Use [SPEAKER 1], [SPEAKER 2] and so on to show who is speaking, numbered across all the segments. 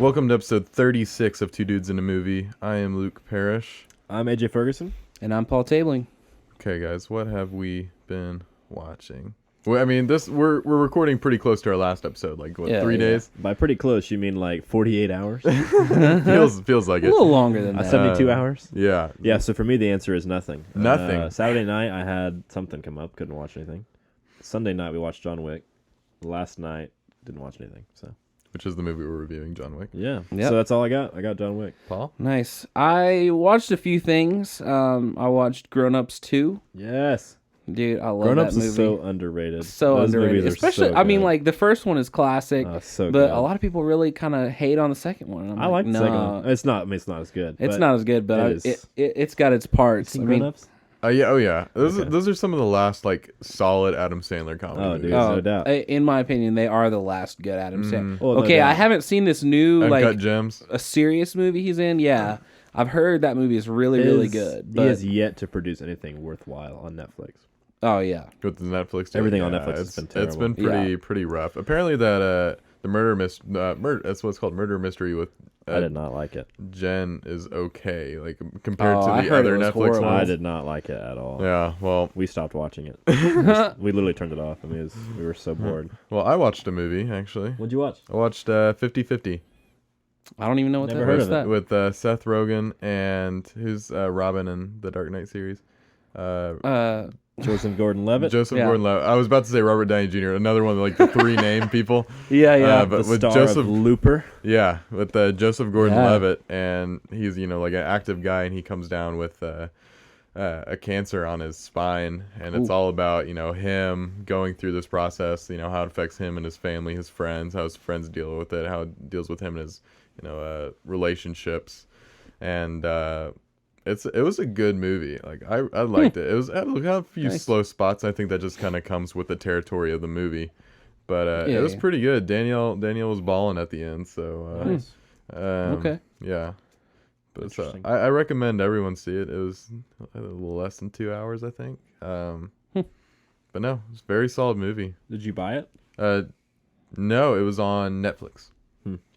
[SPEAKER 1] Welcome to episode 36 of Two Dudes in a Movie. I am Luke Parrish.
[SPEAKER 2] I'm AJ Ferguson.
[SPEAKER 3] And I'm Paul Tabling.
[SPEAKER 1] Okay, guys, what have we been watching? Well, I mean, we're recording pretty close to our last episode, like, what, 3 days?
[SPEAKER 2] By pretty close, you mean like 48 hours?
[SPEAKER 1] feels like it.
[SPEAKER 3] A little longer than that.
[SPEAKER 2] 72 hours?
[SPEAKER 1] Yeah.
[SPEAKER 2] Yeah, so for me, the answer is nothing.
[SPEAKER 1] Nothing.
[SPEAKER 2] Saturday night, I had something come up. Couldn't watch anything. Sunday night, we watched John Wick. Last night, didn't watch anything. So,
[SPEAKER 1] Which is the movie we're reviewing, John Wick.
[SPEAKER 2] yeah.
[SPEAKER 3] Yep.
[SPEAKER 2] So that's all I got. I got John Wick.
[SPEAKER 1] Paul?
[SPEAKER 3] Nice. I watched a few things. I watched Grown Ups 2.
[SPEAKER 2] Yes.
[SPEAKER 3] Dude, I love
[SPEAKER 2] Grown
[SPEAKER 3] that
[SPEAKER 2] Ups
[SPEAKER 3] movie.
[SPEAKER 2] is so underrated.
[SPEAKER 3] So
[SPEAKER 2] Those
[SPEAKER 3] underrated.
[SPEAKER 2] movies are
[SPEAKER 3] Especially,
[SPEAKER 2] so
[SPEAKER 3] I mean,
[SPEAKER 2] good.
[SPEAKER 3] like, the first one is classic,
[SPEAKER 2] So
[SPEAKER 3] but
[SPEAKER 2] good.
[SPEAKER 3] a lot of people really kind of hate on the second one. And I'm
[SPEAKER 2] I like the
[SPEAKER 3] nah,
[SPEAKER 2] second one. It's not as good.
[SPEAKER 3] It's
[SPEAKER 2] but
[SPEAKER 3] not as good, but
[SPEAKER 2] it is.
[SPEAKER 3] it's got its parts.
[SPEAKER 2] Seen
[SPEAKER 3] I
[SPEAKER 2] Grown
[SPEAKER 3] mean,
[SPEAKER 2] Ups?
[SPEAKER 1] Yeah, oh yeah.
[SPEAKER 2] Okay.
[SPEAKER 1] Those are some of the last, like, solid Adam Sandler comedy
[SPEAKER 2] Oh,
[SPEAKER 1] movies.
[SPEAKER 2] dude. No doubt.
[SPEAKER 3] in my opinion, they are the last good Adam Sandler.
[SPEAKER 2] Well, no
[SPEAKER 3] Okay, I
[SPEAKER 2] doubt.
[SPEAKER 3] haven't seen this new,
[SPEAKER 1] Uncut
[SPEAKER 3] like,
[SPEAKER 1] Gems.
[SPEAKER 3] a serious movie he's in. Yeah. I've heard that movie is really good.
[SPEAKER 2] He
[SPEAKER 3] But,
[SPEAKER 2] has yet to produce anything worthwhile on Netflix.
[SPEAKER 3] oh, yeah.
[SPEAKER 1] With the Netflix.
[SPEAKER 2] Everything on Netflix has been
[SPEAKER 1] It's been
[SPEAKER 2] terrible.
[SPEAKER 1] pretty rough. Apparently that the murder that's what's called Murder Mystery with
[SPEAKER 2] I did not like it.
[SPEAKER 1] Jen is okay, like compared
[SPEAKER 3] Oh,
[SPEAKER 1] to
[SPEAKER 3] I
[SPEAKER 1] the
[SPEAKER 3] heard
[SPEAKER 1] other
[SPEAKER 3] it was
[SPEAKER 1] Netflix
[SPEAKER 3] horrible.
[SPEAKER 2] I
[SPEAKER 1] ones.
[SPEAKER 2] did not like it at all.
[SPEAKER 1] Yeah, well,
[SPEAKER 2] We stopped watching it. We literally turned it off. I mean, we were so bored.
[SPEAKER 1] I watched a movie actually.
[SPEAKER 2] What'd you watch?
[SPEAKER 1] I watched 50-50
[SPEAKER 3] I don't even know what
[SPEAKER 2] Never
[SPEAKER 3] that
[SPEAKER 2] heard
[SPEAKER 3] is.
[SPEAKER 2] of it.
[SPEAKER 1] with Seth Rogen and who's Robin in the Dark Knight series.
[SPEAKER 2] Joseph Gordon-Levitt.
[SPEAKER 1] Joseph
[SPEAKER 3] Yeah.
[SPEAKER 1] Gordon-Levitt. I was about to say Robert Downey Jr. Another one of, like, the three name people.
[SPEAKER 3] Yeah.
[SPEAKER 1] But
[SPEAKER 2] the
[SPEAKER 1] with
[SPEAKER 2] star
[SPEAKER 1] Joseph
[SPEAKER 2] of Looper.
[SPEAKER 1] Yeah, with Joseph Gordon-Levitt, and he's like an active guy, and he comes down with a cancer on his spine, and it's all about him going through this process, how it affects him and his family, his friends, how his friends deal with it, how it deals with him and his relationships, and it was a good movie. Like I liked it. It had a few
[SPEAKER 3] Nice.
[SPEAKER 1] slow spots. I think that just kind of comes with the territory of the movie. But
[SPEAKER 3] Yeah,
[SPEAKER 1] it was
[SPEAKER 3] yeah.
[SPEAKER 1] pretty good. Danielle was balling at the end, so
[SPEAKER 2] Nice.
[SPEAKER 3] Okay.
[SPEAKER 1] yeah. But
[SPEAKER 2] Interesting.
[SPEAKER 1] I recommend everyone see it. It was a little less than 2 hours, I think. But no, it's a very solid movie.
[SPEAKER 2] Did you buy it?
[SPEAKER 1] No, it was on Netflix.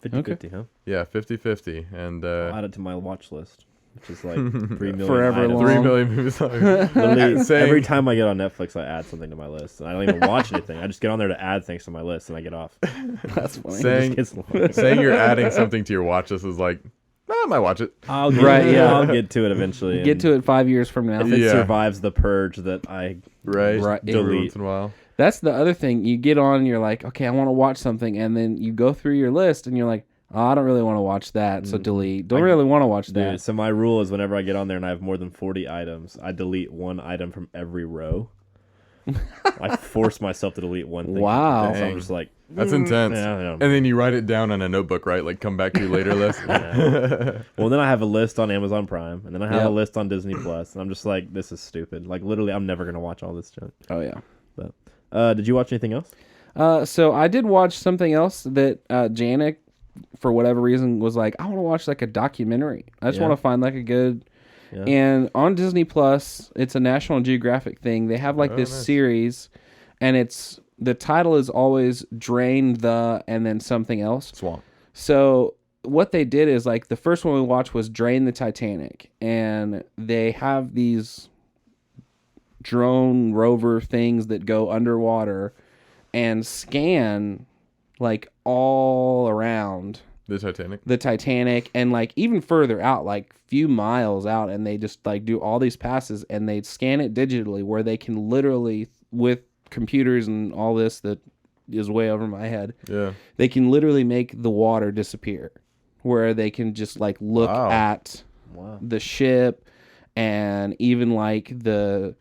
[SPEAKER 2] 50-50, huh?
[SPEAKER 1] Yeah, 50-50, and
[SPEAKER 2] I'll add it to my watch list, which is like 3 million
[SPEAKER 3] Forever
[SPEAKER 2] items.
[SPEAKER 3] long.
[SPEAKER 1] 3 million movies.
[SPEAKER 2] Literally,
[SPEAKER 1] Saying-
[SPEAKER 2] every time I get on Netflix, I add something to my list, and I don't even watch anything. I just get on there to add things to my list, and I get off.
[SPEAKER 3] That's funny.
[SPEAKER 1] saying
[SPEAKER 2] It's long.
[SPEAKER 1] saying you're adding something to your watch list is like, I might watch it.
[SPEAKER 2] I'll get,
[SPEAKER 3] Right, yeah.
[SPEAKER 2] I'll get to it eventually.
[SPEAKER 3] Get to it 5 years from now.
[SPEAKER 2] If it
[SPEAKER 1] Yeah.
[SPEAKER 2] survives the purge that I
[SPEAKER 1] Right.
[SPEAKER 3] Right.
[SPEAKER 1] Every
[SPEAKER 2] delete.
[SPEAKER 1] once in a while.
[SPEAKER 3] That's the other thing. You get on and you're like, okay, I want to watch something. And then you go through your list and you're like, oh, I don't really want to watch that. So delete. Don't really want to watch that.
[SPEAKER 2] Dude, so my rule is whenever I get on there and I have more than 40 items, I delete one item from every row. I force myself to delete one thing.
[SPEAKER 3] Wow.
[SPEAKER 2] So I'm just like,
[SPEAKER 1] That's intense.
[SPEAKER 2] yeah.
[SPEAKER 1] And then you write it down on a notebook, right? Like come back to your later list.
[SPEAKER 2] Well, then I have a list on Amazon Prime, and then I have
[SPEAKER 3] Yep.
[SPEAKER 2] a list on Disney Plus, and I'm just like, this is stupid. Like literally, I'm never gonna watch all this junk.
[SPEAKER 3] Oh, yeah.
[SPEAKER 2] But did you watch anything else?
[SPEAKER 3] So I did watch something else that Janik, for whatever reason, was like, I want to watch like a documentary. I just
[SPEAKER 2] Yeah.
[SPEAKER 3] want to find like a good...
[SPEAKER 2] Yeah.
[SPEAKER 3] And on Disney Plus, it's a National Geographic thing. They have like this
[SPEAKER 1] nice.
[SPEAKER 3] series, and the title is always Drain the and then something else.
[SPEAKER 1] Swamp.
[SPEAKER 3] So what they did is like the first one we watched was Drain the Titanic, and they have these drone rover things that go underwater and scan like all around
[SPEAKER 1] The Titanic.
[SPEAKER 3] the Titanic and like even further out, like few miles out, and they just like do all these passes and they scan it digitally where they can literally, with computers and all this that is way over my head,
[SPEAKER 1] Yeah.
[SPEAKER 3] they can literally make the water disappear, where they can just like look
[SPEAKER 1] Wow.
[SPEAKER 3] at
[SPEAKER 2] Wow.
[SPEAKER 3] the ship and even like the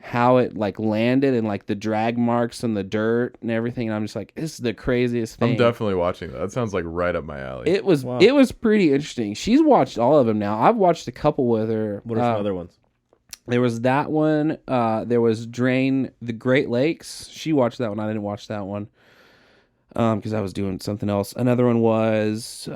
[SPEAKER 3] how it like landed and like the drag marks and the dirt and everything. And I'm just like, this is the craziest thing.
[SPEAKER 1] I'm definitely watching that. That sounds like right up my alley.
[SPEAKER 3] It was
[SPEAKER 2] Wow.
[SPEAKER 3] it was pretty interesting. She's watched all of them now. I've watched a couple with her.
[SPEAKER 2] What are some other ones?
[SPEAKER 3] There was that one. There was Drain the Great Lakes. She watched that one. I didn't watch that one because I was doing something else. Another one was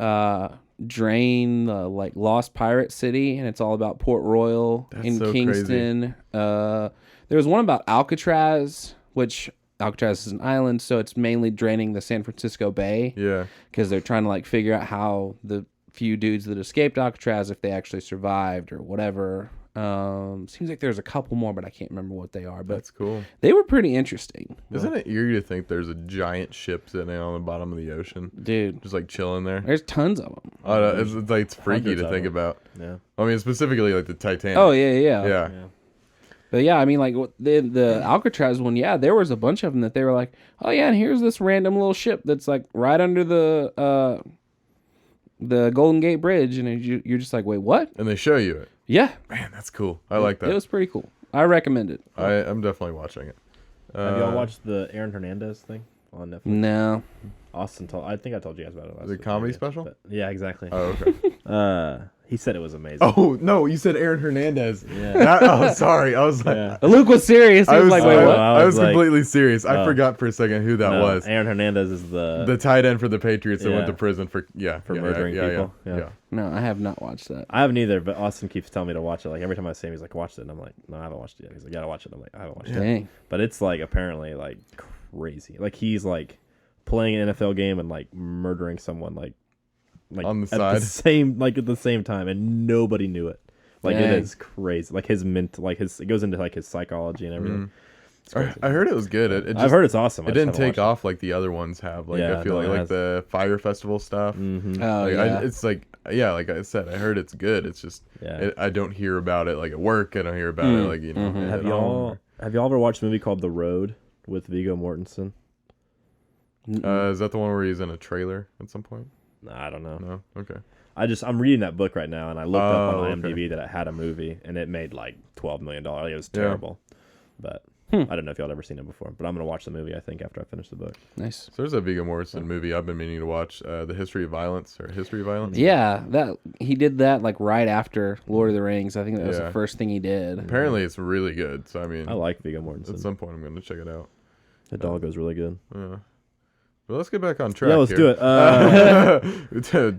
[SPEAKER 3] Drain the like Lost Pirate City, and it's all about Port Royal
[SPEAKER 1] That's
[SPEAKER 3] in
[SPEAKER 1] so
[SPEAKER 3] Kingston. There was one about Alcatraz, which Alcatraz is an island, so it's mainly draining the San Francisco Bay.
[SPEAKER 1] Yeah.
[SPEAKER 3] Because they're trying to like figure out how the few dudes that escaped Alcatraz, if they actually survived or whatever. Seems like there's a couple more, but I can't remember what they are. But
[SPEAKER 1] That's cool.
[SPEAKER 3] they were pretty interesting.
[SPEAKER 1] Isn't it eerie to think there's a giant ship sitting on the bottom of the ocean,
[SPEAKER 3] Dude,
[SPEAKER 1] just like chilling there?
[SPEAKER 3] there's tons of them.
[SPEAKER 1] Oh, no, it's like it's freaky
[SPEAKER 2] Hundreds
[SPEAKER 1] to
[SPEAKER 2] of
[SPEAKER 1] think
[SPEAKER 2] them.
[SPEAKER 1] about.
[SPEAKER 2] Yeah.
[SPEAKER 1] I mean, specifically like the Titanic.
[SPEAKER 3] Oh yeah.
[SPEAKER 1] Yeah.
[SPEAKER 3] But yeah, I mean, like the Alcatraz one, yeah, there was a bunch of them that they were like, oh yeah, and here's this random little ship that's like right under the Golden Gate Bridge, and you're just like, wait, what?
[SPEAKER 1] And they show you it.
[SPEAKER 3] Yeah,
[SPEAKER 1] Man, that's cool. I like that.
[SPEAKER 3] It was pretty cool. I recommend it.
[SPEAKER 1] I'm definitely watching it.
[SPEAKER 2] Have y'all watched the Aaron Hernandez thing on Netflix?
[SPEAKER 3] No.
[SPEAKER 2] Austin told. I think I told you guys about it last
[SPEAKER 1] The
[SPEAKER 2] week,
[SPEAKER 1] comedy
[SPEAKER 2] maybe,
[SPEAKER 1] special?
[SPEAKER 2] but- yeah, exactly.
[SPEAKER 1] Oh, okay.
[SPEAKER 2] He said it was amazing.
[SPEAKER 1] Oh no, you said Aaron Hernandez.
[SPEAKER 2] Yeah.
[SPEAKER 1] Oh, sorry. I was like,
[SPEAKER 2] Yeah.
[SPEAKER 3] Luke was serious. He
[SPEAKER 1] I
[SPEAKER 3] was,
[SPEAKER 1] was
[SPEAKER 3] like, wait, what?
[SPEAKER 1] I was
[SPEAKER 2] like-
[SPEAKER 1] completely serious. I
[SPEAKER 2] Oh.
[SPEAKER 1] forgot for a second who that
[SPEAKER 2] No,
[SPEAKER 1] was.
[SPEAKER 2] Aaron Hernandez is
[SPEAKER 1] The tight end for the Patriots that went
[SPEAKER 2] Yeah.
[SPEAKER 1] to prison for
[SPEAKER 2] murdering people.
[SPEAKER 1] Yeah.
[SPEAKER 2] Yeah.
[SPEAKER 3] No, I have not watched that.
[SPEAKER 2] I haven't either, but Austin keeps telling me to watch it. Like every time I see him, he's like, "Watch it," and I'm like, "No, I haven't watched it yet." He's like, "You gotta watch it." I'm like, "I haven't watched it."
[SPEAKER 3] Dang.
[SPEAKER 2] But it's like apparently like crazy. Like he's like playing an NFL game and like murdering someone like
[SPEAKER 1] On the
[SPEAKER 2] at
[SPEAKER 1] side.
[SPEAKER 2] at the same time, and nobody knew it. Like
[SPEAKER 3] Dang.
[SPEAKER 2] it is crazy. Like his it goes into like his psychology and everything. It's crazy.
[SPEAKER 1] I heard it was good. It just,
[SPEAKER 2] I've heard it's awesome.
[SPEAKER 1] it didn't take off like the other ones have. Like
[SPEAKER 2] Yeah,
[SPEAKER 1] I feel
[SPEAKER 2] no, it
[SPEAKER 1] like
[SPEAKER 2] has.
[SPEAKER 1] the Fire Festival stuff.
[SPEAKER 2] Mm-hmm.
[SPEAKER 3] Oh,
[SPEAKER 1] Like,
[SPEAKER 3] yeah.
[SPEAKER 1] it's like like I said, I heard it's good. It's just
[SPEAKER 2] Yeah.
[SPEAKER 1] I don't hear about it like at work. I don't hear about it like
[SPEAKER 2] Have
[SPEAKER 1] at
[SPEAKER 2] y'all
[SPEAKER 1] home.
[SPEAKER 2] have y'all ever watched a movie called The Road with Viggo Mortensen?
[SPEAKER 1] Is that the one where he's in a trailer at some point?
[SPEAKER 2] Nah, I don't know.
[SPEAKER 1] No. Okay.
[SPEAKER 2] I'm reading that book right now, and I looked up
[SPEAKER 1] Oh,
[SPEAKER 2] on IMDb
[SPEAKER 1] okay.
[SPEAKER 2] that it had a movie, and it made like $12 million. It was
[SPEAKER 1] Yeah.
[SPEAKER 2] terrible, but I don't know if y'all ever seen it before. But I'm gonna watch the movie. I think after I finish the book.
[SPEAKER 3] Nice.
[SPEAKER 1] So there's a Viggo Mortensen movie I've been meaning to watch. The History of Violence or History of Violence.
[SPEAKER 3] Yeah, that he did that like right after Lord of the Rings. I think that was
[SPEAKER 1] Yeah.
[SPEAKER 3] the first thing he did.
[SPEAKER 1] Apparently it's really good. So I mean,
[SPEAKER 2] I like Viggo
[SPEAKER 1] at
[SPEAKER 2] Mortensen.
[SPEAKER 1] some point I'm going to check it out.
[SPEAKER 2] The dog goes really good.
[SPEAKER 1] But let's get back on track.
[SPEAKER 2] Yeah, let's
[SPEAKER 1] here.
[SPEAKER 2] do it.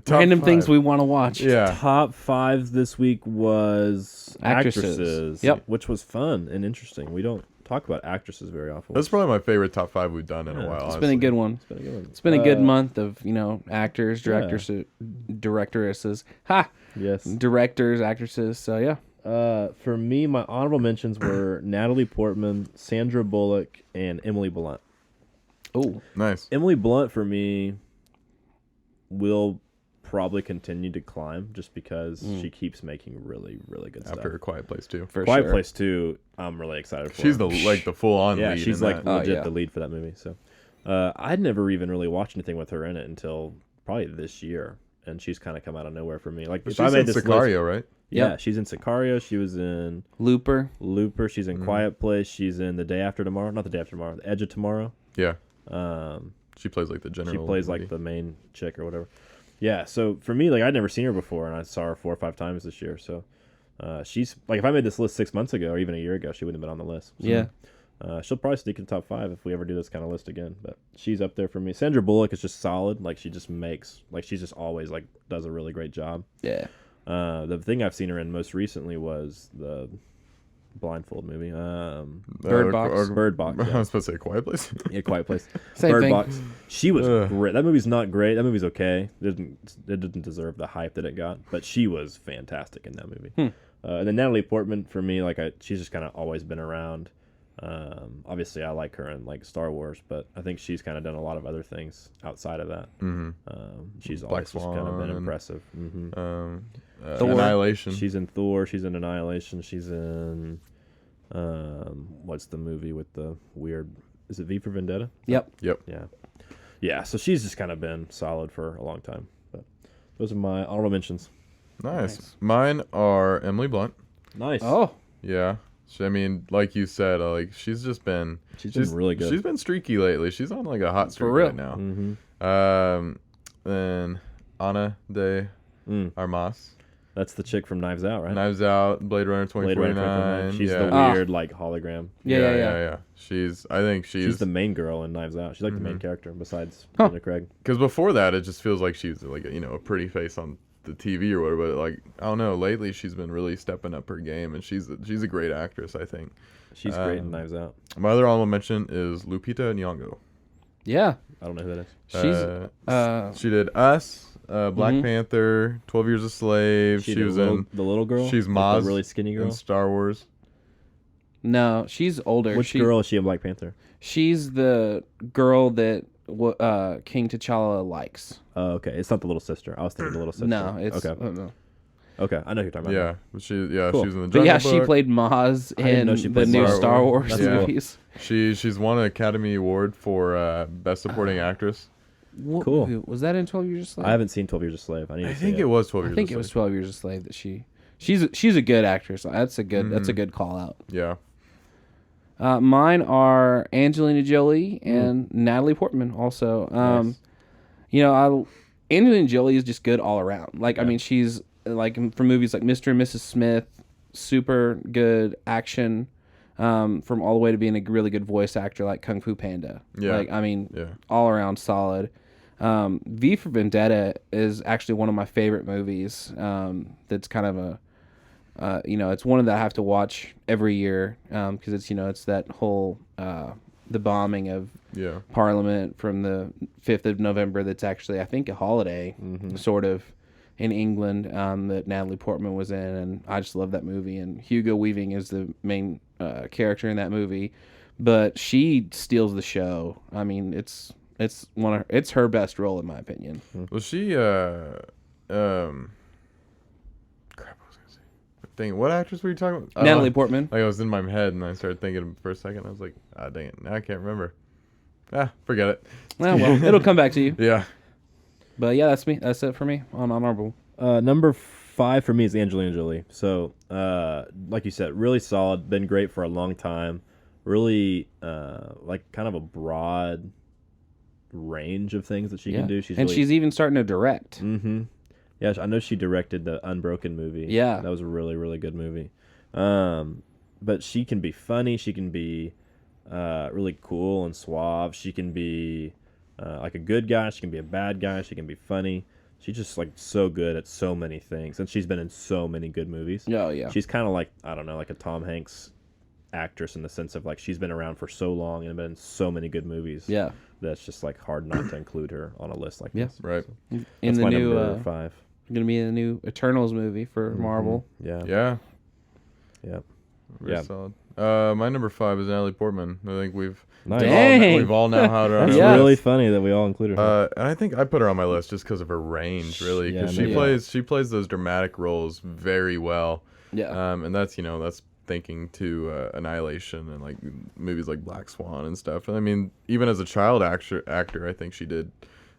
[SPEAKER 1] Top
[SPEAKER 3] Random things
[SPEAKER 1] 5.
[SPEAKER 3] we want to watch.
[SPEAKER 1] Yeah.
[SPEAKER 2] Top 5 this week was
[SPEAKER 3] Actresses. Yep.
[SPEAKER 2] which was fun and interesting. We don't talk about actresses very often.
[SPEAKER 1] That's probably my favorite top 5 we've done in a
[SPEAKER 2] Yeah.
[SPEAKER 1] while.
[SPEAKER 3] It's
[SPEAKER 1] honestly.
[SPEAKER 3] been a good one.
[SPEAKER 2] It's been a good one.
[SPEAKER 3] It's been a good month of, actors,
[SPEAKER 2] Yeah.
[SPEAKER 3] directors, directoresses. Ha!
[SPEAKER 2] Yes.
[SPEAKER 3] Directors, actresses. So, yeah.
[SPEAKER 2] For me, my honorable mentions were Natalie Portman, Sandra Bullock, and Emily Blunt.
[SPEAKER 3] Oh,
[SPEAKER 1] Nice.
[SPEAKER 2] Emily Blunt for me will probably continue to climb just because she keeps making really, really good
[SPEAKER 1] After
[SPEAKER 2] stuff.
[SPEAKER 1] A Quiet Place 2.
[SPEAKER 3] for
[SPEAKER 2] Quiet
[SPEAKER 3] sure.
[SPEAKER 2] Place 2, I'm really excited for.
[SPEAKER 1] She's the full on
[SPEAKER 2] yeah,
[SPEAKER 1] lead.
[SPEAKER 2] she's
[SPEAKER 1] in
[SPEAKER 2] like
[SPEAKER 1] that.
[SPEAKER 2] legit
[SPEAKER 3] yeah.
[SPEAKER 2] the lead for that movie. So I'd never even really watched anything with her in it until probably this year, and she's kind of come out of nowhere for me. Like
[SPEAKER 1] But
[SPEAKER 2] if
[SPEAKER 1] she's
[SPEAKER 2] I made
[SPEAKER 1] in
[SPEAKER 2] this
[SPEAKER 1] Sicario,
[SPEAKER 2] list,
[SPEAKER 1] right?
[SPEAKER 2] yeah,
[SPEAKER 3] Yep.
[SPEAKER 2] she's in Sicario. She was in
[SPEAKER 3] Looper.
[SPEAKER 2] Looper. She's in Quiet Place. She's in The Day After Tomorrow. Not The Day After Tomorrow. The Edge of Tomorrow.
[SPEAKER 1] Yeah.
[SPEAKER 2] Um,
[SPEAKER 1] She plays like the general.
[SPEAKER 2] she plays
[SPEAKER 1] lady.
[SPEAKER 2] like the main chick or whatever. Yeah, so for me, like I'd never seen her before, and I saw her 4 or 5 times this year. So she's like, if I made this list 6 months ago or even a year ago, she wouldn't have been on the list. So,
[SPEAKER 3] Yeah.
[SPEAKER 2] she'll probably sneak in the top 5 if we ever do this kind of list again. But she's up there for me. Sandra Bullock is just solid. Like she just makes, like she's just always like does a really great job.
[SPEAKER 3] Yeah.
[SPEAKER 2] The thing I've seen her in most recently was the Blindfold movie.
[SPEAKER 3] Bird Box.
[SPEAKER 2] Bird Box.
[SPEAKER 1] I
[SPEAKER 2] Yeah.
[SPEAKER 1] was supposed to say A Quiet Place.
[SPEAKER 2] Yeah, Quiet Place.
[SPEAKER 3] Same
[SPEAKER 2] Bird
[SPEAKER 3] thing.
[SPEAKER 2] Box. She was
[SPEAKER 1] Ugh.
[SPEAKER 2] great. That movie's not great. That movie's okay. It didn't deserve the hype that it got, but she was fantastic in that movie. And then Natalie Portman for me, like she's just kind of always been around. Obviously, I like her in like Star Wars, but I think she's kind of done a lot of other things outside of that. She's
[SPEAKER 1] Black
[SPEAKER 2] always just kind of been
[SPEAKER 1] Swan.
[SPEAKER 2] impressive.
[SPEAKER 3] Thor.
[SPEAKER 1] Annihilation.
[SPEAKER 2] She's in Thor. She's in Annihilation. She's in what's the movie with the weird? Is it V for Vendetta?
[SPEAKER 3] Yep.
[SPEAKER 1] Yep.
[SPEAKER 2] Yeah. So she's just kind of been solid for a long time. But those are my honorable mentions.
[SPEAKER 1] Nice. Mine are Emily Blunt.
[SPEAKER 2] Nice.
[SPEAKER 3] Oh,
[SPEAKER 1] Yeah. I mean, like you said, like she's been
[SPEAKER 2] really good.
[SPEAKER 1] She's been streaky lately. She's on like a hot streak
[SPEAKER 3] real.
[SPEAKER 1] right now.
[SPEAKER 2] Mm-hmm.
[SPEAKER 1] Then Ana de Armas,
[SPEAKER 2] That's the chick from Knives Out, right?
[SPEAKER 1] Knives Out, Blade Runner
[SPEAKER 2] Blade Runner
[SPEAKER 1] 2049.
[SPEAKER 2] 2049. She's
[SPEAKER 1] yeah.
[SPEAKER 2] the weird like hologram.
[SPEAKER 3] Yeah.
[SPEAKER 1] I think
[SPEAKER 2] She's the main girl in Knives Out. She's like the main character besides
[SPEAKER 3] Huh.
[SPEAKER 2] Linda Craig.
[SPEAKER 1] because before that, it just feels like she's like a pretty face on the TV or whatever. But like I don't know, lately she's been really stepping up her game, and she's a great actress. I think
[SPEAKER 2] She's great in Knives Out.
[SPEAKER 1] my other honorable mention is Lupita Nyong'o.
[SPEAKER 3] Yeah.
[SPEAKER 2] I don't know who that is.
[SPEAKER 3] She's
[SPEAKER 1] she did Us, Black Panther, 12 Years a Slave. She was in
[SPEAKER 2] the little girl.
[SPEAKER 1] She's
[SPEAKER 2] Like
[SPEAKER 1] Maz
[SPEAKER 2] the really skinny girl.
[SPEAKER 1] in Star Wars.
[SPEAKER 3] no, she's older.
[SPEAKER 2] Which girl is she in Black Panther?
[SPEAKER 3] She's the girl that King T'Challa likes.
[SPEAKER 2] Oh, okay. It's not the little sister. I was thinking the little sister.
[SPEAKER 3] No, it's
[SPEAKER 2] okay.
[SPEAKER 3] no.
[SPEAKER 2] Okay, I know who you're talking about.
[SPEAKER 1] Yeah, but
[SPEAKER 2] Cool.
[SPEAKER 1] she was in the
[SPEAKER 3] But
[SPEAKER 1] Jungle
[SPEAKER 3] yeah,
[SPEAKER 1] Book.
[SPEAKER 3] she played Maz
[SPEAKER 2] I didn't know
[SPEAKER 3] in
[SPEAKER 2] she
[SPEAKER 3] the
[SPEAKER 2] played
[SPEAKER 3] new
[SPEAKER 1] Star
[SPEAKER 3] Star
[SPEAKER 1] Wars.
[SPEAKER 3] Wars
[SPEAKER 1] Yeah.
[SPEAKER 3] movies.
[SPEAKER 1] She's won an Academy Award for Best Supporting Actress.
[SPEAKER 3] What
[SPEAKER 2] Cool.
[SPEAKER 3] movie? Was that in 12 Years a Slave?
[SPEAKER 2] I haven't seen 12 Years a Slave. I need to
[SPEAKER 1] I
[SPEAKER 2] see
[SPEAKER 1] think it was 12 Years.
[SPEAKER 3] I think
[SPEAKER 1] a
[SPEAKER 3] it was
[SPEAKER 1] Slave.
[SPEAKER 3] 12 Years a Slave that she's a good actress. That's a good call out.
[SPEAKER 1] Yeah.
[SPEAKER 3] Mine are Angelina Jolie and Natalie Portman also.
[SPEAKER 2] Nice.
[SPEAKER 3] You know, Angelina Jolie is just good all around. Like I mean, she's like from movies like Mr. and Mrs. Smith, super good action. From all the way to being a really good voice actor like Kung Fu Panda.
[SPEAKER 1] Yeah.
[SPEAKER 3] Like I mean,
[SPEAKER 1] Yeah.
[SPEAKER 3] all around solid. V for Vendetta is actually one of my favorite movies. That's kind of a, it's one that I have to watch every year because it's that whole the bombing of
[SPEAKER 1] Yeah.
[SPEAKER 3] Parliament from the 5th of November. That's actually I think a holiday, sort of, in England that Natalie Portman was in, and I just love that movie. And Hugo Weaving is the main character in that movie, but she steals the show. I mean, it's her best role in my opinion.
[SPEAKER 1] Was she crap, what was I gonna say? What actress were you talking about?
[SPEAKER 3] Natalie Portman.
[SPEAKER 1] Like I was in my head and I started thinking for a second. I was like, ah, dang it, now I can't remember. Forget it.
[SPEAKER 3] Well, it'll come back to you.
[SPEAKER 1] Yeah.
[SPEAKER 3] But yeah, that's me. That's it for me on honorable.
[SPEAKER 2] Number 5 for me is Angelina Jolie. So, like you said, really solid. Been great for a long time. Really, like kind of a broad range of things that she can do.
[SPEAKER 3] She's even starting to direct.
[SPEAKER 2] Mm-hmm. Yeah, I know she directed the Unbroken movie.
[SPEAKER 3] Yeah.
[SPEAKER 2] That was a really, really good movie. But she can be funny. She can be really cool and suave. She can be like a good guy. She can be a bad guy. She can be funny. She's just like so good at so many things, and she's been in so many good movies.
[SPEAKER 3] Oh yeah.
[SPEAKER 2] She's kind of like, I don't know, like a Tom Hanks actress in the sense of like she's been around for so long and been in so many good movies.
[SPEAKER 3] Yeah.
[SPEAKER 2] That's just like hard not to include her on a list like this.
[SPEAKER 1] Right.
[SPEAKER 3] In
[SPEAKER 2] That's
[SPEAKER 3] the
[SPEAKER 2] my
[SPEAKER 3] new
[SPEAKER 2] number 5.
[SPEAKER 3] going to be in the new Eternals movie for Marvel.
[SPEAKER 2] Yeah.
[SPEAKER 1] Yeah.
[SPEAKER 2] Yeah.
[SPEAKER 1] Very
[SPEAKER 2] Yeah.
[SPEAKER 1] solid. My number 5 is Natalie Portman. I think we've
[SPEAKER 2] Nice.
[SPEAKER 3] Dang.
[SPEAKER 1] we've all now had her on
[SPEAKER 2] That's
[SPEAKER 1] our
[SPEAKER 3] Yeah.
[SPEAKER 2] really
[SPEAKER 1] list.
[SPEAKER 2] funny that we all included her.
[SPEAKER 1] And I think I put her on my list just because of her range, really, because
[SPEAKER 2] Yeah, maybe.
[SPEAKER 1] she plays those dramatic roles very well.
[SPEAKER 3] Yeah.
[SPEAKER 1] And that's thinking to Annihilation and like movies like Black Swan and stuff. And I mean, even as a child actor, I think she did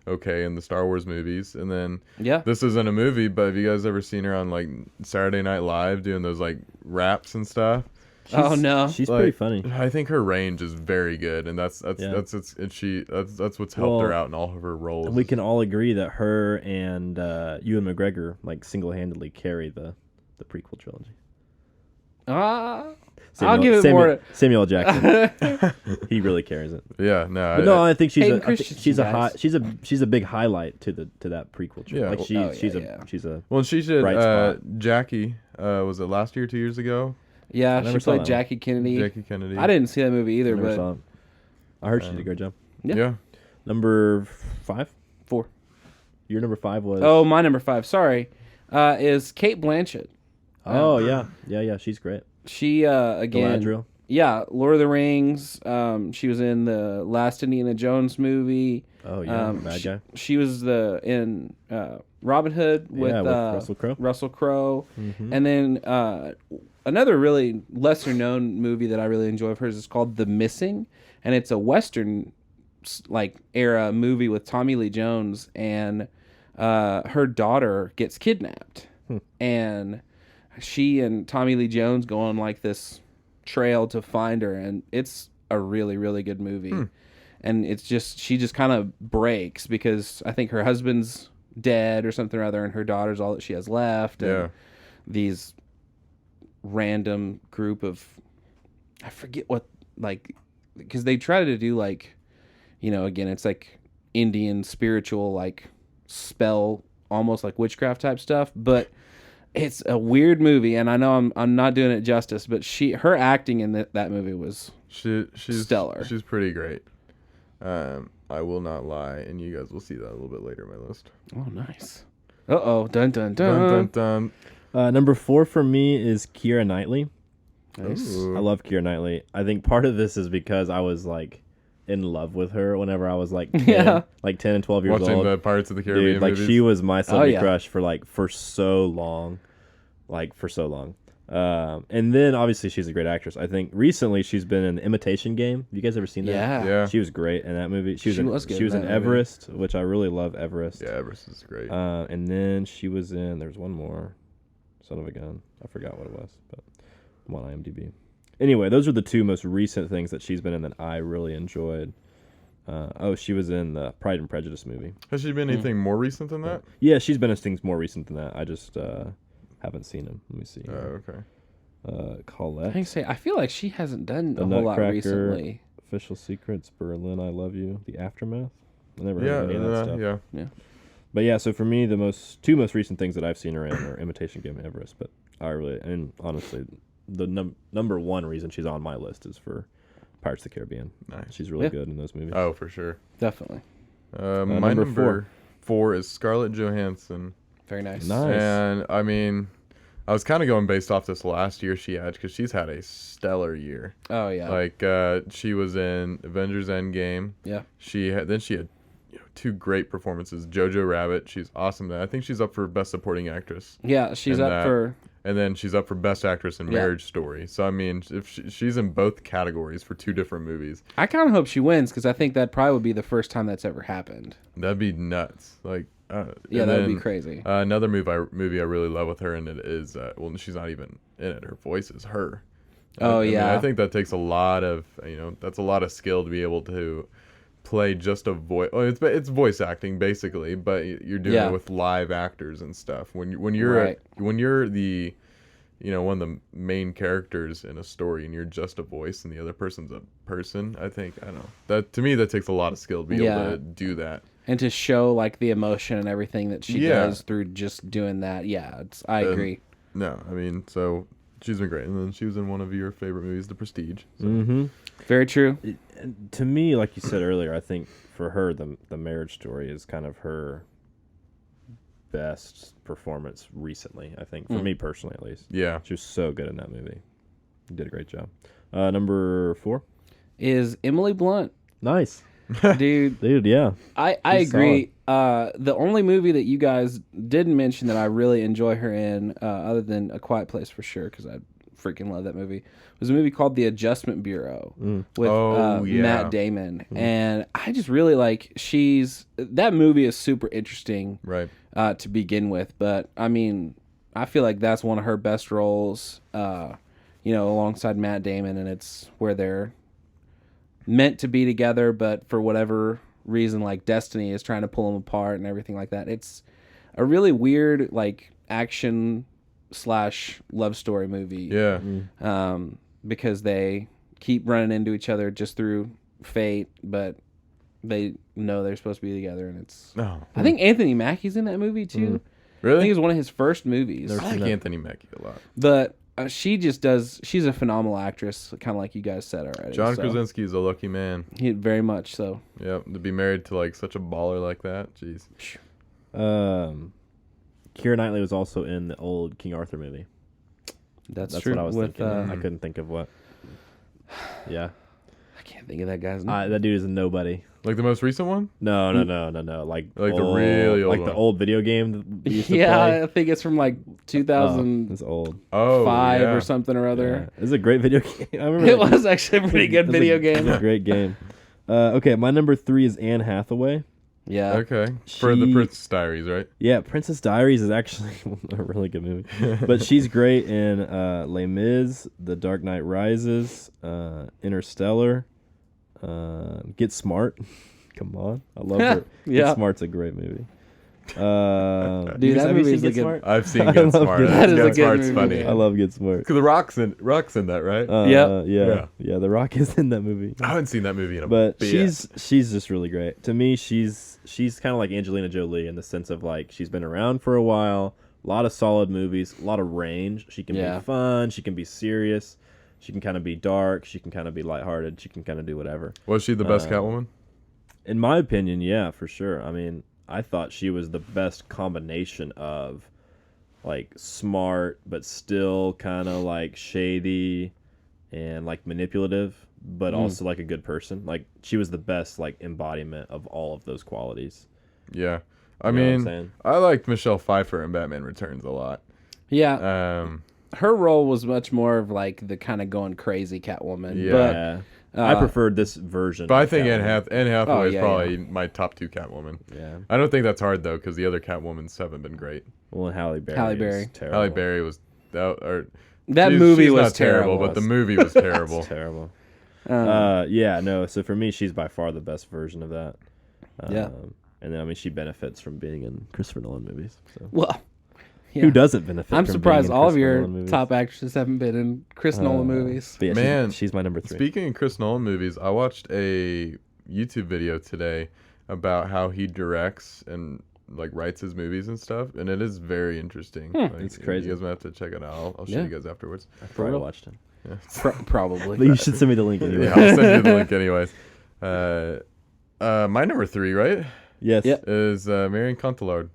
[SPEAKER 1] okay in the Star Wars movies. And then
[SPEAKER 3] Yeah.
[SPEAKER 1] this isn't a movie, but have you guys ever seen her on like Saturday Night Live doing those like raps and stuff?
[SPEAKER 3] Oh no.
[SPEAKER 2] She's
[SPEAKER 1] Like,
[SPEAKER 2] pretty funny.
[SPEAKER 1] I think her range is very good, and that's what's helped her out in all of her roles.
[SPEAKER 2] We can all agree that her and Ewan McGregor like single-handedly carry the prequel trilogy.
[SPEAKER 3] I'll give it
[SPEAKER 2] Samuel,
[SPEAKER 3] more.
[SPEAKER 2] Samuel Jackson. He really carries it.
[SPEAKER 1] Yeah,
[SPEAKER 2] But no, I think
[SPEAKER 3] Hayden
[SPEAKER 2] I think
[SPEAKER 3] Christensen,
[SPEAKER 2] she's a
[SPEAKER 3] guys.
[SPEAKER 2] she's a big highlight to that prequel trilogy.
[SPEAKER 1] Yeah,
[SPEAKER 2] Like
[SPEAKER 1] well-
[SPEAKER 2] she's a
[SPEAKER 1] well, she did
[SPEAKER 2] bright spot.
[SPEAKER 1] Jackie. Was it last year, 2 years ago?
[SPEAKER 3] Yeah,
[SPEAKER 2] never
[SPEAKER 3] she
[SPEAKER 2] saw
[SPEAKER 3] played
[SPEAKER 2] that one.
[SPEAKER 3] Jackie Kennedy.
[SPEAKER 1] Jackie Kennedy.
[SPEAKER 3] I didn't see that movie either,
[SPEAKER 2] never
[SPEAKER 3] but
[SPEAKER 2] saw it. I heard she did a great job.
[SPEAKER 3] Yeah.
[SPEAKER 1] Yeah.
[SPEAKER 2] Number 5.
[SPEAKER 3] 4.
[SPEAKER 2] Your number 5 was
[SPEAKER 3] Oh, my number 5. Sorry, is Kate Blanchett.
[SPEAKER 2] Oh yeah. She's great.
[SPEAKER 3] She again.
[SPEAKER 2] Galadriel.
[SPEAKER 3] Yeah, Lord of the Rings. She was in the last Indiana Jones movie.
[SPEAKER 2] Oh yeah, bad guy.
[SPEAKER 3] She was in Robin Hood with,
[SPEAKER 2] Russell Crowe.
[SPEAKER 3] Russell Crowe, and then another really lesser known movie that I really enjoy of hers is called The Missing, and it's a Western like era movie with Tommy Lee Jones, and her daughter gets kidnapped, and she and Tommy Lee Jones go on like this trail to find her, and it's a really, really good movie. And it's just, she just kind of breaks because I think her husband's dead or something or other, and her daughter's all that she has left. And
[SPEAKER 1] Yeah.
[SPEAKER 3] these random group of, I forget what, like, because they try to do like, again, it's like Indian spiritual, like spell almost like witchcraft type stuff, but it's a weird movie, and I know I'm not doing it justice, but her acting in that movie was
[SPEAKER 1] she's
[SPEAKER 3] stellar.
[SPEAKER 1] She's pretty great. I will not lie, and you guys will see that a little bit later in my list.
[SPEAKER 3] Oh, nice. Uh-oh. Dun, dun,
[SPEAKER 1] Dun,
[SPEAKER 3] dun.
[SPEAKER 1] dun, dun.
[SPEAKER 2] Number 4 for me is Keira Knightley.
[SPEAKER 3] Nice.
[SPEAKER 1] Ooh.
[SPEAKER 2] I love Keira Knightley. I think part of this is because I was like in love with her whenever I was like 10, like 10 and 12 years
[SPEAKER 1] Watching
[SPEAKER 2] old.
[SPEAKER 1] the Pirates of the Caribbean
[SPEAKER 2] Dude, like
[SPEAKER 1] movies.
[SPEAKER 2] she was my celebrity
[SPEAKER 3] yeah.
[SPEAKER 2] crush for so long. And then obviously she's a great actress. I think recently she's been in The Imitation Game. Have you guys ever seen that?
[SPEAKER 3] Yeah.
[SPEAKER 2] She was great in that movie. She was
[SPEAKER 3] good
[SPEAKER 2] in
[SPEAKER 3] in that movie.
[SPEAKER 2] Everest, which I really love Everest.
[SPEAKER 1] Yeah, Everest is great.
[SPEAKER 2] And then she was in, there's one more, son of a gun. I forgot what it was, but I'm on IMDb. Anyway, those are the two most recent things that she's been in that I really enjoyed. She was in the Pride and Prejudice movie.
[SPEAKER 1] Has she been anything more recent than that?
[SPEAKER 2] Yeah, she's been in things more recent than that. I just haven't seen them. Let me see.
[SPEAKER 1] Oh, okay.
[SPEAKER 2] Colette.
[SPEAKER 3] I feel like she hasn't done
[SPEAKER 2] The
[SPEAKER 3] a whole lot
[SPEAKER 2] Nutcracker,
[SPEAKER 3] recently.
[SPEAKER 2] Official Secrets, Berlin, I Love You, The Aftermath. I never
[SPEAKER 1] Yeah,
[SPEAKER 2] heard of any of that stuff.
[SPEAKER 1] yeah.
[SPEAKER 2] But yeah, so for me, the two most recent things that I've seen her in are Imitation Game and Everest. But and honestly, the number one reason she's on my list is for Pirates of the Caribbean.
[SPEAKER 1] Nice.
[SPEAKER 2] She's really good in those movies.
[SPEAKER 1] Oh, for sure.
[SPEAKER 3] Definitely.
[SPEAKER 1] My number four is Scarlett Johansson.
[SPEAKER 3] Very nice.
[SPEAKER 2] Nice.
[SPEAKER 1] And I mean, I was kind of going based off this last year she had, because she's had a stellar year.
[SPEAKER 3] Oh, yeah.
[SPEAKER 1] Like she was in Avengers Endgame.
[SPEAKER 3] Yeah.
[SPEAKER 1] She had two great performances. Jojo Rabbit, she's awesome. I think she's up for Best Supporting Actress.
[SPEAKER 3] Yeah, she's
[SPEAKER 1] in
[SPEAKER 3] up
[SPEAKER 1] that.
[SPEAKER 3] for...
[SPEAKER 1] And then she's up for Best Actress in Marriage Story. So, I mean, if she's in both categories for two different movies.
[SPEAKER 3] I kind of hope she wins, because I think that probably would be the first time that's ever happened.
[SPEAKER 1] That'd be nuts. Like,
[SPEAKER 3] yeah, that would be crazy.
[SPEAKER 1] Another movie I really love with her in it is, she's not even in it. Her voice is her.
[SPEAKER 3] Oh,
[SPEAKER 1] I mean,
[SPEAKER 3] yeah.
[SPEAKER 1] I think that takes a lot of, that's a lot of skill to be able to play just a voice. Well, it's voice acting basically, but you're doing it with live actors and stuff. When you're the one of the main characters in a story and you're just a voice and the other person's a person, I don't know. That to me that takes a lot of skill to be able to do that. And
[SPEAKER 3] to show like the emotion and everything that she does through just doing that. Yeah, I agree.
[SPEAKER 1] No, I mean, so she's been great. And then she was in one of your favorite movies, The Prestige. So.
[SPEAKER 2] Mm-hmm.
[SPEAKER 3] Very true.
[SPEAKER 2] To me, like you said earlier, I think for her, the Marriage Story is kind of her best performance recently, I think, for me personally at least.
[SPEAKER 1] Yeah.
[SPEAKER 2] She was so good in that movie. Did a great job. Number 4
[SPEAKER 3] is Emily Blunt.
[SPEAKER 2] Nice.
[SPEAKER 3] Dude,
[SPEAKER 2] yeah.
[SPEAKER 3] I agree. The only movie that you guys didn't mention that I really enjoy her in, other than A Quiet Place for sure, because I freaking love that movie, was a movie called The Adjustment Bureau with Matt Damon. And I just really like, that movie is super interesting to begin with. But I mean, I feel like that's one of her best roles, alongside Matt Damon, and it's where they're meant to be together, but for whatever reason, like destiny is trying to pull them apart and everything like that. It's a really weird, like, action / love story movie.
[SPEAKER 1] Yeah.
[SPEAKER 3] Because they keep running into each other just through fate, but they know they're supposed to be together, and it's... I think Anthony Mackie's in that movie, too.
[SPEAKER 1] Really?
[SPEAKER 3] I think it was one of his first movies.
[SPEAKER 1] I like Anthony Mackie a lot.
[SPEAKER 3] But she's a phenomenal actress, kind of like you guys said already.
[SPEAKER 1] John Krasinski is a lucky man.
[SPEAKER 3] He very much so.
[SPEAKER 1] Yep, to be married to like such a baller like that. Jeez.
[SPEAKER 2] Keira Knightley was also in the old King Arthur movie.
[SPEAKER 3] That's
[SPEAKER 2] That's
[SPEAKER 3] true.
[SPEAKER 2] what I was thinking. I
[SPEAKER 1] Mm.
[SPEAKER 2] couldn't think of what. Yeah.
[SPEAKER 3] I can't think of that guy's name.
[SPEAKER 2] That dude is a nobody.
[SPEAKER 1] Like the most recent one?
[SPEAKER 2] No. Like
[SPEAKER 1] the really old
[SPEAKER 2] like
[SPEAKER 1] one.
[SPEAKER 2] the old video game that we used to
[SPEAKER 3] Yeah,
[SPEAKER 2] play.
[SPEAKER 3] I think it's from like 2005
[SPEAKER 2] It's old.
[SPEAKER 3] or something or
[SPEAKER 2] Yeah.
[SPEAKER 3] other.
[SPEAKER 2] It's a great video game. I remember
[SPEAKER 3] It was actually a pretty good
[SPEAKER 2] It's
[SPEAKER 3] video
[SPEAKER 2] It's
[SPEAKER 3] game.
[SPEAKER 2] a great game. Okay, my number 3 is Anne Hathaway.
[SPEAKER 3] Yeah.
[SPEAKER 1] Okay. For the Princess Diaries, right?
[SPEAKER 2] Yeah, Princess Diaries is actually a really good movie. But she's great in Les Mis, The Dark Knight Rises, Interstellar, Get Smart. Come on. I love her.
[SPEAKER 3] Yeah.
[SPEAKER 2] Get Smart's a great movie.
[SPEAKER 3] Dude, that
[SPEAKER 2] have you
[SPEAKER 3] movie
[SPEAKER 2] seen
[SPEAKER 3] is a
[SPEAKER 2] Get
[SPEAKER 3] good.
[SPEAKER 2] Smart?
[SPEAKER 1] I've seen
[SPEAKER 2] I
[SPEAKER 1] Get
[SPEAKER 2] love
[SPEAKER 1] Smart.
[SPEAKER 2] Get
[SPEAKER 3] That is a
[SPEAKER 1] Get
[SPEAKER 3] good
[SPEAKER 1] Smart's
[SPEAKER 3] movie,
[SPEAKER 1] funny.
[SPEAKER 3] man.
[SPEAKER 2] I love Get Smart.
[SPEAKER 1] Because Rock's in that, right?
[SPEAKER 3] Yep.
[SPEAKER 2] Yeah. The Rock is in that movie.
[SPEAKER 1] I haven't seen that movie in a
[SPEAKER 2] But
[SPEAKER 1] bit.
[SPEAKER 2] she's just really great. To me, she's kind of like Angelina Jolie in the sense of like she's been around for a while, a lot of solid movies, a lot of range. She can be fun, she can be serious, she can kind of be dark, she can kind of be lighthearted, she can kind of do whatever.
[SPEAKER 1] Was she the best Catwoman?
[SPEAKER 2] In my opinion, yeah, for sure. I mean, I thought she was the best combination of like smart but still kind of like shady and like manipulative, but also like a good person. Like she was the best like embodiment of all of those qualities.
[SPEAKER 1] Yeah. I
[SPEAKER 2] You know what I'm
[SPEAKER 1] mean,
[SPEAKER 2] saying?
[SPEAKER 1] I liked Michelle Pfeiffer in Batman Returns a lot.
[SPEAKER 3] Yeah. Her role was much more of like the kind of going crazy Catwoman.
[SPEAKER 1] Yeah.
[SPEAKER 2] I preferred this version.
[SPEAKER 1] But I
[SPEAKER 2] of
[SPEAKER 1] think
[SPEAKER 2] Catwoman.
[SPEAKER 1] Anne Hathaway is
[SPEAKER 3] yeah,
[SPEAKER 1] probably my top 2 Catwoman.
[SPEAKER 2] Yeah.
[SPEAKER 1] I don't think that's hard though, because the other Catwomans haven't been great.
[SPEAKER 2] Well, and Halle Berry.
[SPEAKER 3] Halle
[SPEAKER 2] is
[SPEAKER 3] Berry.
[SPEAKER 2] terrible.
[SPEAKER 1] Halle Berry was that
[SPEAKER 3] movie
[SPEAKER 1] she's
[SPEAKER 3] was
[SPEAKER 1] not terrible,
[SPEAKER 3] terrible.
[SPEAKER 1] but the movie was terrible.
[SPEAKER 2] It's terrible. Yeah, no. So for me, she's by far the best version of that.
[SPEAKER 3] Yeah.
[SPEAKER 2] And then I mean, she benefits from being in Christopher Nolan movies. So.
[SPEAKER 3] Well, yeah.
[SPEAKER 2] Who doesn't benefit?
[SPEAKER 3] I'm
[SPEAKER 2] from
[SPEAKER 3] surprised
[SPEAKER 2] being in
[SPEAKER 3] all of
[SPEAKER 2] Christopher
[SPEAKER 3] your
[SPEAKER 2] Nolan movies?
[SPEAKER 3] top actresses haven't been in Chris Nolan movies.
[SPEAKER 2] But yeah,
[SPEAKER 1] Man,
[SPEAKER 2] she's my number 3.
[SPEAKER 1] Speaking of Chris Nolan movies, I watched a YouTube video today about how he directs and like writes his movies and stuff, and it is very interesting. Like,
[SPEAKER 2] It's crazy.
[SPEAKER 1] You guys might have to check it out. I'll show
[SPEAKER 3] Yeah.
[SPEAKER 1] you guys afterwards.
[SPEAKER 2] I probably
[SPEAKER 3] real?
[SPEAKER 2] watched him.
[SPEAKER 1] Yeah.
[SPEAKER 3] Probably.
[SPEAKER 2] But you should send me the link anyway.
[SPEAKER 1] Yeah, I'll send you the link anyways. My number 3, right,
[SPEAKER 2] Yes.
[SPEAKER 3] Yep.
[SPEAKER 1] is Marion Cotillard.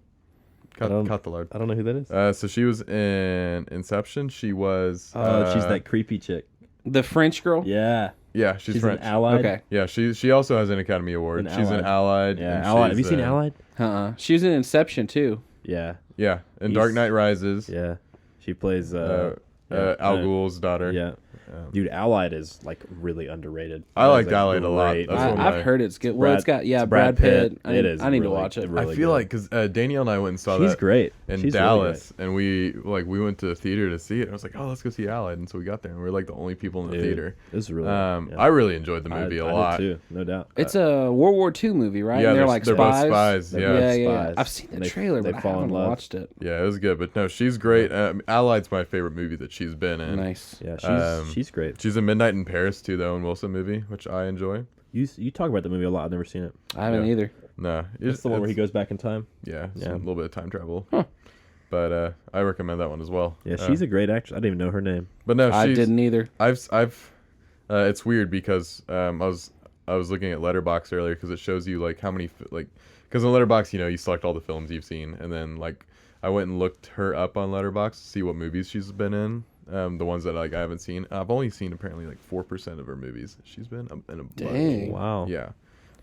[SPEAKER 2] I don't know who that is.
[SPEAKER 1] So she was in Inception. She was.
[SPEAKER 2] She's that creepy chick.
[SPEAKER 3] The French girl?
[SPEAKER 2] Yeah.
[SPEAKER 1] Yeah, she's French.
[SPEAKER 2] an Allied.
[SPEAKER 3] Okay.
[SPEAKER 1] Yeah, she also has an Academy Award. She's an Allied.
[SPEAKER 2] Yeah,
[SPEAKER 1] and
[SPEAKER 2] Allied. Have
[SPEAKER 1] she's,
[SPEAKER 2] you seen Allied?
[SPEAKER 3] She was in Inception, too.
[SPEAKER 2] Yeah.
[SPEAKER 1] Yeah, in Dark Knight Rises.
[SPEAKER 2] Yeah. She plays
[SPEAKER 1] Al Ghul's daughter.
[SPEAKER 2] Yeah. Dude, Allied is like really underrated.
[SPEAKER 1] I liked
[SPEAKER 2] That is
[SPEAKER 1] Allied a lot.
[SPEAKER 2] great
[SPEAKER 1] That's
[SPEAKER 2] movie.
[SPEAKER 1] one of my-
[SPEAKER 3] I've heard it's good. Well,
[SPEAKER 2] Brad-
[SPEAKER 3] it's got
[SPEAKER 2] it's
[SPEAKER 3] Brad Pitt.
[SPEAKER 2] Pitt. It is
[SPEAKER 3] I need to
[SPEAKER 2] really-
[SPEAKER 3] watch it.
[SPEAKER 2] really
[SPEAKER 1] I feel
[SPEAKER 2] good.
[SPEAKER 1] like because Danielle and I went and saw
[SPEAKER 2] She's
[SPEAKER 1] that
[SPEAKER 2] great.
[SPEAKER 1] in
[SPEAKER 2] She's
[SPEAKER 1] Dallas, and we went to the theater to see it. I was like, oh, let's go see Allied, and so we got there, and we were like the only people in the
[SPEAKER 2] Dude,
[SPEAKER 1] theater.
[SPEAKER 2] It was really.
[SPEAKER 1] I really enjoyed the movie a lot.
[SPEAKER 2] I did too, no doubt.
[SPEAKER 3] It's a World War II movie, right?
[SPEAKER 1] Yeah,
[SPEAKER 3] And
[SPEAKER 1] they're
[SPEAKER 3] like
[SPEAKER 1] both spies.
[SPEAKER 2] They're
[SPEAKER 1] Yeah.
[SPEAKER 2] both
[SPEAKER 3] Yeah, yeah.
[SPEAKER 2] spies.
[SPEAKER 3] I've seen the
[SPEAKER 2] And they-
[SPEAKER 3] trailer,
[SPEAKER 2] they
[SPEAKER 3] but I
[SPEAKER 2] fall in
[SPEAKER 3] haven't
[SPEAKER 2] love.
[SPEAKER 3] watched it.
[SPEAKER 1] Yeah, it was good, but no, she's great. Allied's my favorite movie that she's been in.
[SPEAKER 3] Nice.
[SPEAKER 2] Yeah, she's great.
[SPEAKER 1] She's in Midnight in Paris too, though, in Wilson movie, which I enjoy.
[SPEAKER 2] You talk about the movie a lot. I've never seen it.
[SPEAKER 3] I haven't either.
[SPEAKER 1] No,
[SPEAKER 2] It's the one where he goes back in time.
[SPEAKER 1] Yeah, it's
[SPEAKER 2] Yeah.
[SPEAKER 1] a little bit of time travel. But I recommend that one as well.
[SPEAKER 2] Yeah, she's a great actress. I didn't even know her name.
[SPEAKER 1] But no,
[SPEAKER 3] I
[SPEAKER 1] she's,
[SPEAKER 3] didn't either.
[SPEAKER 1] I've it's weird because I was looking at Letterboxd earlier because it shows you like how many because in Letterboxd you select all the films you've seen, and then like I went and looked her up on Letterboxd to see what movies she's been in. The ones that like I haven't seen. I've only seen apparently like 4% of her movies she's been in a bunch.
[SPEAKER 3] Dang.
[SPEAKER 2] Wow.
[SPEAKER 1] Yeah.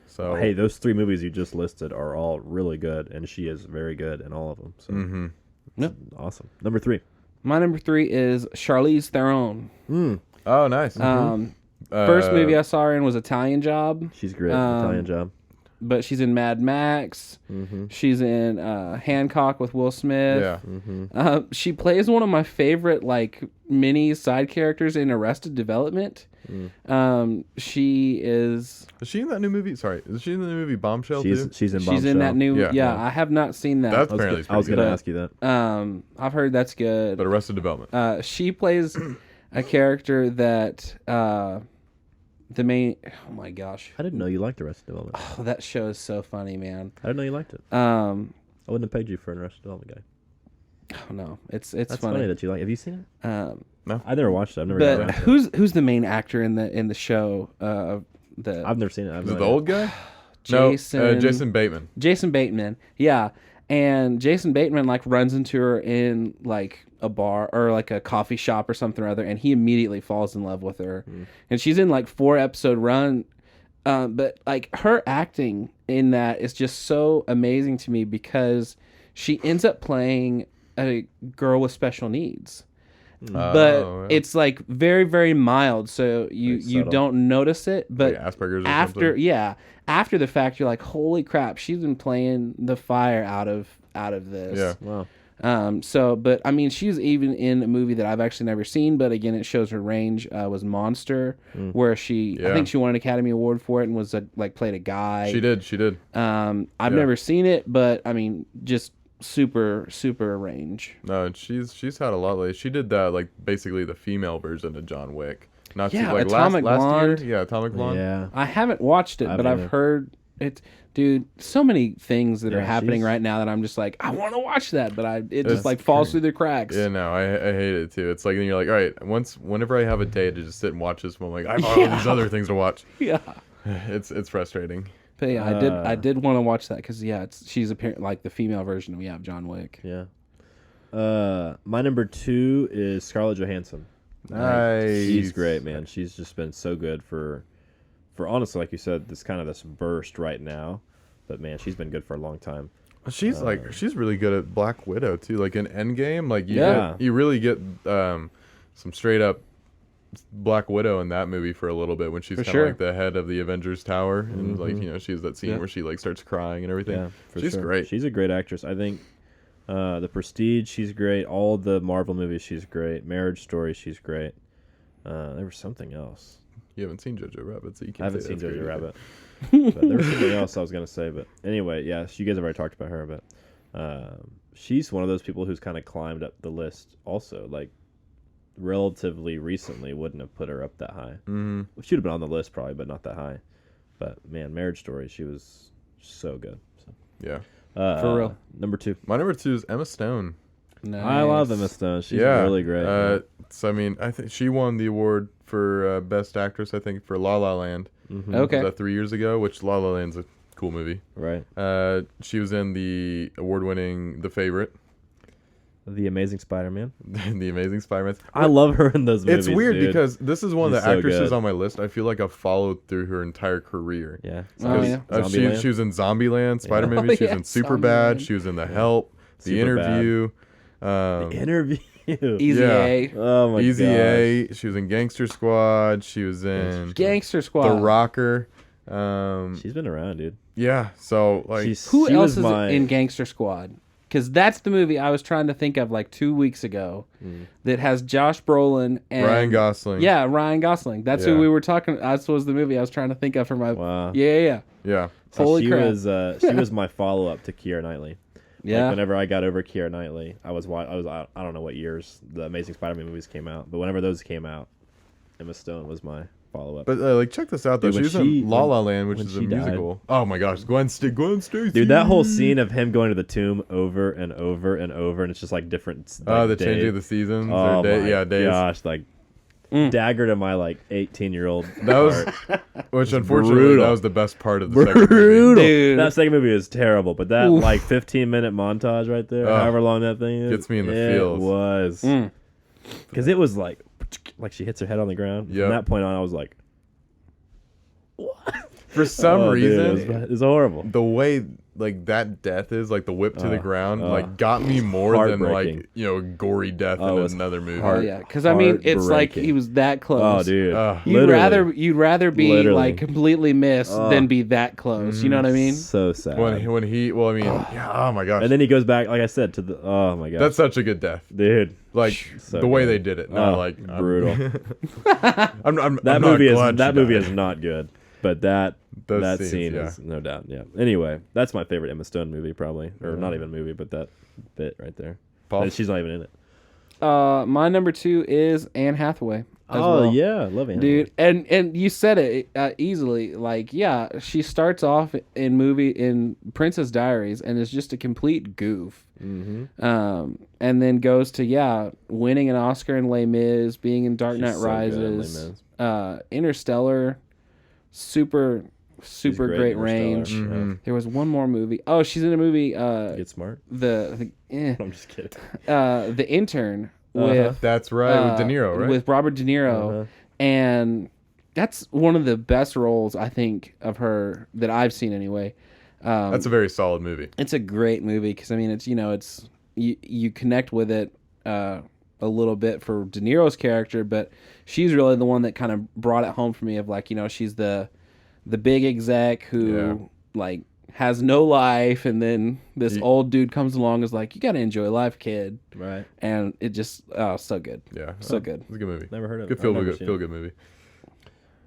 [SPEAKER 1] So
[SPEAKER 2] Hey, those 3 movies you just listed are all really good, and she is very good in all of them. So
[SPEAKER 3] Yep.
[SPEAKER 2] awesome. Number 3.
[SPEAKER 3] My number 3 is Charlize Theron.
[SPEAKER 1] Oh, nice.
[SPEAKER 3] First movie I saw her in was Italian Job,
[SPEAKER 2] She's great. Italian Job.
[SPEAKER 3] but she's in Mad Max. She's in Hancock with Will Smith.
[SPEAKER 1] Yeah.
[SPEAKER 3] She plays one of my favorite like mini side characters in Arrested Development. She is.
[SPEAKER 1] Is she in that new movie? Sorry, is she in the new movie Bombshell too?
[SPEAKER 2] She's in Bombshell.
[SPEAKER 3] She's in that new.
[SPEAKER 1] Yeah.
[SPEAKER 3] Yeah, I have not seen that.
[SPEAKER 1] That's apparently
[SPEAKER 2] I was
[SPEAKER 1] pretty
[SPEAKER 2] going to
[SPEAKER 1] good.
[SPEAKER 2] ask you that.
[SPEAKER 3] I've heard that's good.
[SPEAKER 1] But Arrested Development.
[SPEAKER 3] She plays a character that the main. Oh my gosh,
[SPEAKER 2] I didn't know you liked Arrested Development.
[SPEAKER 3] oh, that show is so funny, man.
[SPEAKER 2] I didn't know you liked it.
[SPEAKER 3] I
[SPEAKER 2] I wouldn't have pegged you for an Arrested Development guy.
[SPEAKER 3] don't know. It's
[SPEAKER 2] That's funny that you like. Have you seen it? I never watched it. I've never.
[SPEAKER 3] But
[SPEAKER 2] gotten into it.
[SPEAKER 3] who's the main actor in the show?
[SPEAKER 2] I've never seen it.
[SPEAKER 1] Is it the old guy? No,
[SPEAKER 3] Jason
[SPEAKER 1] Jason Bateman.
[SPEAKER 3] Jason Bateman. Yeah. And Jason Bateman like runs into her in like a bar or like a coffee shop or something or other, and he immediately falls in love with her. And she's in like 4-episode run. But like her acting in that is just so amazing to me because she ends up playing a girl with special needs. But it's like very, very mild, so you
[SPEAKER 2] subtle.
[SPEAKER 3] don't notice it. But
[SPEAKER 1] Like Asperger's or
[SPEAKER 3] after
[SPEAKER 1] something?
[SPEAKER 3] after the fact, you're like, holy crap, she's been playing the fire out of this.
[SPEAKER 1] Yeah.
[SPEAKER 2] Wow.
[SPEAKER 3] But I mean, she's even in a movie that I've actually never seen, but again, it shows her range. Was Monster, where I think she won an Academy Award for it and was played a guy.
[SPEAKER 1] She did.
[SPEAKER 3] I've never seen it, but I mean, just super range.
[SPEAKER 1] No, she's had a lot lately. She did that basically the female version of John Wick. Not
[SPEAKER 3] Atomic
[SPEAKER 1] last
[SPEAKER 3] Blonde.
[SPEAKER 1] year. Yeah, Atomic Blonde.
[SPEAKER 2] Yeah.
[SPEAKER 3] I haven't watched it, but I've heard it. Dude, so many things that are happening right now that I'm just like, I want to watch that, but it just falls through the cracks.
[SPEAKER 1] Yeah, no, I hate it too. It's like, and you're like, all right, whenever I have a day to just sit and watch this, I'm like, I have all these other things to watch.
[SPEAKER 3] Yeah,
[SPEAKER 1] it's frustrating.
[SPEAKER 3] But yeah, I did want to watch that because she's apparently like the female version of John Wick.
[SPEAKER 2] Yeah. My number 2 is Scarlett Johansson.
[SPEAKER 1] Nice.
[SPEAKER 2] She's great, man. She's just been so good for honestly, like you said, this burst right now. But man, she's been good for a long time.
[SPEAKER 1] She's she's really good at Black Widow too. Like in Endgame, you really get some straight up Black Widow in that movie for a little bit when she's kind of like the head of the Avengers Tower, and she has that scene where she starts crying and everything.
[SPEAKER 2] Yeah,
[SPEAKER 1] she's great.
[SPEAKER 2] She's a great actress. I think The Prestige, she's great. All the Marvel movies, she's great. Marriage Story, she's great. There was something else.
[SPEAKER 1] You haven't seen Jojo Rabbit, so you can't.
[SPEAKER 2] I haven't seen Jojo Rabbit. But there was something else I was gonna say, but anyway, yeah, you guys have already talked about her, but she's one of those people who's kind of climbed up the list. Also, relatively recently, wouldn't have put her up that high.
[SPEAKER 1] Mm-hmm.
[SPEAKER 2] She'd have been on the list probably, but not that high. But man, Marriage Story, she was so good. So.
[SPEAKER 1] Yeah,
[SPEAKER 3] for real.
[SPEAKER 2] Number 2.
[SPEAKER 1] My number 2 is Emma Stone.
[SPEAKER 3] Nice.
[SPEAKER 2] I love Emma Stone. She's really great.
[SPEAKER 1] So I mean, I think she won the award for Best Actress. I think for La La Land.
[SPEAKER 2] Mm-hmm.
[SPEAKER 3] Okay.
[SPEAKER 1] Was that 3 years ago? Which La La Land's a cool movie.
[SPEAKER 2] Right.
[SPEAKER 1] She was in the award-winning The Favorite.
[SPEAKER 2] The Amazing Spider-Man.
[SPEAKER 1] The Amazing Spider-Man.
[SPEAKER 2] I love her in those movies.
[SPEAKER 1] It's weird
[SPEAKER 2] dude.
[SPEAKER 1] because this is one of
[SPEAKER 2] She's
[SPEAKER 1] the
[SPEAKER 2] so
[SPEAKER 1] actresses
[SPEAKER 2] good.
[SPEAKER 1] on my list. I feel like I've followed through her entire career.
[SPEAKER 2] Yeah.
[SPEAKER 1] She was in Zombieland, Spider-Man movie. She was in Superbad. She was in The Help, The Interview.
[SPEAKER 2] The Interview.
[SPEAKER 3] Easy A.
[SPEAKER 2] Oh my god.
[SPEAKER 1] Easy A. She was in Gangster Squad. She was in
[SPEAKER 3] Gangster Squad.
[SPEAKER 1] The Rocker.
[SPEAKER 2] She's been around, dude.
[SPEAKER 1] Yeah. So
[SPEAKER 3] who else is in Gangster Squad? Because that's the movie I was trying to think of 2 weeks ago that has Josh Brolin and
[SPEAKER 1] Ryan Gosling.
[SPEAKER 3] Yeah, Ryan Gosling. That's who we were talking. That was the movie I was trying to think of for my.
[SPEAKER 2] Wow.
[SPEAKER 1] Yeah.
[SPEAKER 3] Holy crap!
[SPEAKER 2] She was my follow up to Keira Knightley.
[SPEAKER 3] Yeah.
[SPEAKER 2] Whenever I got over Keira Knightley, I don't know what years the Amazing Spider-Man movies came out, but whenever those came out, Emma Stone was my follow-up.
[SPEAKER 1] But check this out though.
[SPEAKER 2] Dude,
[SPEAKER 1] She's in La La Land, which is a musical. Oh my gosh, Gwen Stacy.
[SPEAKER 2] Dude, that whole scene of him going to the tomb over and over and over, and it's just different.
[SPEAKER 1] The changing of the seasons.
[SPEAKER 2] Oh my
[SPEAKER 1] days.
[SPEAKER 2] gosh, dagger to my 18-year-old.
[SPEAKER 1] That was, which unfortunately that was the best part of the second
[SPEAKER 2] movie.
[SPEAKER 3] Dude.
[SPEAKER 2] That second movie is terrible, but that 15-minute montage right there, however long that thing is,
[SPEAKER 1] gets me in the feels.
[SPEAKER 2] It was because it was like she hits her head on the ground.
[SPEAKER 1] Yep.
[SPEAKER 2] From that point on, I was like,
[SPEAKER 1] what? For some reason,
[SPEAKER 2] dude, it was horrible.
[SPEAKER 1] The way that death is the whip to the ground got me more than a gory death in another movie.
[SPEAKER 3] Oh yeah, because I mean it's like he was that close.
[SPEAKER 2] Oh dude,
[SPEAKER 3] you'd rather be completely missed than be that close. You know what I mean?
[SPEAKER 2] So sad.
[SPEAKER 1] When he oh my gosh.
[SPEAKER 2] And then he goes back, like I said, to the oh my gosh.
[SPEAKER 1] That's such a good death,
[SPEAKER 2] dude.
[SPEAKER 1] So the way they did it,
[SPEAKER 2] brutal.
[SPEAKER 1] That
[SPEAKER 2] movie is not good. But that
[SPEAKER 1] scenes,
[SPEAKER 2] scene is no doubt, yeah. Anyway, that's my favorite Emma Stone movie, probably, or not even movie, but that bit right there. And she's not even in it.
[SPEAKER 3] My number 2 is Anne Hathaway.
[SPEAKER 2] Yeah, love Anne.
[SPEAKER 3] Dude, and you said it easily. She starts off in Princess Diaries and is just a complete goof.
[SPEAKER 2] Mm-hmm.
[SPEAKER 3] And then goes to winning an Oscar in Les Mis, being in Dark Knight Rises, Interstellar. Super great range.
[SPEAKER 2] Mm-hmm.
[SPEAKER 3] There was one more movie. Oh, she's in a movie.
[SPEAKER 2] Get Smart.
[SPEAKER 3] I'm
[SPEAKER 2] just kidding.
[SPEAKER 3] The Intern with
[SPEAKER 1] that's right with De Niro, right?
[SPEAKER 3] With Robert De Niro, and that's one of the best roles I think of her that I've seen anyway.
[SPEAKER 1] That's a very solid movie. It's
[SPEAKER 3] a great movie because I mean it's you connect with it a little bit for De Niro's character, but she's really the one that kind of brought it home for me of she's the big exec who has no life, and then this old dude comes along and is like, you got to enjoy life, kid.
[SPEAKER 2] Right.
[SPEAKER 3] And it just, so good.
[SPEAKER 1] Yeah.
[SPEAKER 3] So good.
[SPEAKER 1] It's a good movie.
[SPEAKER 2] Never heard of it.
[SPEAKER 1] Good feel good movie.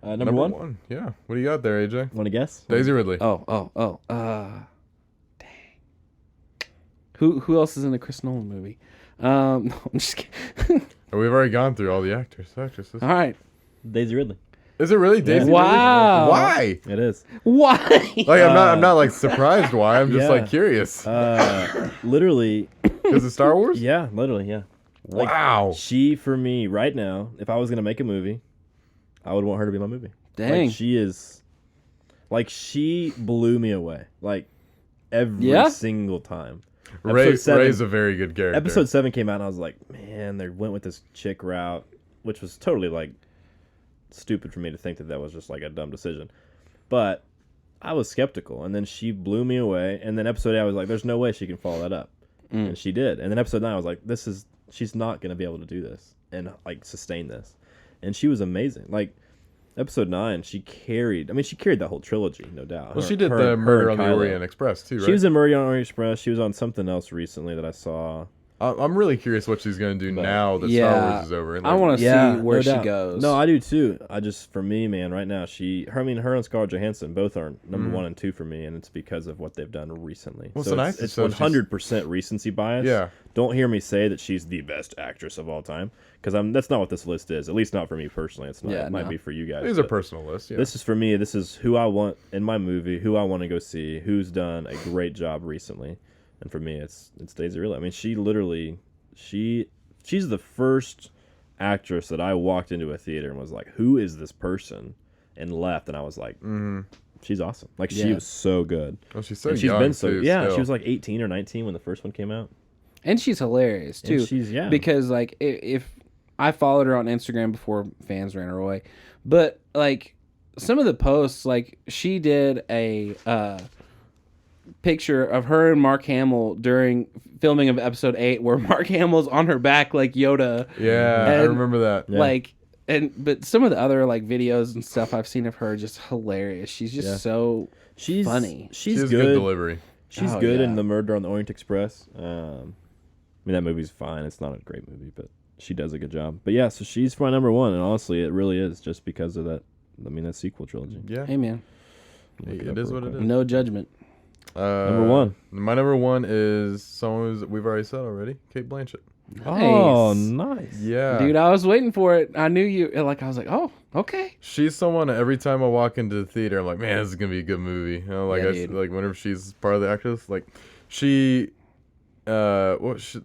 [SPEAKER 2] Number one?
[SPEAKER 1] Yeah. What do you got there, AJ?
[SPEAKER 2] Want to guess?
[SPEAKER 1] Daisy Ridley.
[SPEAKER 3] Dang. Who else is in the Chris Nolan movie? No, I'm just kidding.
[SPEAKER 1] We've already gone through all the actresses.
[SPEAKER 3] All right.
[SPEAKER 2] Daisy Ridley.
[SPEAKER 1] Is it really Daisy
[SPEAKER 3] Wow.
[SPEAKER 1] Ridley? Why?
[SPEAKER 2] It is.
[SPEAKER 3] Why?
[SPEAKER 1] Like I'm not like surprised why. I'm just
[SPEAKER 2] Yeah.
[SPEAKER 1] like curious.
[SPEAKER 2] Literally.
[SPEAKER 1] Because of Star Wars?
[SPEAKER 2] Yeah, literally, yeah. Like,
[SPEAKER 1] Wow.
[SPEAKER 2] she, for me, right now, if I was going to make a movie, I would want her to be my movie.
[SPEAKER 3] Dang.
[SPEAKER 2] Like, she blew me away. Like, every single time.
[SPEAKER 1] Ray's a very good character.
[SPEAKER 2] Episode 7 came out, and I was like, man, they went with this chick route, which was totally, like, stupid for me to think that was just, like, a dumb decision. But I was skeptical, and then she blew me away. And then episode 8, I was like, there's no way she can follow that up. And she did. And then episode 9, I was like, she's not going to be able to do this and, like, sustain this. And she was amazing. Like, episode 9, she carried that whole trilogy, no doubt.
[SPEAKER 1] Well, she did the Murder on the
[SPEAKER 2] Kylo.
[SPEAKER 1] Orient Express, too, right?
[SPEAKER 2] She was in Murder on the Orient Express. She was on something else recently that I saw.
[SPEAKER 1] I'm really curious what she's going to do now that Star Wars is over.
[SPEAKER 3] I want to see where she goes.
[SPEAKER 2] No, I do too. For me, man, right now, her and Scarlett Johansson both are number 1 and 2 for me, and it's because of what they've done recently.
[SPEAKER 1] Well,
[SPEAKER 2] so
[SPEAKER 1] nice.
[SPEAKER 2] It's 100% recency bias.
[SPEAKER 1] Yeah.
[SPEAKER 2] Don't hear me say that she's the best actress of all time, because that's not what this list is. At least not for me personally. It's not. It might be for you guys.
[SPEAKER 1] These are personal lists. Yeah.
[SPEAKER 2] This is for me. This is who I want in my movie, who I want to go see, who's done a great job recently, and for me, it's Daisy Ridley. I mean, she literally. She's the first actress that I walked into a theater and was like, who is this person? And left, and I was like, she's awesome. Like, she was so good.
[SPEAKER 1] Well, she's so
[SPEAKER 2] and
[SPEAKER 1] young,
[SPEAKER 2] been so
[SPEAKER 1] too,
[SPEAKER 2] yeah,
[SPEAKER 1] still.
[SPEAKER 2] she was like 18 or 19 when the first one came out.
[SPEAKER 3] And she's hilarious, too.
[SPEAKER 2] And she's,
[SPEAKER 3] because, like, if I followed her on Instagram before fans ran her away, but, like, some of the posts, like, she did a picture of her and Mark Hamill during filming of episode 8 where Mark Hamill's on her back like Yoda.
[SPEAKER 1] Yeah, I remember that.
[SPEAKER 2] Yeah.
[SPEAKER 3] Like, but some of the other like videos and stuff I've seen of her are just hilarious. She's just so funny.
[SPEAKER 1] She has
[SPEAKER 2] good.
[SPEAKER 1] Good delivery.
[SPEAKER 2] She's good in The Murder on the Orient Express. I mean, that movie's fine. It's not a great movie, but she does a good job. But yeah, so she's my number 1, and honestly, it really is just because of that. I mean, that sequel trilogy.
[SPEAKER 1] Yeah.
[SPEAKER 3] Hey, man.
[SPEAKER 1] It is what it is.
[SPEAKER 3] No judgment.
[SPEAKER 2] Number 1.
[SPEAKER 1] My number 1 is someone we've already said already, Cate Blanchett.
[SPEAKER 3] Nice.
[SPEAKER 2] Oh, nice.
[SPEAKER 1] Yeah.
[SPEAKER 3] Dude, I was waiting for it. I knew you. Like, I was like, oh, okay.
[SPEAKER 1] She's someone every time I walk into the theater, I'm like, man, this is gonna be a good movie. You know, like like whenever she's part of the actress, like the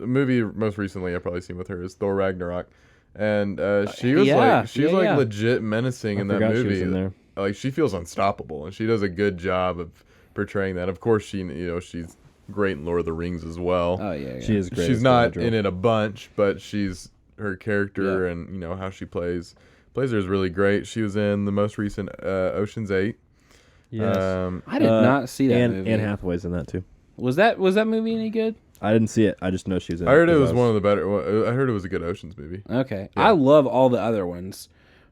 [SPEAKER 1] movie most recently I've probably seen with her is Thor Ragnarok, and she was like legit menacing in that movie.
[SPEAKER 2] She was in there.
[SPEAKER 1] Like, she feels unstoppable, and she does a good job of portraying that. Of course, she's great in Lord of the Rings as well.
[SPEAKER 3] Oh yeah.
[SPEAKER 2] She is great.
[SPEAKER 1] She's not in it a bunch, but her character and how she plays her is really great. She was in the most recent Ocean's 8.
[SPEAKER 2] Yes.
[SPEAKER 3] I did not see that movie.
[SPEAKER 2] Anne Hathaway's in that too.
[SPEAKER 3] Was that movie any good?
[SPEAKER 2] I didn't see it. I just know she's in it.
[SPEAKER 1] I heard it was one of the better. I heard it was a good Ocean's movie.
[SPEAKER 3] Okay.
[SPEAKER 1] Yeah.
[SPEAKER 3] I love all the other ones.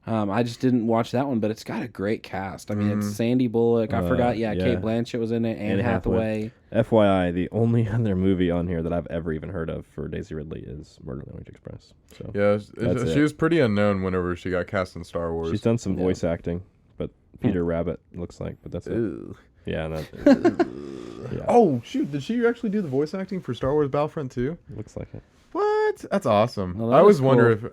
[SPEAKER 3] I just didn't watch that one, but it's got a great cast. I mean, it's Sandy Bullock. I forgot. Cate Blanchett was in it. Anne Hathaway.
[SPEAKER 2] FYI, the only other movie on here that I've ever even heard of for Daisy Ridley is Murder on the Orient Express. So
[SPEAKER 1] yeah, she was pretty unknown whenever she got cast in Star Wars.
[SPEAKER 2] She's done some voice acting, but Peter Rabbit looks like, but that's it.
[SPEAKER 1] Ew.
[SPEAKER 2] Yeah, yeah.
[SPEAKER 1] Oh shoot! Did she actually do the voice acting for Star Wars Battlefront 2?
[SPEAKER 2] Looks like it.
[SPEAKER 1] What? That's awesome.
[SPEAKER 3] Well,
[SPEAKER 1] I always wonder if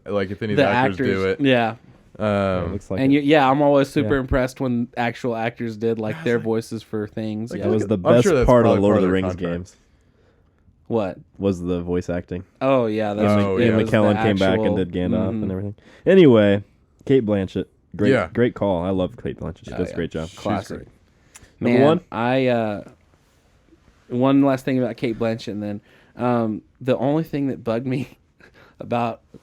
[SPEAKER 1] any of the actors do it.
[SPEAKER 3] Yeah.
[SPEAKER 2] Looks like
[SPEAKER 3] And
[SPEAKER 2] it.
[SPEAKER 3] I'm always super impressed when actual actors did like their voices for things.
[SPEAKER 2] That was the best part of Lord of the Rings games.
[SPEAKER 3] What?
[SPEAKER 2] Was the voice acting.
[SPEAKER 3] Oh yeah,
[SPEAKER 2] Ian McKellen came back and did Gandalf and everything. Anyway, Cate Blanchett, great call. I love Cate Blanchett. She does a great job.
[SPEAKER 3] Classic.
[SPEAKER 2] Number 1.
[SPEAKER 3] One last thing about Cate Blanchett, and then the only thing that bugged me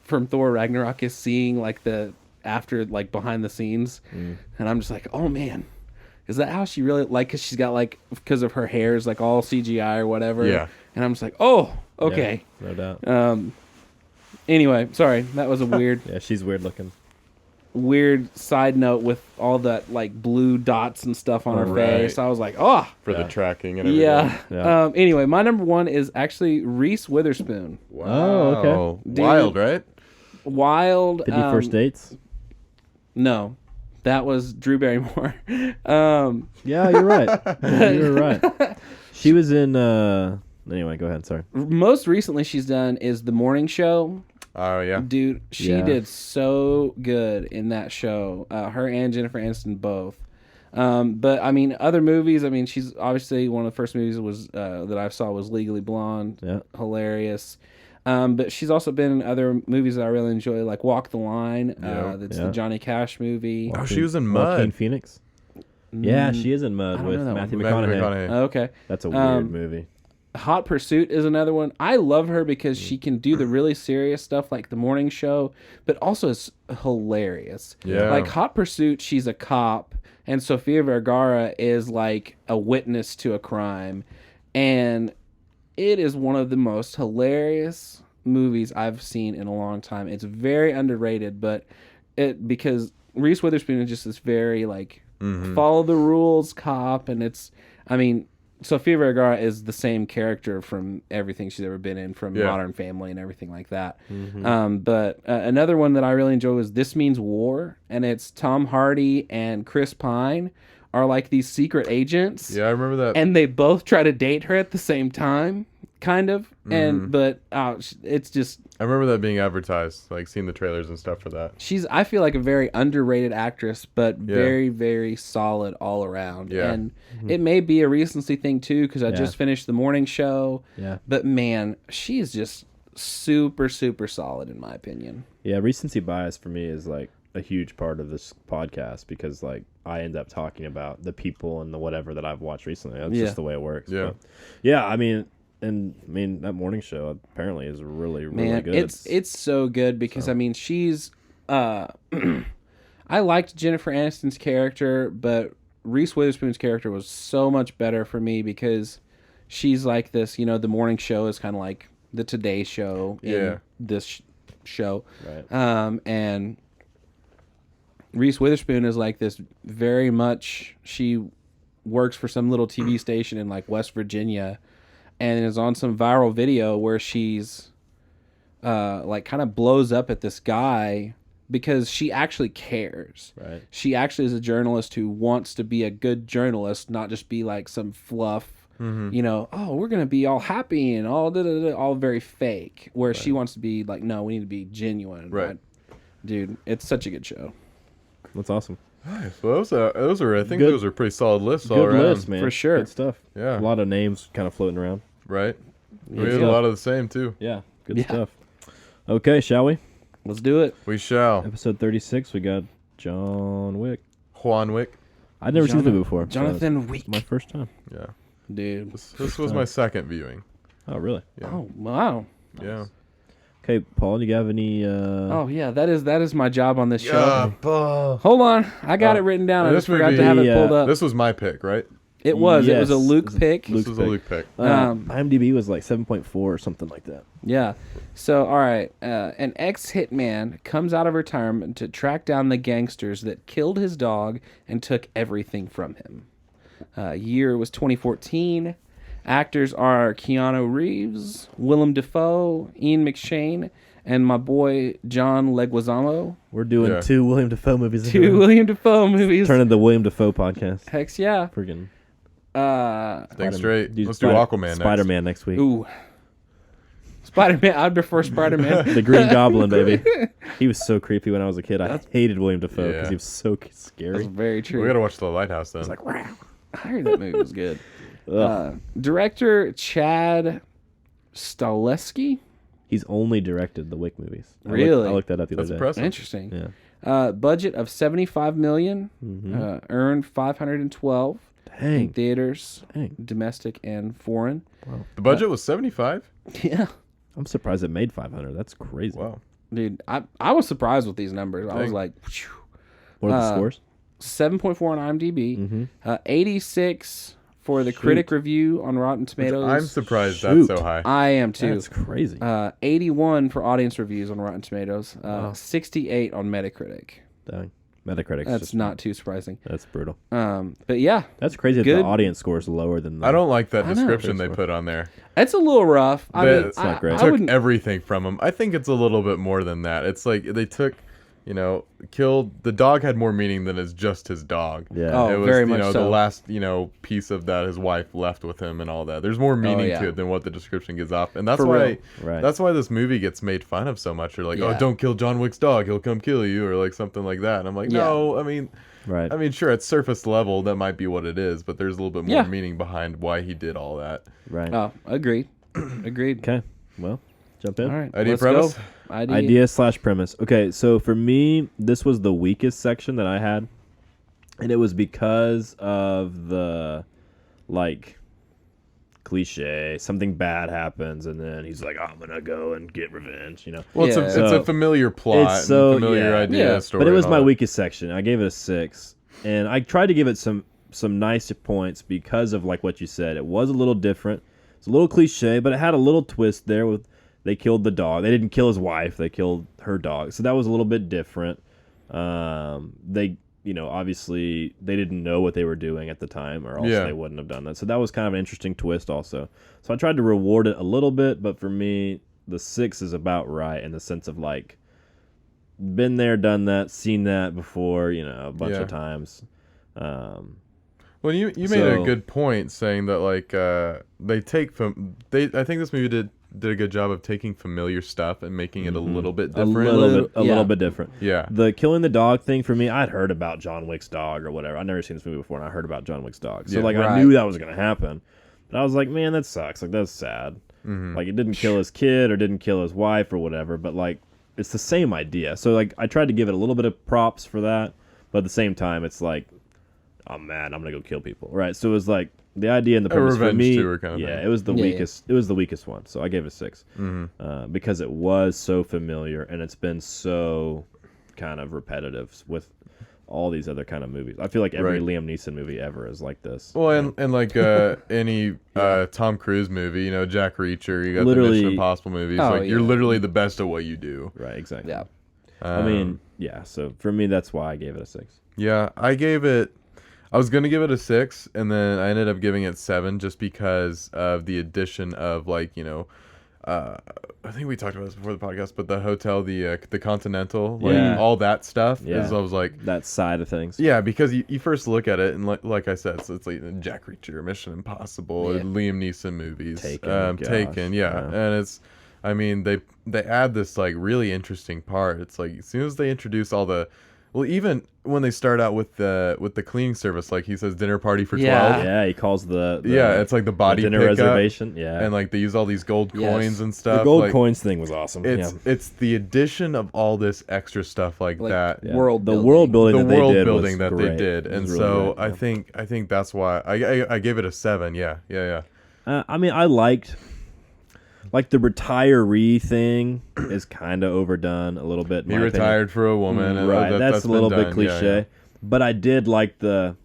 [SPEAKER 3] from Thor Ragnarok is seeing like the after like behind the scenes, and I'm just like, oh man, is that how she really like? Because she's got like because of her hair is like all CGI or whatever.
[SPEAKER 1] Yeah.
[SPEAKER 3] And I'm just like, oh, okay.
[SPEAKER 2] Yeah, no doubt.
[SPEAKER 3] Anyway, sorry, that was a weird.
[SPEAKER 2] Yeah, she's weird looking.
[SPEAKER 3] weird side note with all that like blue dots and stuff on her
[SPEAKER 1] Right.
[SPEAKER 3] face. I was like, oh,
[SPEAKER 1] For the tracking and everything.
[SPEAKER 3] yeah.
[SPEAKER 2] Yeah.
[SPEAKER 3] Anyway, my number one is actually Reese Witherspoon.
[SPEAKER 1] Wow.
[SPEAKER 2] Oh, okay.
[SPEAKER 1] Wild, right?
[SPEAKER 3] Wild.
[SPEAKER 2] 50 First Dates?
[SPEAKER 3] No, that was Drew Barrymore.
[SPEAKER 2] Yeah, you're right. You're right. She was in... Anyway, go ahead. Sorry.
[SPEAKER 3] Most recently she's done is The Morning Show.
[SPEAKER 1] Oh, yeah.
[SPEAKER 3] Dude, she
[SPEAKER 2] Yeah.
[SPEAKER 3] did so good in that show. Her and Jennifer Aniston both. But I mean, other movies. I mean, she's obviously one of the first movies was that I saw was Legally Blonde.
[SPEAKER 2] Yeah.
[SPEAKER 3] Hilarious. But she's also been in other movies that I really enjoy, like Walk the Line. That's the Johnny Cash movie.
[SPEAKER 1] Oh, she was in Mud.
[SPEAKER 2] Joaquin Phoenix? Yeah, she is in Mud with
[SPEAKER 3] know that
[SPEAKER 2] Matthew
[SPEAKER 1] Matthew
[SPEAKER 2] McConaughey.
[SPEAKER 3] Okay.
[SPEAKER 2] That's a weird movie.
[SPEAKER 3] Hot Pursuit is another one. I love her because she can do the really serious stuff like The Morning Show, but also is hilarious.
[SPEAKER 1] Yeah.
[SPEAKER 3] Like Hot Pursuit, she's a cop, and Sofia Vergara is like a witness to a crime. And it is one of the most hilarious movies I've seen in a long time. It's very underrated, but because Reese Witherspoon is just this very like follow the rules cop, and Sofia Vergara is the same character from everything she's ever been in, from Modern Family and everything like that. But another one that I really enjoy was This Means War, and it's Tom Hardy and Chris Pine are like these secret agents.
[SPEAKER 1] Yeah, I remember that.
[SPEAKER 3] And they both try to date her at the same time, kind of. But it's just...
[SPEAKER 1] I remember that being advertised, like seeing the trailers and stuff for that.
[SPEAKER 3] She's, I feel like, a very underrated actress, but very, very solid all around.
[SPEAKER 1] Yeah.
[SPEAKER 3] And it may be a recency thing, too, because I just finished The Morning Show.
[SPEAKER 2] Yeah.
[SPEAKER 3] But, man, she is just super, super solid, in my opinion.
[SPEAKER 2] Yeah, recency bias for me is like a huge part of this podcast because like I end up talking about the people and the whatever that I've watched recently. That's just the way it works.
[SPEAKER 1] Yeah.
[SPEAKER 2] But, yeah, I mean, that morning show apparently is really, really
[SPEAKER 3] Man,
[SPEAKER 2] good.
[SPEAKER 3] it's so good because I mean she's I liked Jennifer Aniston's character, but Reese Witherspoon's character was so much better for me because she's like this, the morning show is kind of like the Today Show in this show.
[SPEAKER 2] Right.
[SPEAKER 3] And Reese Witherspoon is like this very much, she works for some little TV station in like West Virginia and is on some viral video where she's like kind of blows up at this guy because she actually cares.
[SPEAKER 2] Right.
[SPEAKER 3] She actually is a journalist who wants to be a good journalist, not just be like some fluff, oh, we're going to be all happy and all very fake, where she wants to be like, no, we need to be genuine.
[SPEAKER 1] Right.
[SPEAKER 3] Dude, it's such a good show.
[SPEAKER 2] That's awesome.
[SPEAKER 1] Nice. Well, those are I think
[SPEAKER 2] Good-
[SPEAKER 1] those are pretty solid lists all
[SPEAKER 2] Good
[SPEAKER 1] around.
[SPEAKER 2] list, man.
[SPEAKER 3] For sure.
[SPEAKER 2] Good stuff.
[SPEAKER 1] Yeah.
[SPEAKER 2] A lot of names kind of floating around.
[SPEAKER 1] Right? We
[SPEAKER 3] Yeah.
[SPEAKER 1] had a lot of the same, too.
[SPEAKER 2] Yeah. Good
[SPEAKER 3] Yeah.
[SPEAKER 2] stuff. Okay, shall we?
[SPEAKER 3] Let's do it.
[SPEAKER 1] We shall.
[SPEAKER 2] Episode 36, we got John Wick.
[SPEAKER 1] Juan Wick.
[SPEAKER 2] I'd never seen the movie before. so
[SPEAKER 3] Jonathan Wick.
[SPEAKER 2] it's my first time.
[SPEAKER 1] Yeah.
[SPEAKER 3] Dude.
[SPEAKER 1] This was my second viewing.
[SPEAKER 2] Oh, really?
[SPEAKER 1] Yeah.
[SPEAKER 3] Oh, wow.
[SPEAKER 1] Yeah.
[SPEAKER 2] Okay, Paul, do you have any...
[SPEAKER 3] Oh, yeah, that is my job on this show.
[SPEAKER 1] Yeah,
[SPEAKER 3] Hold on. I got it written down. I
[SPEAKER 1] this
[SPEAKER 3] just forgot
[SPEAKER 1] movie-
[SPEAKER 3] to have it
[SPEAKER 2] Yeah.
[SPEAKER 3] pulled up.
[SPEAKER 1] This was my pick, right?
[SPEAKER 3] It was
[SPEAKER 2] Yes.
[SPEAKER 3] a Luke pick.
[SPEAKER 1] This was a Luke pick.
[SPEAKER 2] IMDb was like 7.4 or something like that.
[SPEAKER 3] Yeah. So, all right. An ex-hitman comes out of retirement to track down the gangsters that killed his dog and took everything from him. Year was 2014. Actors are Keanu Reeves, Willem Dafoe, Ian McShane, and my boy John Leguizamo.
[SPEAKER 2] We're doing two William Dafoe movies.
[SPEAKER 3] Two William Dafoe movies.
[SPEAKER 2] Turning the William Dafoe podcast.
[SPEAKER 3] Heck yeah.
[SPEAKER 2] Friggin'
[SPEAKER 1] Think straight. Let's do
[SPEAKER 2] Spider-
[SPEAKER 1] Aquaman
[SPEAKER 2] Spider-Man next week.
[SPEAKER 3] Ooh. Spider-Man. I'd prefer Spider-Man.
[SPEAKER 2] The Green Goblin, baby. He was so creepy when I was a kid. I hated William Dafoe because
[SPEAKER 1] Yeah.
[SPEAKER 2] he was so scary.
[SPEAKER 3] That's very true.
[SPEAKER 1] We gotta watch The Lighthouse then.
[SPEAKER 2] Like, wow.
[SPEAKER 3] I heard that movie was good. Director Chad Stahelski.
[SPEAKER 2] He's only directed the Wick movies.
[SPEAKER 3] Really?
[SPEAKER 2] I looked that up the
[SPEAKER 1] That's
[SPEAKER 2] other day.
[SPEAKER 1] impressive.
[SPEAKER 3] Interesting.
[SPEAKER 2] Yeah.
[SPEAKER 3] Budget of $75 million. Earned $512 in
[SPEAKER 2] Dang.
[SPEAKER 3] theaters,
[SPEAKER 2] Dang.
[SPEAKER 3] domestic and foreign.
[SPEAKER 1] The budget was 75.
[SPEAKER 3] Yeah,
[SPEAKER 2] I'm surprised it made 500. That's crazy.
[SPEAKER 1] Wow.
[SPEAKER 3] dude, I was surprised with these numbers. I was
[SPEAKER 1] Dang.
[SPEAKER 3] like, phew.
[SPEAKER 2] What are the scores?
[SPEAKER 3] 7.4 on IMDb,
[SPEAKER 2] Mm-hmm.
[SPEAKER 3] 86 for the critic review on Rotten Tomatoes.
[SPEAKER 1] I'm surprised
[SPEAKER 2] Shoot.
[SPEAKER 1] that's so high.
[SPEAKER 3] I am too.
[SPEAKER 2] That's crazy.
[SPEAKER 3] 81 for audience reviews on Rotten Tomatoes. 68 on Metacritic.
[SPEAKER 2] Dang. Metacritic's
[SPEAKER 3] That's
[SPEAKER 2] just
[SPEAKER 3] not too surprising.
[SPEAKER 2] That's brutal.
[SPEAKER 3] But yeah,
[SPEAKER 2] That's crazy if
[SPEAKER 3] Good.
[SPEAKER 2] the audience score is lower than the...
[SPEAKER 1] I don't like that
[SPEAKER 3] I know.
[SPEAKER 1] description they put on there.
[SPEAKER 3] it's a little rough. I mean,
[SPEAKER 2] It's not great.
[SPEAKER 3] I
[SPEAKER 1] Took
[SPEAKER 3] wouldn't.
[SPEAKER 1] everything from him. I think it's a little bit more than that. It's like they took, killed the dog had more meaning than it's just his dog.
[SPEAKER 2] Yeah.
[SPEAKER 3] Oh,
[SPEAKER 1] It was,
[SPEAKER 3] very much
[SPEAKER 1] the
[SPEAKER 3] so.
[SPEAKER 1] last, piece of that his wife left with him and all that. There's more meaning
[SPEAKER 3] yeah.
[SPEAKER 1] to it than what the description gives off, and that's
[SPEAKER 3] For
[SPEAKER 1] why
[SPEAKER 3] real.
[SPEAKER 2] Right.
[SPEAKER 1] that's why this movie gets made fun of so much. Or like,
[SPEAKER 3] Yeah.
[SPEAKER 1] oh, don't kill John Wick's dog; he'll come kill you, or like something like that. And I'm like,
[SPEAKER 3] Yeah.
[SPEAKER 1] no,
[SPEAKER 2] Right.
[SPEAKER 1] I mean, sure, at surface level, that might be what it is, but there's a little bit more
[SPEAKER 3] Yeah.
[SPEAKER 1] meaning behind why he did all that.
[SPEAKER 2] Right.
[SPEAKER 3] Oh, agreed. Agreed.
[SPEAKER 2] Okay. Well, jump in.
[SPEAKER 3] All right.
[SPEAKER 1] Idea
[SPEAKER 3] let's
[SPEAKER 1] premise?
[SPEAKER 3] Go. Idea.
[SPEAKER 2] Idea/premise. Okay, so for me, this was the weakest section that I had, and it was because of the, like, cliche. Something bad happens, and then he's like, "I'm gonna go and get revenge,"
[SPEAKER 1] Well,
[SPEAKER 3] Yeah.
[SPEAKER 1] it's a familiar plot,
[SPEAKER 2] It's so-
[SPEAKER 1] and familiar
[SPEAKER 2] yeah.
[SPEAKER 1] idea,
[SPEAKER 3] Yeah.
[SPEAKER 1] story.
[SPEAKER 2] But it was
[SPEAKER 1] and
[SPEAKER 2] my
[SPEAKER 1] all that.
[SPEAKER 2] weakest section. I gave it a 6, and I tried to give it some nice points because of like what you said. It was a little different. It's a little cliche, but it had a little twist there. With they killed the dog. They didn't kill his wife. They killed her dog. So that was a little bit different. They, obviously they didn't know what they were doing at the time, or else
[SPEAKER 1] Yeah.
[SPEAKER 2] they wouldn't have done that. So that was kind of an interesting twist also. So I tried to reward it a little bit, but for me, the 6 is about right in the sense of like, been there, done that, seen that before, a bunch
[SPEAKER 1] Yeah.
[SPEAKER 2] of times.
[SPEAKER 1] Well, you made
[SPEAKER 2] So-
[SPEAKER 1] a good point saying that like they take I think this movie did a good job of taking familiar stuff and making it a little bit
[SPEAKER 2] A
[SPEAKER 1] different.
[SPEAKER 2] little
[SPEAKER 3] Yeah.
[SPEAKER 2] bit different.
[SPEAKER 1] Yeah.
[SPEAKER 2] The killing the dog thing for me, I'd heard about John Wick's dog or whatever. I'd never seen this movie before, and I heard about John Wick's dog. So
[SPEAKER 1] Yeah.
[SPEAKER 2] like I
[SPEAKER 3] Right.
[SPEAKER 2] knew that was gonna happen, but I was like, man, that sucks. Like that's sad. Like it didn't kill his kid or didn't kill his wife or whatever, but like it's the same idea. So like I tried to give it a little bit of props for that, but at the same time, it's like, oh man, I'm gonna go kill people, right? So it was like the idea and the premise for
[SPEAKER 1] revenge
[SPEAKER 2] me.
[SPEAKER 1] tour kind of
[SPEAKER 2] yeah,
[SPEAKER 1] thing.
[SPEAKER 2] it was the
[SPEAKER 3] Yeah,
[SPEAKER 2] weakest. It was the weakest one, so I gave it a 6 because it was so familiar and it's been so kind of repetitive with all these other kind of movies. I feel like every
[SPEAKER 1] Right.
[SPEAKER 2] Liam Neeson movie ever is like this.
[SPEAKER 1] Well, and like any Tom Cruise movie, Jack Reacher, you got the
[SPEAKER 2] Literally-
[SPEAKER 1] Mission Impossible movies.
[SPEAKER 3] Oh,
[SPEAKER 1] like you're
[SPEAKER 3] yeah.
[SPEAKER 1] literally the best at what you do.
[SPEAKER 2] Right, exactly.
[SPEAKER 3] Yeah.
[SPEAKER 2] I mean, yeah. So for me, that's why I gave it a 6.
[SPEAKER 1] Yeah, I was gonna give it a 6, and then I ended up giving it 7 just because of the addition of like I think we talked about this before the podcast, but the hotel, the Continental, like
[SPEAKER 2] Yeah.
[SPEAKER 1] all that stuff.
[SPEAKER 2] Yeah.
[SPEAKER 1] I was like,
[SPEAKER 2] That side of things.
[SPEAKER 1] yeah, because you first look at it and like I said, so it's like Jack Reacher, Mission Impossible,
[SPEAKER 3] Yeah.
[SPEAKER 1] Liam Neeson movies,
[SPEAKER 2] Taken, gosh,
[SPEAKER 1] Taken, yeah,
[SPEAKER 2] yeah.
[SPEAKER 1] and it's. I mean, they add this like really interesting part. It's like as soon as they introduce all the, well, even when they start out with the cleaning service, like he says dinner party for
[SPEAKER 3] Yeah.
[SPEAKER 1] 12.
[SPEAKER 2] Yeah, he calls the
[SPEAKER 1] Yeah, it's like the body
[SPEAKER 2] dinner
[SPEAKER 1] pickup,
[SPEAKER 2] reservation. Yeah,
[SPEAKER 1] and like they use all these gold
[SPEAKER 3] Yes.
[SPEAKER 1] coins and stuff.
[SPEAKER 2] the gold
[SPEAKER 1] like,
[SPEAKER 2] coins thing was awesome.
[SPEAKER 1] It's the addition of all this extra stuff like that.
[SPEAKER 2] Yeah.
[SPEAKER 3] World
[SPEAKER 2] the
[SPEAKER 3] building.
[SPEAKER 2] world building
[SPEAKER 1] The
[SPEAKER 2] that
[SPEAKER 1] world
[SPEAKER 2] they did
[SPEAKER 1] building
[SPEAKER 2] was
[SPEAKER 1] that
[SPEAKER 2] great.
[SPEAKER 1] they did,
[SPEAKER 2] It
[SPEAKER 1] and
[SPEAKER 2] was really
[SPEAKER 1] so
[SPEAKER 2] great, yeah.
[SPEAKER 1] I think that's why I gave it a 7. Yeah.
[SPEAKER 2] I mean, I liked like the retiree thing is kind of overdone a little bit. in
[SPEAKER 1] He
[SPEAKER 2] my
[SPEAKER 1] retired for a woman, and
[SPEAKER 2] opinion. Right, that's a little
[SPEAKER 1] been
[SPEAKER 2] bit
[SPEAKER 1] done.
[SPEAKER 2] cliche.
[SPEAKER 1] Yeah.
[SPEAKER 2] But I did like the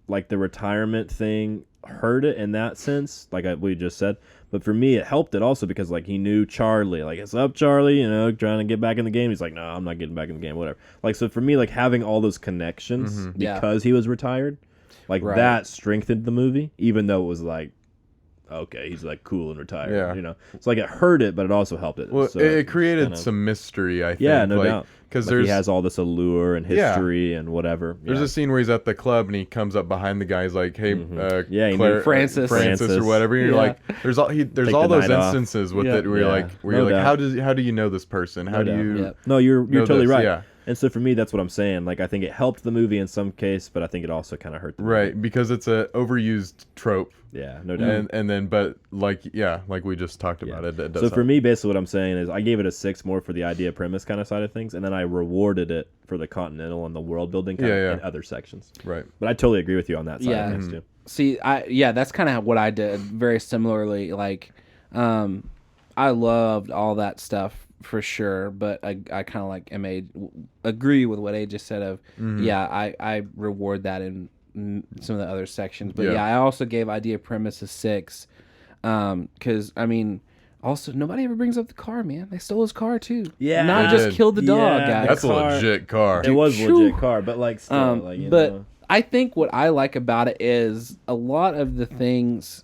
[SPEAKER 2] retirement thing. Hurt it in that sense, like we just said. But for me, it helped it also because like he knew Charlie, like it's up, Charlie, trying to get back in the game. He's like, no, I'm not getting back in the game, whatever. Like so for me, like having all those connections
[SPEAKER 3] Yeah.
[SPEAKER 2] because he was retired, like
[SPEAKER 3] Right.
[SPEAKER 2] that strengthened the movie, even though it was like, okay, he's like cool and retired,
[SPEAKER 1] Yeah.
[SPEAKER 2] It's like it hurt it, but it also helped it.
[SPEAKER 1] Well,
[SPEAKER 2] So
[SPEAKER 1] it created
[SPEAKER 2] kinda-
[SPEAKER 1] some mystery, I think.
[SPEAKER 2] yeah, no
[SPEAKER 1] like,
[SPEAKER 2] doubt,
[SPEAKER 1] because
[SPEAKER 2] like
[SPEAKER 1] there's
[SPEAKER 2] he has all this allure and
[SPEAKER 1] Yeah.
[SPEAKER 2] history and whatever.
[SPEAKER 1] There's
[SPEAKER 2] yeah.
[SPEAKER 1] a scene where he's at the club and he comes up behind the guy. He's like, "Hey,
[SPEAKER 2] Yeah, he knew
[SPEAKER 1] Claire,
[SPEAKER 3] Francis.
[SPEAKER 1] or whatever." And you're
[SPEAKER 3] Yeah.
[SPEAKER 1] like, "There's all
[SPEAKER 2] Take
[SPEAKER 1] all
[SPEAKER 2] the
[SPEAKER 1] those
[SPEAKER 2] night off.
[SPEAKER 1] instances with
[SPEAKER 3] Yeah.
[SPEAKER 1] it where you're
[SPEAKER 2] Yeah.
[SPEAKER 1] like,
[SPEAKER 2] No doubt.
[SPEAKER 1] how do you know this person? How
[SPEAKER 2] No
[SPEAKER 1] do
[SPEAKER 2] doubt.
[SPEAKER 1] you?"
[SPEAKER 3] Yep.
[SPEAKER 2] No, you're
[SPEAKER 1] know
[SPEAKER 2] totally
[SPEAKER 1] this,
[SPEAKER 2] right.
[SPEAKER 1] yeah.
[SPEAKER 2] And so for me, that's what I'm saying. Like I think it helped the movie in some case, but I think it also kind of hurt the movie.
[SPEAKER 1] Right, because it's a overused trope,
[SPEAKER 2] Yeah, no doubt.
[SPEAKER 1] and then but like we just talked about it. It does
[SPEAKER 2] So for
[SPEAKER 1] help.
[SPEAKER 2] me, basically what I'm saying is I gave it a 6 more for the idea premise kind of side of things, and then I rewarded it for the continental and the world building kind
[SPEAKER 1] Yeah,
[SPEAKER 2] of
[SPEAKER 1] yeah.
[SPEAKER 2] in other sections.
[SPEAKER 1] Right.
[SPEAKER 2] But I totally agree with you on that side
[SPEAKER 3] Yeah.
[SPEAKER 2] of things too.
[SPEAKER 3] See, that's kind of what I did very similarly. Like, I loved all that stuff for sure, but I kind of like agree with what A just said of, I reward that in some of the other sections. But
[SPEAKER 1] Yeah.
[SPEAKER 3] I also gave idea premise a 6, because I mean, Also, nobody ever brings up the car, man. They stole his car too.
[SPEAKER 2] Yeah.
[SPEAKER 3] not
[SPEAKER 1] They
[SPEAKER 3] just
[SPEAKER 1] did.
[SPEAKER 3] killed the dog,
[SPEAKER 2] Yeah,
[SPEAKER 3] guys.
[SPEAKER 1] That's a
[SPEAKER 2] car.
[SPEAKER 1] legit car.
[SPEAKER 2] It was a
[SPEAKER 3] Phew.
[SPEAKER 2] legit car, but like still, like you
[SPEAKER 3] but
[SPEAKER 2] know.
[SPEAKER 3] I think what I like about it is a lot of the things,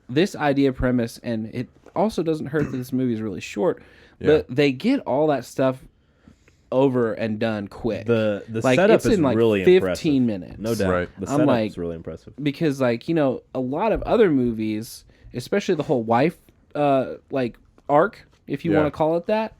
[SPEAKER 3] this idea premise, and it also doesn't hurt that this movie is really short, but they get all that stuff over and done quick.
[SPEAKER 2] The
[SPEAKER 3] like,
[SPEAKER 2] setup
[SPEAKER 3] it's
[SPEAKER 2] is
[SPEAKER 3] in like
[SPEAKER 2] really
[SPEAKER 3] 15
[SPEAKER 2] impressive.
[SPEAKER 3] minutes.
[SPEAKER 2] No doubt.
[SPEAKER 1] Right.
[SPEAKER 2] The
[SPEAKER 3] I'm
[SPEAKER 2] setup
[SPEAKER 3] like-
[SPEAKER 2] is really impressive.
[SPEAKER 3] Because like, a lot of other movies, especially the whole wife like arc, if you
[SPEAKER 1] Yeah.
[SPEAKER 3] want to call it that,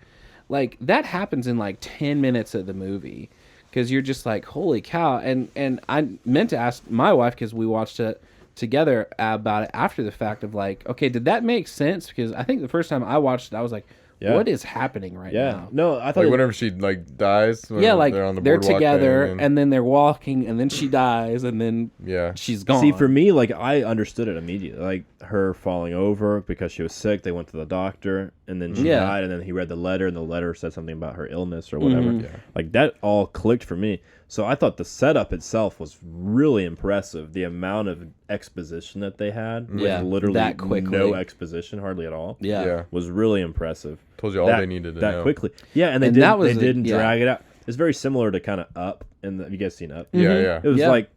[SPEAKER 3] like that happens in like 10 minutes of the movie. Because you're just like, holy cow. And I meant to ask my wife, because we watched it together, about it after the fact of like, okay, did that make sense? Because I think the first time I watched it, I was like,
[SPEAKER 2] Yeah.
[SPEAKER 3] what is happening right
[SPEAKER 2] Yeah.
[SPEAKER 3] now?
[SPEAKER 2] No, I thought
[SPEAKER 1] Like whenever she like dies. when
[SPEAKER 3] Yeah, like
[SPEAKER 1] they're on the
[SPEAKER 3] they're
[SPEAKER 1] boardwalk
[SPEAKER 3] together
[SPEAKER 1] thing,
[SPEAKER 3] and then they're walking and then she dies and then
[SPEAKER 1] yeah.
[SPEAKER 3] she's gone.
[SPEAKER 2] See, for me, like I understood it immediately. Like her falling over because she was sick. They went to the doctor, and then she
[SPEAKER 3] Yeah.
[SPEAKER 2] died. And then he read the letter, and the letter said something about her illness or whatever.
[SPEAKER 3] Mhm.
[SPEAKER 1] Yeah.
[SPEAKER 2] Like that all clicked for me. So I thought the setup itself was really impressive. The amount of exposition that they had, with
[SPEAKER 3] Yeah,
[SPEAKER 2] literally
[SPEAKER 3] that quickly.
[SPEAKER 2] no exposition, hardly at all,
[SPEAKER 3] yeah.
[SPEAKER 1] Yeah.
[SPEAKER 2] was really impressive.
[SPEAKER 1] Told you all they needed to
[SPEAKER 2] that
[SPEAKER 1] know.
[SPEAKER 2] quickly. Yeah, and they
[SPEAKER 3] And
[SPEAKER 2] didn't.
[SPEAKER 3] that was
[SPEAKER 2] They
[SPEAKER 3] a-
[SPEAKER 2] didn't
[SPEAKER 3] yeah.
[SPEAKER 2] drag it out. It's very similar to kind of Up. And have you guys seen Up?
[SPEAKER 1] Yeah, yeah.
[SPEAKER 2] It was
[SPEAKER 3] Yeah.
[SPEAKER 2] like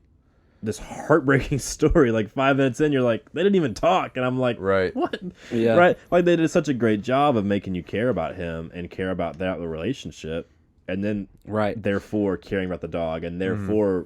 [SPEAKER 2] this heartbreaking story. Like 5 minutes in, you're like, they didn't even talk, and I'm like,
[SPEAKER 1] Right.
[SPEAKER 2] what?
[SPEAKER 3] Yeah.
[SPEAKER 2] Right? Like they did such a great job of making you care about him and care about that relationship, and then
[SPEAKER 3] Right.
[SPEAKER 2] therefore caring about the dog, and therefore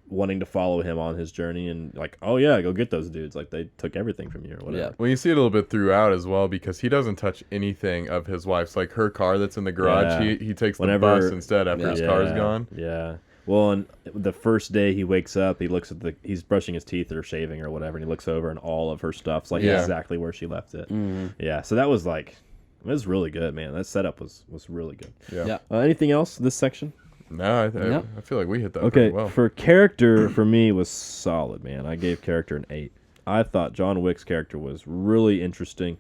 [SPEAKER 2] wanting to follow him on his journey, and like, oh yeah, go get those dudes. Like they took everything from you or whatever.
[SPEAKER 3] Yeah.
[SPEAKER 1] Well, you see it a little bit throughout as well, because he doesn't touch anything of his wife's. Like her car that's in the garage,
[SPEAKER 2] Yeah.
[SPEAKER 1] he takes
[SPEAKER 2] Whenever-
[SPEAKER 1] the bus instead after his car's gone.
[SPEAKER 2] Yeah. Well, and the first day he wakes up, he looks at he's brushing his teeth or shaving or whatever, and he looks over and all of her stuff's like
[SPEAKER 1] Yeah.
[SPEAKER 2] exactly where she left it.
[SPEAKER 3] Mm-hmm.
[SPEAKER 2] Yeah. So that was like, it was really good, man. That setup was really good.
[SPEAKER 1] Yeah.
[SPEAKER 3] Yeah.
[SPEAKER 2] Anything else this section?
[SPEAKER 1] No,
[SPEAKER 3] Nope.
[SPEAKER 1] I feel like we hit that
[SPEAKER 2] Okay,
[SPEAKER 1] pretty well.
[SPEAKER 2] for character, for me, was solid, man. I gave character an 8. I thought John Wick's character was really interesting,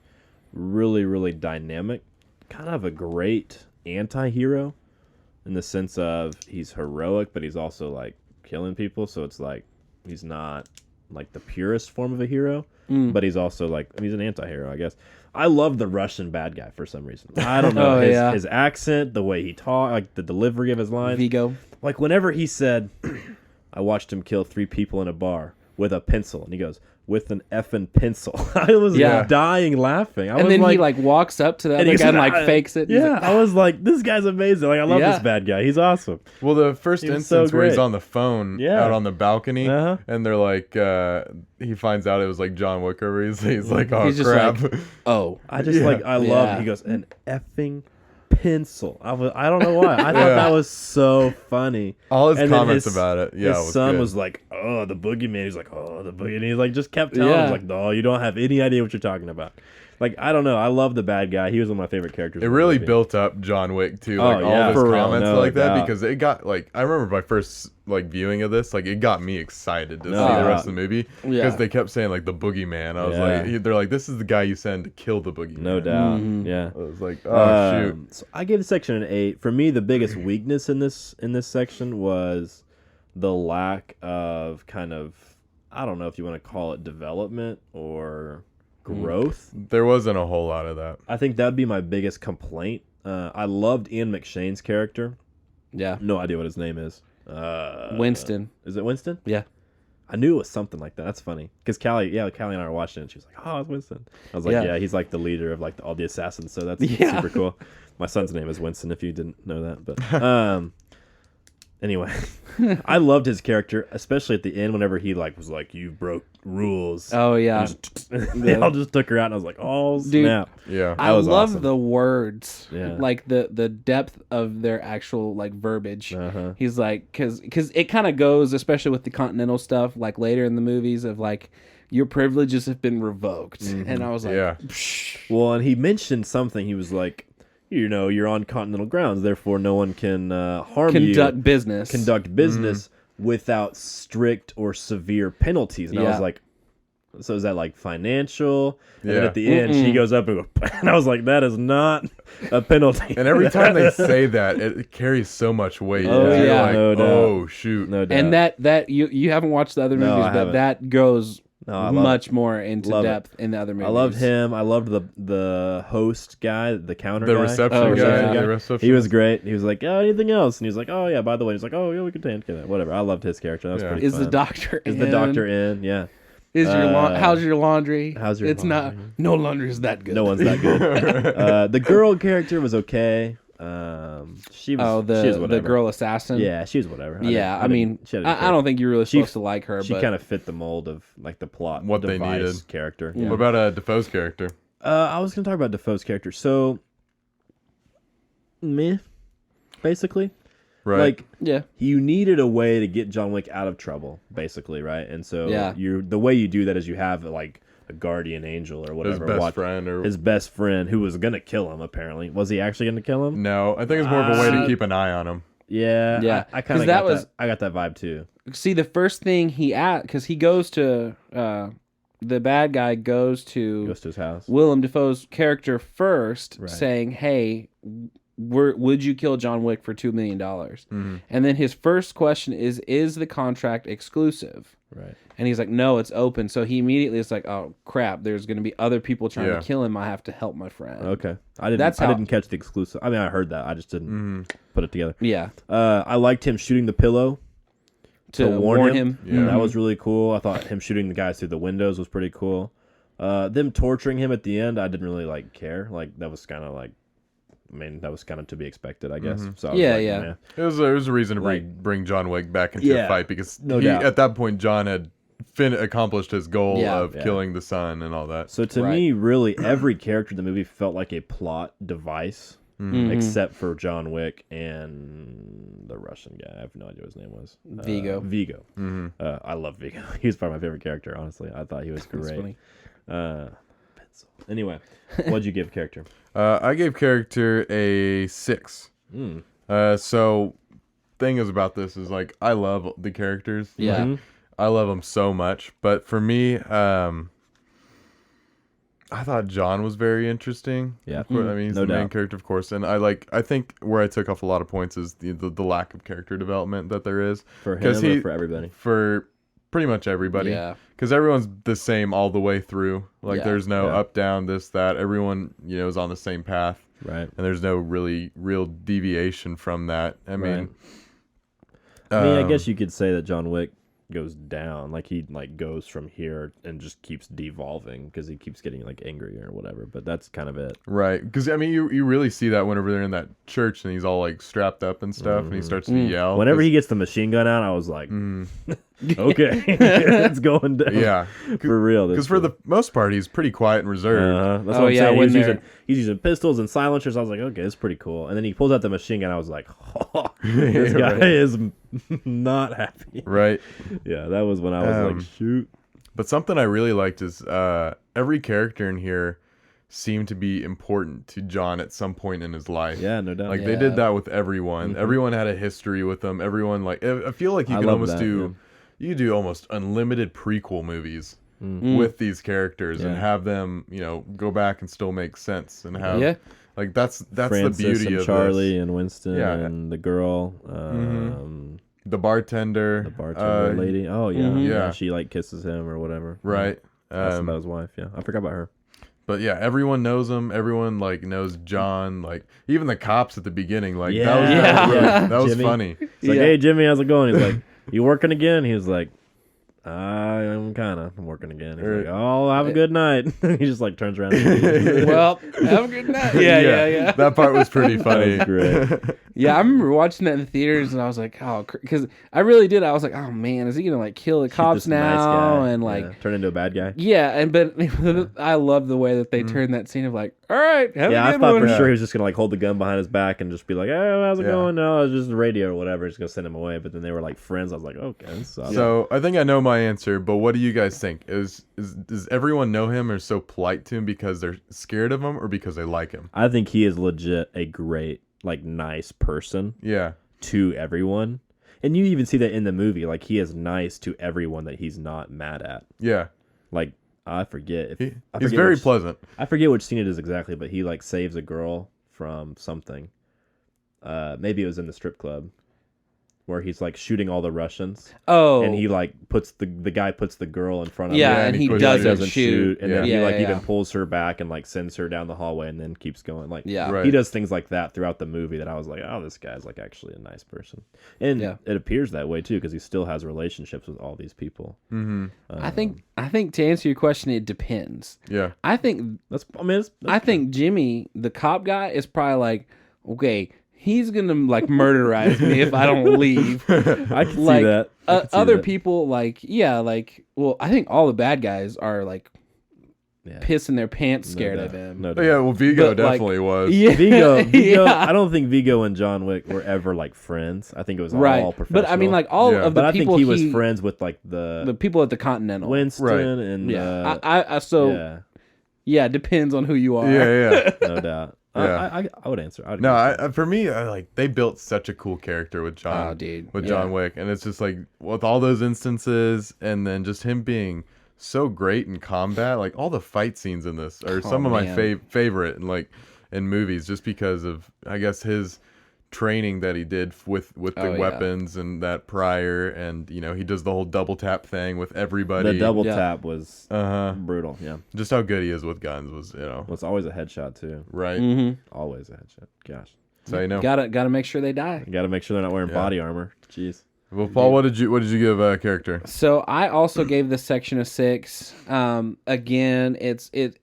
[SPEAKER 2] really, really dynamic, kind of a great anti-hero in the sense of he's heroic, but he's also, like, killing people, so it's like he's not, like, the purest form of a hero, but he's also, like, he's an anti-hero, I guess. I love the Russian bad guy for some reason. I don't know.
[SPEAKER 3] Oh,
[SPEAKER 2] His accent, the way he talked, like, the delivery of his lines.
[SPEAKER 3] Vigo.
[SPEAKER 2] Like whenever he said, I watched him kill 3 people in a bar with a pencil, and he goes, with an effing pencil. I was
[SPEAKER 3] Yeah.
[SPEAKER 2] dying laughing. I
[SPEAKER 3] And
[SPEAKER 2] was
[SPEAKER 3] then
[SPEAKER 2] like,
[SPEAKER 3] he like walks up to the
[SPEAKER 2] and
[SPEAKER 3] other
[SPEAKER 2] he
[SPEAKER 3] guy and
[SPEAKER 2] goes,
[SPEAKER 3] like fakes it. He's
[SPEAKER 2] Yeah,
[SPEAKER 3] like,
[SPEAKER 2] I was like, this guy's amazing. Like I love
[SPEAKER 3] Yeah.
[SPEAKER 2] this bad guy. He's awesome.
[SPEAKER 1] Well, the first
[SPEAKER 2] He was
[SPEAKER 1] instance
[SPEAKER 2] so
[SPEAKER 1] where he's
[SPEAKER 2] great.
[SPEAKER 1] on the phone
[SPEAKER 2] Yeah.
[SPEAKER 1] out on the balcony,
[SPEAKER 2] Uh-huh.
[SPEAKER 1] and they're like, he finds out it was like John Wick over. He's like, oh
[SPEAKER 3] He's just
[SPEAKER 1] crap.
[SPEAKER 3] like, oh.
[SPEAKER 2] I just
[SPEAKER 1] Yeah.
[SPEAKER 2] I love.
[SPEAKER 3] Yeah.
[SPEAKER 2] He goes, an effing pencil. I don't know why. I thought
[SPEAKER 1] Yeah.
[SPEAKER 2] that was so funny.
[SPEAKER 1] All his
[SPEAKER 2] And then
[SPEAKER 1] comments about it. Yeah,
[SPEAKER 2] his
[SPEAKER 1] it was
[SPEAKER 2] son
[SPEAKER 1] good.
[SPEAKER 2] was like, "Oh, the boogeyman." He's like, "Oh, the boogeyman." He like just kept telling
[SPEAKER 3] Yeah.
[SPEAKER 2] him, like, "No, you don't have any idea what you're talking about." Like, I don't know. I love the bad guy. He was one of my favorite characters.
[SPEAKER 1] It
[SPEAKER 2] in the
[SPEAKER 1] really
[SPEAKER 2] movie.
[SPEAKER 1] built up John Wick too,
[SPEAKER 2] Oh,
[SPEAKER 1] like all
[SPEAKER 2] yeah,
[SPEAKER 1] of his
[SPEAKER 2] for real,
[SPEAKER 1] comments
[SPEAKER 2] no
[SPEAKER 1] like that,
[SPEAKER 2] doubt.
[SPEAKER 1] because it got like I remember my first like viewing of this, like it got me excited to
[SPEAKER 2] No
[SPEAKER 1] see the
[SPEAKER 2] doubt.
[SPEAKER 1] rest of the movie because
[SPEAKER 3] Yeah.
[SPEAKER 1] they kept saying like the boogeyman. I was
[SPEAKER 2] Yeah.
[SPEAKER 1] like, they're like, this is the guy you send to kill the boogeyman.
[SPEAKER 2] No doubt.
[SPEAKER 3] Mhm.
[SPEAKER 2] Yeah.
[SPEAKER 1] I was like, oh shoot.
[SPEAKER 2] So I gave the section an 8. For me, the biggest weakness in this section was the lack of kind of, I don't know if you want to call it development or growth.
[SPEAKER 1] There wasn't a whole lot of that.
[SPEAKER 2] I think that'd be my biggest complaint. I loved Ian McShane's character.
[SPEAKER 3] Yeah.
[SPEAKER 2] No idea what his name is.
[SPEAKER 3] Winston.
[SPEAKER 2] Is it Winston?
[SPEAKER 3] Yeah.
[SPEAKER 2] I knew it was something like that. That's funny. Because Callie and I were watching it, and she was like, "Oh, it's Winston." I was like,
[SPEAKER 3] Yeah.
[SPEAKER 2] "Yeah, he's like the leader of like all the assassins." So that's
[SPEAKER 3] Yeah.
[SPEAKER 2] super cool. My son's name is Winston. If you didn't know that, but anyway, I loved his character, especially at the end whenever he like was like, "You broke rules."
[SPEAKER 3] Oh yeah.
[SPEAKER 2] They all just took her out, and I was like, "Oh
[SPEAKER 3] Dude,
[SPEAKER 2] snap!"
[SPEAKER 1] Yeah.
[SPEAKER 3] I
[SPEAKER 2] was
[SPEAKER 3] love
[SPEAKER 2] awesome.
[SPEAKER 3] the words,
[SPEAKER 2] Yeah.
[SPEAKER 3] like the depth of their actual like verbiage.
[SPEAKER 2] Uh-huh.
[SPEAKER 3] He's like, because it kind of goes, especially with the Continental stuff, like later in the movies of like your privileges have been revoked, and I was like,
[SPEAKER 1] Yeah.
[SPEAKER 3] Psh.
[SPEAKER 2] Well, and he mentioned something. He was like, you're on continental grounds, therefore no one can harm you.
[SPEAKER 3] conduct business.
[SPEAKER 2] Conduct business without strict or severe penalties. And I
[SPEAKER 3] Yeah.
[SPEAKER 2] was like, so is that like financial? And then
[SPEAKER 1] Yeah.
[SPEAKER 2] at the end, she goes up and goes, and I was like, that is not a penalty.
[SPEAKER 1] And every time they say that, it carries so much weight.
[SPEAKER 3] Oh,
[SPEAKER 1] You're
[SPEAKER 3] yeah.
[SPEAKER 1] like,
[SPEAKER 2] No doubt.
[SPEAKER 1] oh shoot.
[SPEAKER 2] No doubt.
[SPEAKER 3] And that you haven't watched the other
[SPEAKER 2] No,
[SPEAKER 3] movies,
[SPEAKER 2] I
[SPEAKER 3] but
[SPEAKER 2] haven't.
[SPEAKER 3] that goes much more into depth in the other movies.
[SPEAKER 2] I loved him. I loved the host guy, the counter
[SPEAKER 1] The
[SPEAKER 2] guy.
[SPEAKER 1] reception guy.
[SPEAKER 2] Yeah.
[SPEAKER 1] The reception.
[SPEAKER 2] He was great. He was like, "Oh, anything else?" And he was like, "Oh yeah, by the way." He's like, "Oh yeah, we could take that. Whatever." I loved his character. That was pretty
[SPEAKER 3] Is
[SPEAKER 2] fun.
[SPEAKER 3] the doctor
[SPEAKER 2] Is
[SPEAKER 3] in?
[SPEAKER 2] the doctor in? Yeah.
[SPEAKER 3] Is your how's your laundry?
[SPEAKER 2] How's your
[SPEAKER 3] It's
[SPEAKER 2] laundry?
[SPEAKER 3] not. No laundry is that good.
[SPEAKER 2] No one's that good. The girl character was okay. She was. She was
[SPEAKER 3] the
[SPEAKER 2] whatever.
[SPEAKER 3] girl assassin.
[SPEAKER 2] Yeah, she was whatever.
[SPEAKER 3] I mean, I don't think you're really supposed to like her.
[SPEAKER 2] She
[SPEAKER 3] but
[SPEAKER 2] kind of fit the mold of like the plot,
[SPEAKER 1] What they
[SPEAKER 2] device
[SPEAKER 1] needed.
[SPEAKER 2] character.
[SPEAKER 1] What about Defoe's character?
[SPEAKER 2] I was gonna talk about Defoe's character. So, meh, basically.
[SPEAKER 1] Right.
[SPEAKER 2] Like,
[SPEAKER 3] yeah,
[SPEAKER 2] you needed a way to get John Wick out of trouble, basically, right? And so, the way you do that is you have like a guardian angel or whatever,
[SPEAKER 1] his best friend, or
[SPEAKER 2] his best friend who was gonna kill him. Apparently, was he actually gonna kill him?
[SPEAKER 1] no? I think it's more of a way to keep an eye on him.
[SPEAKER 2] Yeah. I kind of got that. I got that vibe too.
[SPEAKER 3] See, the first thing because he goes to the bad guy goes to
[SPEAKER 2] his house.
[SPEAKER 3] Willem Dafoe's character first,
[SPEAKER 2] Right.
[SPEAKER 3] saying, "Hey, would you kill John Wick for $2 million?"
[SPEAKER 1] Mm-hmm.
[SPEAKER 3] And then his first question is the contract exclusive?
[SPEAKER 2] Right.
[SPEAKER 3] And he's like, "No, it's open." So he immediately is like, "Oh crap! There's going to be other people trying to kill him. I have to help my friend."
[SPEAKER 2] Okay. I didn't catch the exclusive. I mean, I heard that. I just didn't put it together.
[SPEAKER 3] Yeah.
[SPEAKER 2] I liked him shooting the pillow to warn him.
[SPEAKER 1] Yeah.
[SPEAKER 2] That was really cool. I thought him shooting the guys through the windows was pretty cool. Them torturing him at the end, I didn't really care. Like that was kind of like, I mean, that was kind of to be expected, I guess. So I was
[SPEAKER 3] yeah.
[SPEAKER 1] It was a reason to bring John Wick back into a fight because
[SPEAKER 2] doubt.
[SPEAKER 1] at that point John had accomplished his goal of
[SPEAKER 2] Yeah.
[SPEAKER 1] killing the son and all that.
[SPEAKER 2] So to me, really, every character in the movie felt like a plot device, except for John Wick and the Russian guy. I have no idea what his name was.
[SPEAKER 3] Vigo.
[SPEAKER 2] Vigo. I love Vigo. He was probably my favorite character, honestly. I thought he was great.
[SPEAKER 3] funny.
[SPEAKER 2] Pencil. Anyway, what'd you give character?
[SPEAKER 1] I gave character a 6. So thing is about this is like I love the characters.
[SPEAKER 3] Yeah.
[SPEAKER 1] Like, I love them so much, but for me, I thought John was very interesting.
[SPEAKER 2] Yeah.
[SPEAKER 1] I mean, he's
[SPEAKER 2] No
[SPEAKER 1] the main
[SPEAKER 2] doubt.
[SPEAKER 1] character, of course, and I think where I took off a lot of points is the lack of character development that there is
[SPEAKER 2] For him or for everybody?
[SPEAKER 1] for pretty much everybody.
[SPEAKER 3] Yeah.
[SPEAKER 1] Because everyone's the same all the way through. Like
[SPEAKER 3] Yeah.
[SPEAKER 1] there's no
[SPEAKER 2] Yeah.
[SPEAKER 1] up, down, this, that. Everyone, is on the same path.
[SPEAKER 2] Right.
[SPEAKER 1] And there's no real deviation from that. I mean,
[SPEAKER 2] I guess you could say that John Wick goes down, like he goes from here and just keeps devolving because he keeps getting angrier or whatever, but that's kind of it.
[SPEAKER 1] right. Because I mean, you really see that whenever they're in that church and he's all strapped up and stuff and he starts to yell.
[SPEAKER 2] Whenever he gets the machine gun out, I was like, okay, it's going down.
[SPEAKER 1] Yeah.
[SPEAKER 2] For real.
[SPEAKER 1] Because for the most part, he's pretty quiet and reserved.
[SPEAKER 2] That's
[SPEAKER 3] Oh,
[SPEAKER 2] what I'm
[SPEAKER 3] yeah,
[SPEAKER 2] saying.
[SPEAKER 3] when
[SPEAKER 2] He's using pistols and silencers. I was like, okay, it's pretty cool. And then he pulls out the machine gun. I was like, oh, this guy
[SPEAKER 1] Right.
[SPEAKER 2] is not happy.
[SPEAKER 1] Right.
[SPEAKER 2] Yeah, that was when I was like, shoot.
[SPEAKER 1] But something I really liked is every character in here seemed to be important to John at some point in his life.
[SPEAKER 2] Yeah, no doubt.
[SPEAKER 1] Like they did that with everyone. Everyone had a history with them. Everyone I feel like you
[SPEAKER 2] I
[SPEAKER 1] can
[SPEAKER 2] love
[SPEAKER 1] almost
[SPEAKER 2] that,
[SPEAKER 1] do you do almost unlimited prequel movies with these characters and have them, go back and still make sense and have like that's
[SPEAKER 2] Francis
[SPEAKER 1] the beauty
[SPEAKER 2] and
[SPEAKER 1] of
[SPEAKER 2] Charlie
[SPEAKER 1] this.
[SPEAKER 2] and Winston and the girl,
[SPEAKER 1] The bartender,
[SPEAKER 2] lady. Oh yeah,
[SPEAKER 1] Yeah.
[SPEAKER 2] She kisses him or whatever.
[SPEAKER 1] right?
[SPEAKER 2] That's about his wife. Yeah, I forgot about her.
[SPEAKER 1] But yeah, everyone knows him. Everyone knows John. Like even the cops at the beginning. Like
[SPEAKER 2] Yeah.
[SPEAKER 1] that was
[SPEAKER 2] Jimmy.
[SPEAKER 1] funny.
[SPEAKER 2] It's like, hey Jimmy, how's it going? He's like, you working again? He was like, I'm working again. He's like, oh, have a good night. He just turns around. And
[SPEAKER 3] Well, have a good night. Yeah.
[SPEAKER 1] That part was pretty funny.
[SPEAKER 2] That was great.
[SPEAKER 3] Yeah, I remember watching that in the theaters, and I was like, oh, because I really did. I was like, oh man, is he gonna kill the cops
[SPEAKER 2] This nice
[SPEAKER 3] now?
[SPEAKER 2] guy.
[SPEAKER 3] And
[SPEAKER 2] turn into a bad guy.
[SPEAKER 3] but I love the way that they turned that scene of all right, have
[SPEAKER 2] Yeah,
[SPEAKER 3] a
[SPEAKER 2] I
[SPEAKER 3] good
[SPEAKER 2] thought
[SPEAKER 3] one.
[SPEAKER 2] for sure he was just gonna hold the gun behind his back and just be like, "Hey, how's it going?" No, it's just the radio or whatever. Just gonna send him away. But then they were friends. I was like, okay.
[SPEAKER 1] So I think I know my answer, but what do you guys think? Does everyone know him or so polite to him because they're scared of him or because they like him?
[SPEAKER 2] I think he is legit a great, nice person.
[SPEAKER 1] Yeah.
[SPEAKER 2] To everyone, and you even see that in the movie. He is nice to everyone that he's not mad at.
[SPEAKER 1] Yeah.
[SPEAKER 2] I forget.
[SPEAKER 1] He's very pleasant.
[SPEAKER 2] I forget which scene it is exactly, but he saves a girl from something. Maybe it was in the strip club. where he's like shooting all the Russians.
[SPEAKER 3] Oh,
[SPEAKER 2] And he like puts the guy puts the girl in front of
[SPEAKER 3] yeah,
[SPEAKER 2] him.
[SPEAKER 3] and he
[SPEAKER 1] doesn't
[SPEAKER 3] doesn't shoot.
[SPEAKER 2] And then he
[SPEAKER 3] Yeah,
[SPEAKER 2] like
[SPEAKER 3] yeah,
[SPEAKER 2] even
[SPEAKER 3] yeah.
[SPEAKER 2] pulls her back and like sends her down the hallway and then keeps going. Like
[SPEAKER 3] Yeah.
[SPEAKER 1] Right.
[SPEAKER 2] he does things like that throughout the movie that I was like, oh, this guy's like actually a nice person. And
[SPEAKER 3] Yeah.
[SPEAKER 2] it appears that way too because he still has relationships with all these people.
[SPEAKER 1] Mm-hmm.
[SPEAKER 3] I think to answer your question, it depends.
[SPEAKER 1] Yeah.
[SPEAKER 3] I think
[SPEAKER 2] That's
[SPEAKER 3] think Jimmy, the cop guy, is probably like, okay, he's gonna like murderize me if I don't leave.
[SPEAKER 2] I can
[SPEAKER 3] Like,
[SPEAKER 2] see that. I can see
[SPEAKER 3] other
[SPEAKER 2] that.
[SPEAKER 3] people, like, yeah, like, well, I think all the bad guys are like
[SPEAKER 2] Yeah.
[SPEAKER 3] pissing their pants scared
[SPEAKER 2] No
[SPEAKER 3] of
[SPEAKER 2] doubt.
[SPEAKER 3] him.
[SPEAKER 2] No
[SPEAKER 1] Oh,
[SPEAKER 2] doubt.
[SPEAKER 1] yeah, well, Vigo
[SPEAKER 3] But, like,
[SPEAKER 1] definitely was.
[SPEAKER 3] Yeah,
[SPEAKER 2] Vigo,
[SPEAKER 3] yeah.
[SPEAKER 2] I don't think Vigo and John Wick were ever like friends. I think it was
[SPEAKER 3] Right,
[SPEAKER 2] all professional.
[SPEAKER 3] but I mean, like all
[SPEAKER 1] Yeah.
[SPEAKER 3] of the
[SPEAKER 2] but I
[SPEAKER 3] people
[SPEAKER 2] think he was friends with like
[SPEAKER 3] the people at the Continental.
[SPEAKER 2] Winston
[SPEAKER 1] Right.
[SPEAKER 2] and
[SPEAKER 3] Yeah, yeah, it depends on who you are.
[SPEAKER 1] Yeah, yeah.
[SPEAKER 2] no doubt.
[SPEAKER 1] Yeah.
[SPEAKER 2] I would answer. I would
[SPEAKER 1] No,
[SPEAKER 2] agree with
[SPEAKER 1] for me, like they built such a cool character with John.
[SPEAKER 3] Oh, dude.
[SPEAKER 1] With
[SPEAKER 3] Yeah.
[SPEAKER 1] John Wick, and it's just like with all those instances, and then just him being so great in combat. Like all the fight scenes in this are some of my
[SPEAKER 3] man.
[SPEAKER 1] favorite, and like in movies, just because of I guess his training that he did with the
[SPEAKER 3] Oh, yeah.
[SPEAKER 1] weapons and that prior, and you know he does the whole double tap thing with
[SPEAKER 2] that.
[SPEAKER 1] everybody.
[SPEAKER 2] The double
[SPEAKER 3] Yeah.
[SPEAKER 2] tap was
[SPEAKER 1] Uh-huh.
[SPEAKER 2] brutal. Yeah,
[SPEAKER 1] Just how good he is with guns was,
[SPEAKER 2] well, it's always a headshot too.
[SPEAKER 1] right.
[SPEAKER 3] Mm-hmm.
[SPEAKER 2] Always a headshot. Gosh,
[SPEAKER 1] So you know.
[SPEAKER 3] Gotta make sure they die.
[SPEAKER 2] you got to make sure they're not wearing
[SPEAKER 1] Yeah.
[SPEAKER 2] body armor. Jeez.
[SPEAKER 1] Well, Paul, what did you give character?
[SPEAKER 3] So I also gave this section a 6. Again,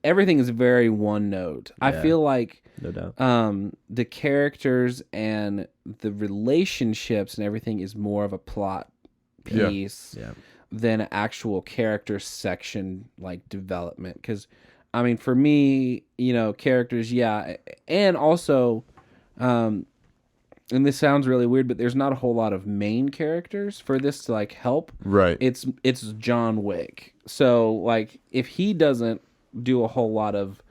[SPEAKER 3] everything is very one note. I
[SPEAKER 2] Yeah.
[SPEAKER 3] feel like
[SPEAKER 2] No doubt.
[SPEAKER 3] the characters and the relationships and everything is more of a plot
[SPEAKER 1] Yeah.
[SPEAKER 3] piece
[SPEAKER 2] Yeah.
[SPEAKER 3] than an actual character section like development. Because I mean, for me, you know, characters, yeah, and also, and this sounds really weird, but there's not a whole lot of main characters for this to like help.
[SPEAKER 1] Right.
[SPEAKER 3] It's John Wick. So like if he doesn't do a whole lot of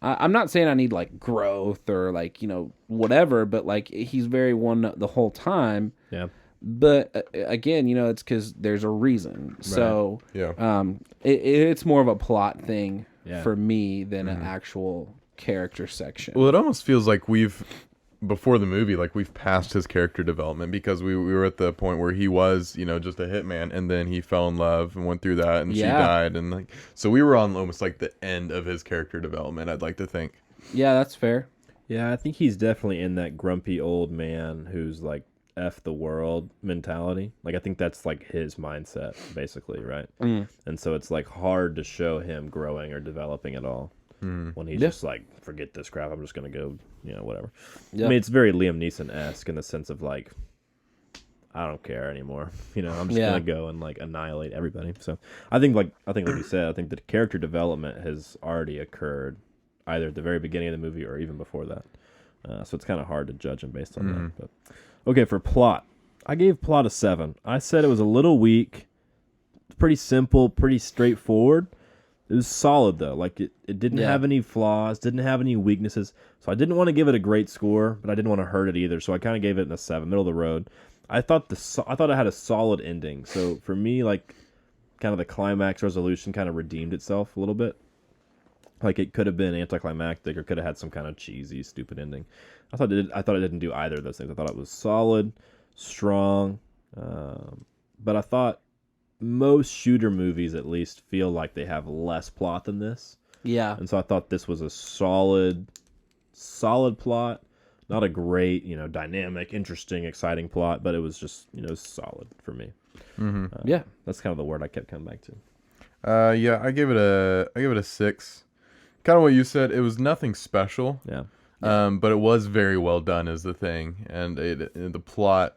[SPEAKER 3] I'm not saying I need like growth or like, you know, whatever, but like he's very one note the whole time.
[SPEAKER 2] Yeah.
[SPEAKER 3] But again, you know, it's because there's a reason. So
[SPEAKER 1] Yeah.
[SPEAKER 3] it's more of a plot thing
[SPEAKER 2] Yeah.
[SPEAKER 3] for me than an actual character section.
[SPEAKER 1] Well, it almost feels like before the movie, like we've passed his character development because we were at the point where he was, you know, just a hitman, and then he fell in love and went through that, and she
[SPEAKER 3] Yeah.
[SPEAKER 1] died, and like so we were on almost like the end of his character development. I'd like to think.
[SPEAKER 3] Yeah, that's fair.
[SPEAKER 2] Yeah, I think he's definitely in that grumpy old man who's like F the world mentality. Like I think that's like his mindset basically, right?
[SPEAKER 3] Mm.
[SPEAKER 2] And so it's like hard to show him growing or developing at all when he's
[SPEAKER 3] Yeah.
[SPEAKER 2] just like, forget this crap, I'm just gonna go, you know, whatever.
[SPEAKER 3] Yeah.
[SPEAKER 2] I mean, it's very Liam Neeson-esque in the sense of like, I don't care anymore. You know, I'm just
[SPEAKER 3] Yeah.
[SPEAKER 2] gonna go and like annihilate everybody. So I think like you said, I think the character development has already occurred either at the very beginning of the movie or even before that. So it's kind of hard to judge him based on that. But okay, for plot, I gave plot a 7. I said it was a little weak, pretty simple, pretty straightforward. It was solid though. Like it didn't
[SPEAKER 3] Yeah.
[SPEAKER 2] have any flaws, didn't have any weaknesses. So I didn't want to give it a great score, but I didn't want to hurt it either. So I kind of gave it a 7, middle of the road. I thought it had a solid ending. So for me, like kind of the climax resolution kind of redeemed itself a little bit. Like it could have been anticlimactic or could have had some kind of cheesy, stupid ending. I thought it didn't do either of those things. I thought it was solid, strong, but I thought most shooter movies at least feel like they have less plot than this.
[SPEAKER 3] Yeah.
[SPEAKER 2] And so I thought this was a solid plot. Not a great, you know, dynamic, interesting, exciting plot, but it was just, you know, solid for me.
[SPEAKER 3] Yeah.
[SPEAKER 2] That's kind of the word I kept coming back to.
[SPEAKER 1] Yeah, I give it a 6. Kind of what you said. It was nothing special.
[SPEAKER 2] Yeah.
[SPEAKER 1] But it was very well done is the thing, and the plot.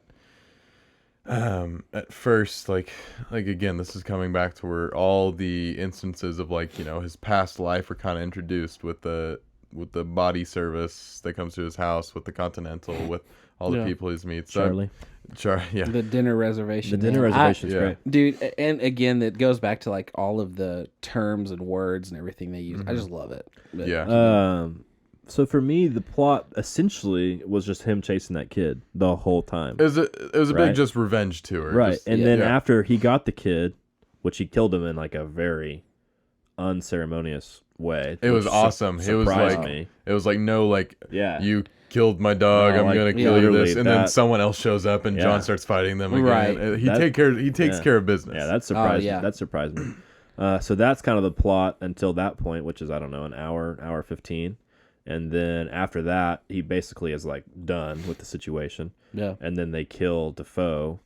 [SPEAKER 1] At first, like again, this is coming back to where all the instances of like, you know, his past life are kind of introduced with the body service that comes to his house, with the Continental, with all the
[SPEAKER 3] Yeah.
[SPEAKER 1] people he's meets. Yeah.
[SPEAKER 3] The dinner reservation.
[SPEAKER 2] The dinner
[SPEAKER 3] man.
[SPEAKER 2] reservation's
[SPEAKER 1] yeah.
[SPEAKER 2] great.
[SPEAKER 3] Dude, and again, that goes back to like all of the terms and words and everything they use. I just love it. But-
[SPEAKER 1] Yeah.
[SPEAKER 2] So for me, the plot essentially was just him chasing that kid the whole time.
[SPEAKER 1] It was a
[SPEAKER 2] Right.
[SPEAKER 1] big just revenge tour.
[SPEAKER 2] Right.
[SPEAKER 1] Just-
[SPEAKER 2] And
[SPEAKER 3] yeah.
[SPEAKER 2] then
[SPEAKER 1] Yeah.
[SPEAKER 2] after he got the kid, which he killed him in like a very unceremonious way.
[SPEAKER 1] It was
[SPEAKER 2] which
[SPEAKER 1] awesome. It was
[SPEAKER 2] surprised
[SPEAKER 1] like
[SPEAKER 2] me.
[SPEAKER 1] it was like no like
[SPEAKER 2] Yeah.
[SPEAKER 1] you killed my dog.
[SPEAKER 2] No,
[SPEAKER 1] I'm
[SPEAKER 2] like,
[SPEAKER 1] gonna kill you this, and then
[SPEAKER 2] that-
[SPEAKER 1] someone else shows up, and John starts fighting them again.
[SPEAKER 3] Right.
[SPEAKER 1] He takes care of business.
[SPEAKER 2] Yeah, that surprised me.
[SPEAKER 3] yeah.
[SPEAKER 2] That surprised me. So that's kind of the plot until that point, which is, I don't know, an hour 15. And then after that, he basically is like done with the situation.
[SPEAKER 3] Yeah.
[SPEAKER 2] And then they kill Defoe.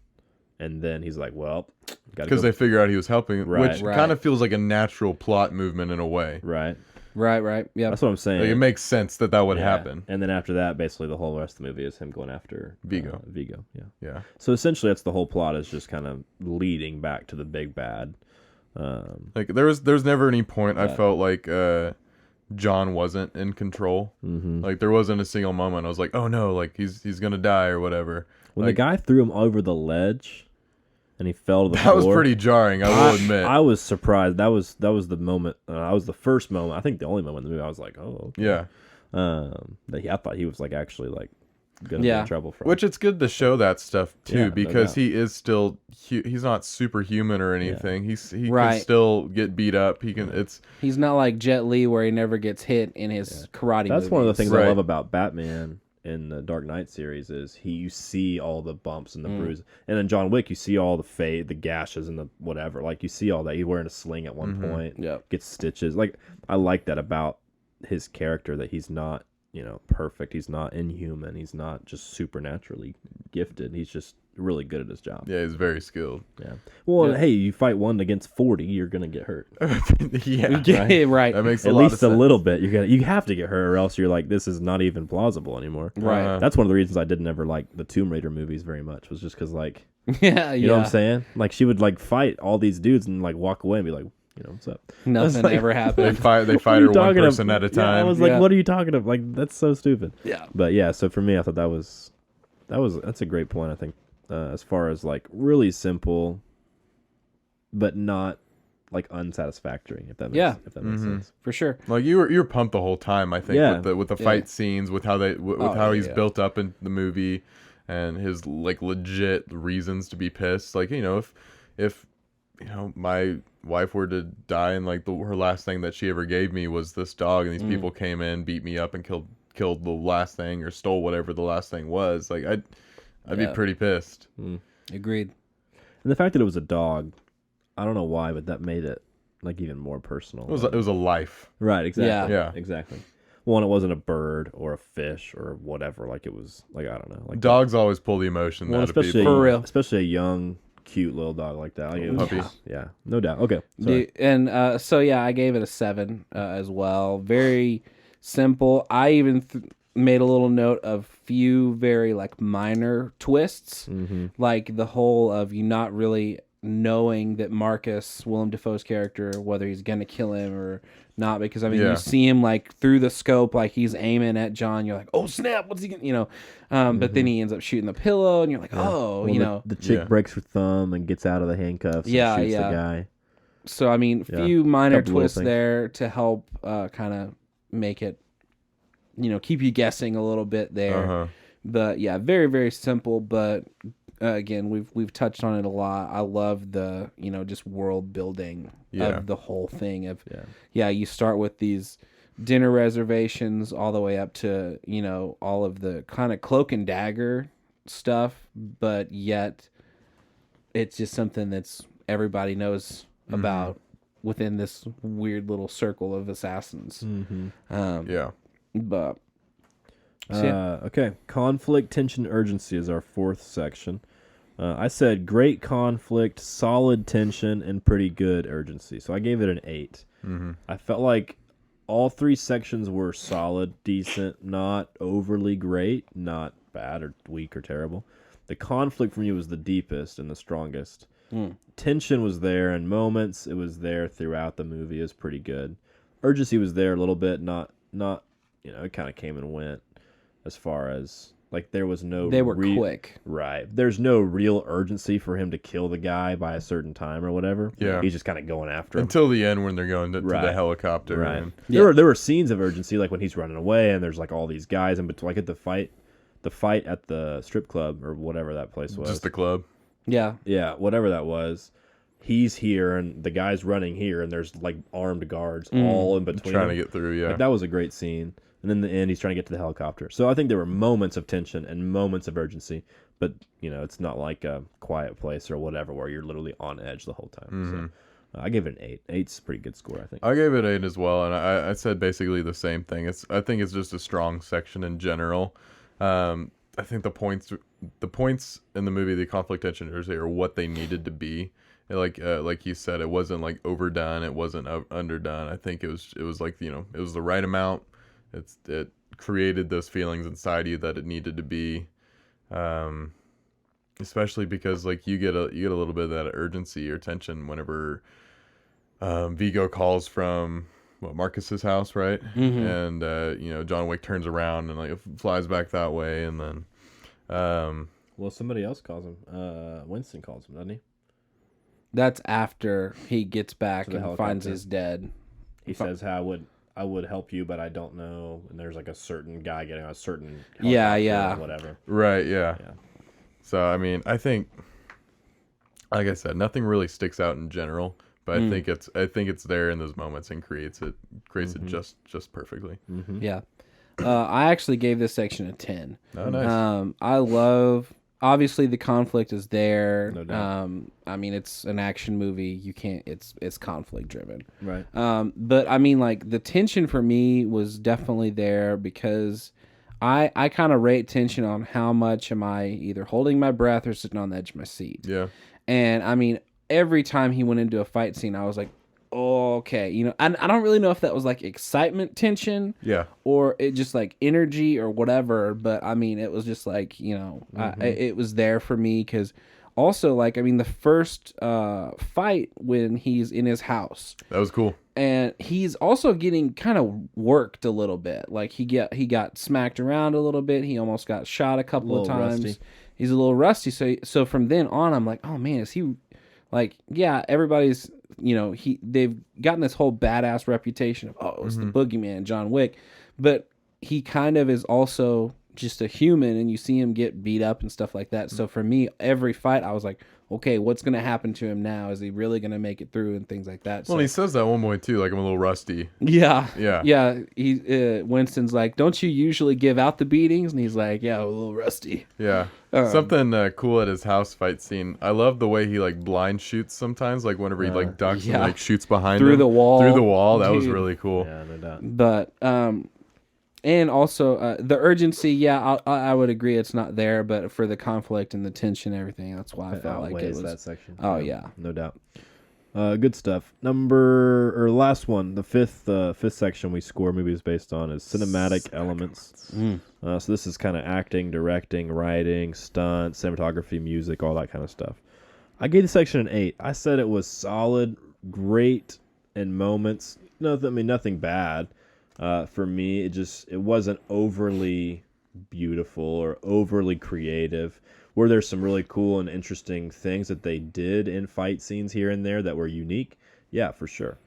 [SPEAKER 2] And then he's like, well, gotta
[SPEAKER 1] Because
[SPEAKER 2] go.
[SPEAKER 1] they figure out he was helping,
[SPEAKER 2] Right.
[SPEAKER 1] which kind of feels like a natural plot movement in a way.
[SPEAKER 2] Right.
[SPEAKER 3] Right. Yeah.
[SPEAKER 2] That's what I'm saying.
[SPEAKER 1] Like, it makes sense that would happen.
[SPEAKER 2] And then after that, basically the whole rest of the movie is him going after
[SPEAKER 1] Vigo.
[SPEAKER 2] Vigo, yeah.
[SPEAKER 1] Yeah.
[SPEAKER 2] So essentially that's the whole plot, is just kind of leading back to the big bad.
[SPEAKER 1] Like there was never any point I felt like John wasn't in control.
[SPEAKER 2] Mm-hmm.
[SPEAKER 1] Like there wasn't a single moment I was like, oh no, like he's gonna die or whatever.
[SPEAKER 2] When
[SPEAKER 1] like,
[SPEAKER 2] the guy threw him over the ledge and he fell to the
[SPEAKER 1] that
[SPEAKER 2] floor.
[SPEAKER 1] was pretty jarring, I will admit.
[SPEAKER 2] I was surprised. That was the moment. That was the first moment. I think the only moment in the movie I was like, oh, okay.
[SPEAKER 1] Yeah.
[SPEAKER 2] I thought he was like actually like gonna be in trouble for.
[SPEAKER 1] Which it's good to show that stuff too,
[SPEAKER 2] Yeah, no
[SPEAKER 1] because
[SPEAKER 2] doubt.
[SPEAKER 1] he is still he's not superhuman or anything. He can
[SPEAKER 3] Right.
[SPEAKER 1] still get beat up. He can.
[SPEAKER 3] He's not like Jet Li where he never gets hit in his karate
[SPEAKER 2] That's one of the
[SPEAKER 3] movies.
[SPEAKER 2] things
[SPEAKER 1] Right.
[SPEAKER 2] I love about Batman in the Dark Knight series is you see all the bumps and the bruises, and in John Wick you see all the gashes and the whatever. Like you see all that. He's wearing a sling at one point.
[SPEAKER 3] Yep.
[SPEAKER 2] Gets stitches. Like I like that about his character, that he's not perfect. He's not inhuman. He's not just supernaturally gifted. He's just really good at his job.
[SPEAKER 1] Yeah, he's very skilled.
[SPEAKER 2] Yeah. Well, hey, you fight 1 against 40, you're gonna get hurt.
[SPEAKER 1] Yeah.
[SPEAKER 3] Right.
[SPEAKER 1] That makes
[SPEAKER 2] At
[SPEAKER 1] a lot
[SPEAKER 2] least
[SPEAKER 1] of sense.
[SPEAKER 2] a little bit. You have to get hurt, or else you're like, this is not even plausible anymore.
[SPEAKER 3] Right.
[SPEAKER 2] That's one of the reasons I didn't ever like the Tomb Raider movies very much. Was just because like
[SPEAKER 3] Yeah.
[SPEAKER 2] you know what I'm saying? Like she would like fight all these dudes and like walk away and be like, what's up?
[SPEAKER 3] Nothing
[SPEAKER 2] like-
[SPEAKER 3] ever
[SPEAKER 1] They
[SPEAKER 3] happened.
[SPEAKER 1] fight
[SPEAKER 2] What are
[SPEAKER 1] her
[SPEAKER 2] you
[SPEAKER 1] one
[SPEAKER 2] talking
[SPEAKER 1] person
[SPEAKER 2] about?
[SPEAKER 1] at a
[SPEAKER 2] Yeah, I
[SPEAKER 1] time.
[SPEAKER 2] was like,
[SPEAKER 3] Yeah.
[SPEAKER 2] what are you talking about? Like that's so stupid.
[SPEAKER 3] Yeah.
[SPEAKER 2] But yeah, so for me, I thought that's a great point. I think as far as like really simple, but not like unsatisfactory. If that makes sense.
[SPEAKER 3] For sure.
[SPEAKER 1] Like you were pumped the whole time, I think,
[SPEAKER 2] Yeah.
[SPEAKER 1] with the fight scenes, with how he's
[SPEAKER 3] yeah.
[SPEAKER 1] built up in the movie, and his like legit reasons to be pissed. Like if my wife were to die and like her last thing that she ever gave me was this dog, and these people came in, beat me up, and killed the last thing or stole whatever the last thing was, like I'd be pretty pissed.
[SPEAKER 3] Agreed.
[SPEAKER 2] And the fact that it was a dog, I don't know why, but that made it like even more personal.
[SPEAKER 1] It was a life.
[SPEAKER 2] Right, exactly.
[SPEAKER 1] Yeah.
[SPEAKER 2] Exactly. Well, and it wasn't a bird or a fish or whatever. Like it was like, I don't know. Like
[SPEAKER 1] Dogs always pull the emotion
[SPEAKER 2] well,
[SPEAKER 1] out of
[SPEAKER 2] especially
[SPEAKER 1] people.
[SPEAKER 3] For real.
[SPEAKER 2] Especially a young, cute little dog like that. Like, it was
[SPEAKER 1] Puppy.
[SPEAKER 2] just- yeah, no doubt. Okay. Sorry.
[SPEAKER 3] And so yeah, I gave it a 7 as well. Very simple. I even made a little note of few very like minor twists, like the whole of you not really knowing that Marcus, Willem Dafoe's character, whether he's gonna kill him or not, because I mean you see him like through the scope, like he's aiming at John. You're like, oh snap, what's he gonna, but then he ends up shooting the pillow, and you're like, oh,
[SPEAKER 2] Well, the chick breaks her thumb and gets out of the handcuffs.
[SPEAKER 3] Yeah,
[SPEAKER 2] and shoots
[SPEAKER 3] yeah.
[SPEAKER 2] the guy.
[SPEAKER 3] So I mean, few minor
[SPEAKER 2] Couple little
[SPEAKER 3] twists
[SPEAKER 2] things.
[SPEAKER 3] there to help kind of make it, keep you guessing a little bit there.
[SPEAKER 1] Uh-huh.
[SPEAKER 3] But yeah, very very simple. But again, we've touched on it a lot. I love the just world building of the whole thing. Of you start with these dinner reservations all the way up to all of the kind of cloak and dagger stuff, but yet it's just something that's everybody knows about within this weird little circle of assassins.
[SPEAKER 1] Yeah.
[SPEAKER 3] But so, yeah.
[SPEAKER 2] Okay. Conflict, tension, urgency is our 4th section. I said great conflict, solid tension, and pretty good urgency. So I gave it an 8. I felt like all 3 sections were solid, decent, not overly great, not bad or weak or terrible. The conflict for me was the deepest and the strongest. Tension was there in moments. It was there throughout the movie. It was pretty good. Urgency was there a little bit, not it kind of came and went as far as like there was no
[SPEAKER 3] they were quick.
[SPEAKER 2] Right. There's no real urgency for him to kill the guy by a certain time or whatever.
[SPEAKER 1] Yeah.
[SPEAKER 2] He's just kind of going after him.
[SPEAKER 1] Until the end when they're going to the helicopter.
[SPEAKER 2] Right.
[SPEAKER 1] And,
[SPEAKER 2] There were scenes of urgency, like when he's running away and there's like all these guys in between, like at the fight at the strip club or whatever that place was.
[SPEAKER 1] just the club.
[SPEAKER 3] Yeah.
[SPEAKER 2] Yeah, whatever that was. he's here and the guy's running here, and there's like armed guards all in between.
[SPEAKER 1] Trying to get through, yeah.
[SPEAKER 2] Like, that was a great scene. And then in the end, he's trying to get to the helicopter. So I think there were moments of tension and moments of urgency, but it's not like A Quiet Place or whatever where you're literally on edge the whole time. So I gave it an 8. 8's a pretty good score, I think.
[SPEAKER 1] I gave it 8 as well, and I said basically the same thing. I think it's just a strong section in general. I think the points in the movie, the conflict tension are what they needed to be. Like you said, it wasn't like overdone, it wasn't underdone. I think it was like it was the right amount. It created those feelings inside you that it needed to be, especially because like you get a little bit of that urgency or tension whenever Vigo calls from Marcus's house, right? And John Wick turns around and like flies back that way, and then
[SPEAKER 2] well, somebody else calls him. Winston calls him, doesn't he?
[SPEAKER 3] That's after he gets back and
[SPEAKER 2] helicopter.
[SPEAKER 3] finds his dead.
[SPEAKER 2] He says, "How I would help you, but I don't know." And there's like a certain guy getting a certain
[SPEAKER 3] yeah,
[SPEAKER 2] whatever.
[SPEAKER 1] Right, yeah. So I mean, I think, like I said, nothing really sticks out in general, but I think it's there in those moments and creates it just perfectly.
[SPEAKER 3] Yeah. I actually gave this section a 10.
[SPEAKER 1] Oh, nice.
[SPEAKER 3] I love, obviously the conflict is there.
[SPEAKER 2] No doubt.
[SPEAKER 3] I mean, it's an action movie. You can't, it's conflict driven.
[SPEAKER 2] Right.
[SPEAKER 3] But I mean, like the tension for me was definitely there because I kind of rate tension on how much am I either holding my breath or sitting on the edge of my seat.
[SPEAKER 1] Yeah.
[SPEAKER 3] And I mean, every time he went into a fight scene, I was like, oh, okay. I don't really know if that was like excitement tension.
[SPEAKER 1] Yeah.
[SPEAKER 3] Or it just like energy or whatever. But I mean, it was just like, it was there for me because also like, I mean, the first fight when he's in his house.
[SPEAKER 1] That was cool.
[SPEAKER 3] And he's also getting kind of worked a little bit. Like he got smacked around a little bit. He almost got shot a couple of times.
[SPEAKER 2] Rusty.
[SPEAKER 3] He's a little rusty. So from then on, I'm like, oh man, is he like? Yeah, everybody's they've gotten this whole badass reputation of it's the boogeyman, John Wick, but he kind of is also just a human, and you see him get beat up and stuff like that. So for me, every fight, I was like, okay, what's going to happen to him now? Is he really going to make it through and things like that?
[SPEAKER 1] Well, he says that one point too, like I'm a little rusty.
[SPEAKER 3] Yeah.
[SPEAKER 1] Yeah.
[SPEAKER 3] Winston's like, don't you usually give out the beatings? And he's like, yeah, a little rusty.
[SPEAKER 1] Yeah. Something cool at his house fight scene. I love the way he like blind shoots sometimes, like whenever he like ducks and like shoots behind
[SPEAKER 3] through
[SPEAKER 1] him.
[SPEAKER 3] the wall.
[SPEAKER 1] Through the wall. That was
[SPEAKER 3] Dude.
[SPEAKER 1] really cool.
[SPEAKER 2] Yeah, no doubt.
[SPEAKER 3] But and also the urgency, I would agree it's not there, but for the conflict and the tension and everything, that's why I felt like it was
[SPEAKER 2] that section.
[SPEAKER 3] Oh yeah.
[SPEAKER 2] No doubt. Good stuff. Last one, the fifth section we score movies based on is cinematic elements. So this is kind of acting, directing, writing, stunt, cinematography, music, all that kind of stuff. I gave the section an 8. I said it was solid, great in moments. Nothing bad. For me, it wasn't overly beautiful or overly creative. Were there some really cool and interesting things that they did in fight scenes here and there that were unique? Yeah, for sure.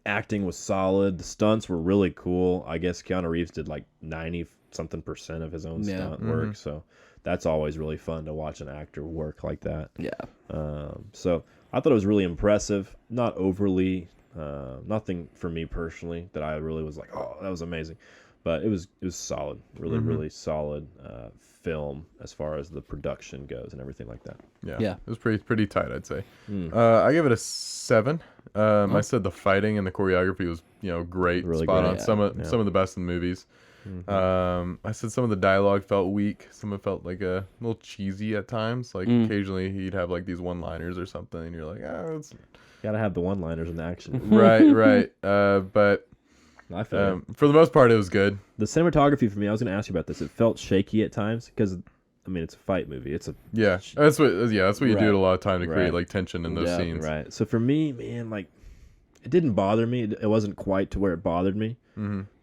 [SPEAKER 2] Acting was solid. The stunts were really cool. I guess Keanu Reeves did like 90-something% of his own stunt work, so that's always really fun to watch an actor work like that.
[SPEAKER 3] Yeah.
[SPEAKER 2] So I thought it was really impressive. Not overly. Nothing for me personally that I really was like, oh, that was amazing, but it was solid, really solid film as far as the production goes and everything like that.
[SPEAKER 1] Yeah. It was pretty tight, I'd say. I give it a 7. I said the fighting and the choreography was great,
[SPEAKER 2] Really
[SPEAKER 1] spot
[SPEAKER 2] great.
[SPEAKER 1] on. Some of the best in the movies. I said some of the dialogue felt weak. Some of it felt like a little cheesy at times. Like occasionally he'd have like these one-liners or something, and you're like, it's
[SPEAKER 2] Gotta have the one-liners in the action.
[SPEAKER 1] right. But
[SPEAKER 2] I feel
[SPEAKER 1] for the most part, it was good.
[SPEAKER 2] the cinematography for me. I was going to ask you about this. It felt shaky at times because, I mean, it's a fight movie. It's a
[SPEAKER 1] That's what you do at a lot of time to create
[SPEAKER 2] Right.
[SPEAKER 1] like tension in those scenes.
[SPEAKER 2] right. So for me, man, like it didn't bother me. It wasn't quite to where it bothered me.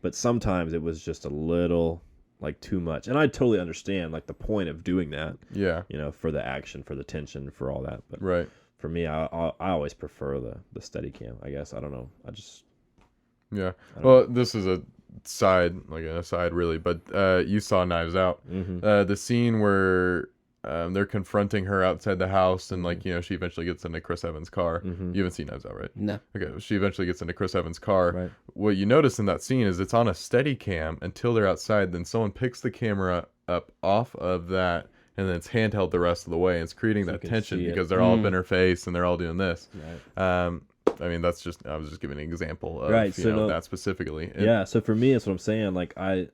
[SPEAKER 2] But sometimes it was just a little like too much, and I totally understand like the point of doing that.
[SPEAKER 1] Yeah.
[SPEAKER 2] For the action, for the tension, for all that. But
[SPEAKER 1] Right.
[SPEAKER 2] for me, I always prefer the steady cam. I guess I don't know.
[SPEAKER 1] Yeah. Well, this is a side, like an aside, really. But you saw Knives Out. The scene where they're confronting her outside the house, and like she eventually gets into Chris Evans' car. You haven't seen Knives Out, right?
[SPEAKER 3] No.
[SPEAKER 1] Okay, she eventually gets into Chris Evans' car.
[SPEAKER 2] Right.
[SPEAKER 1] What you notice in that scene is it's on a steady cam until they're outside. Then someone picks the camera up off of that, and then it's handheld the rest of the way. And it's creating that tension because they're all up in her face and they're all doing this.
[SPEAKER 2] Right.
[SPEAKER 1] I mean, I was just giving an example of that specifically.
[SPEAKER 2] So for me, that's what I'm saying. Like I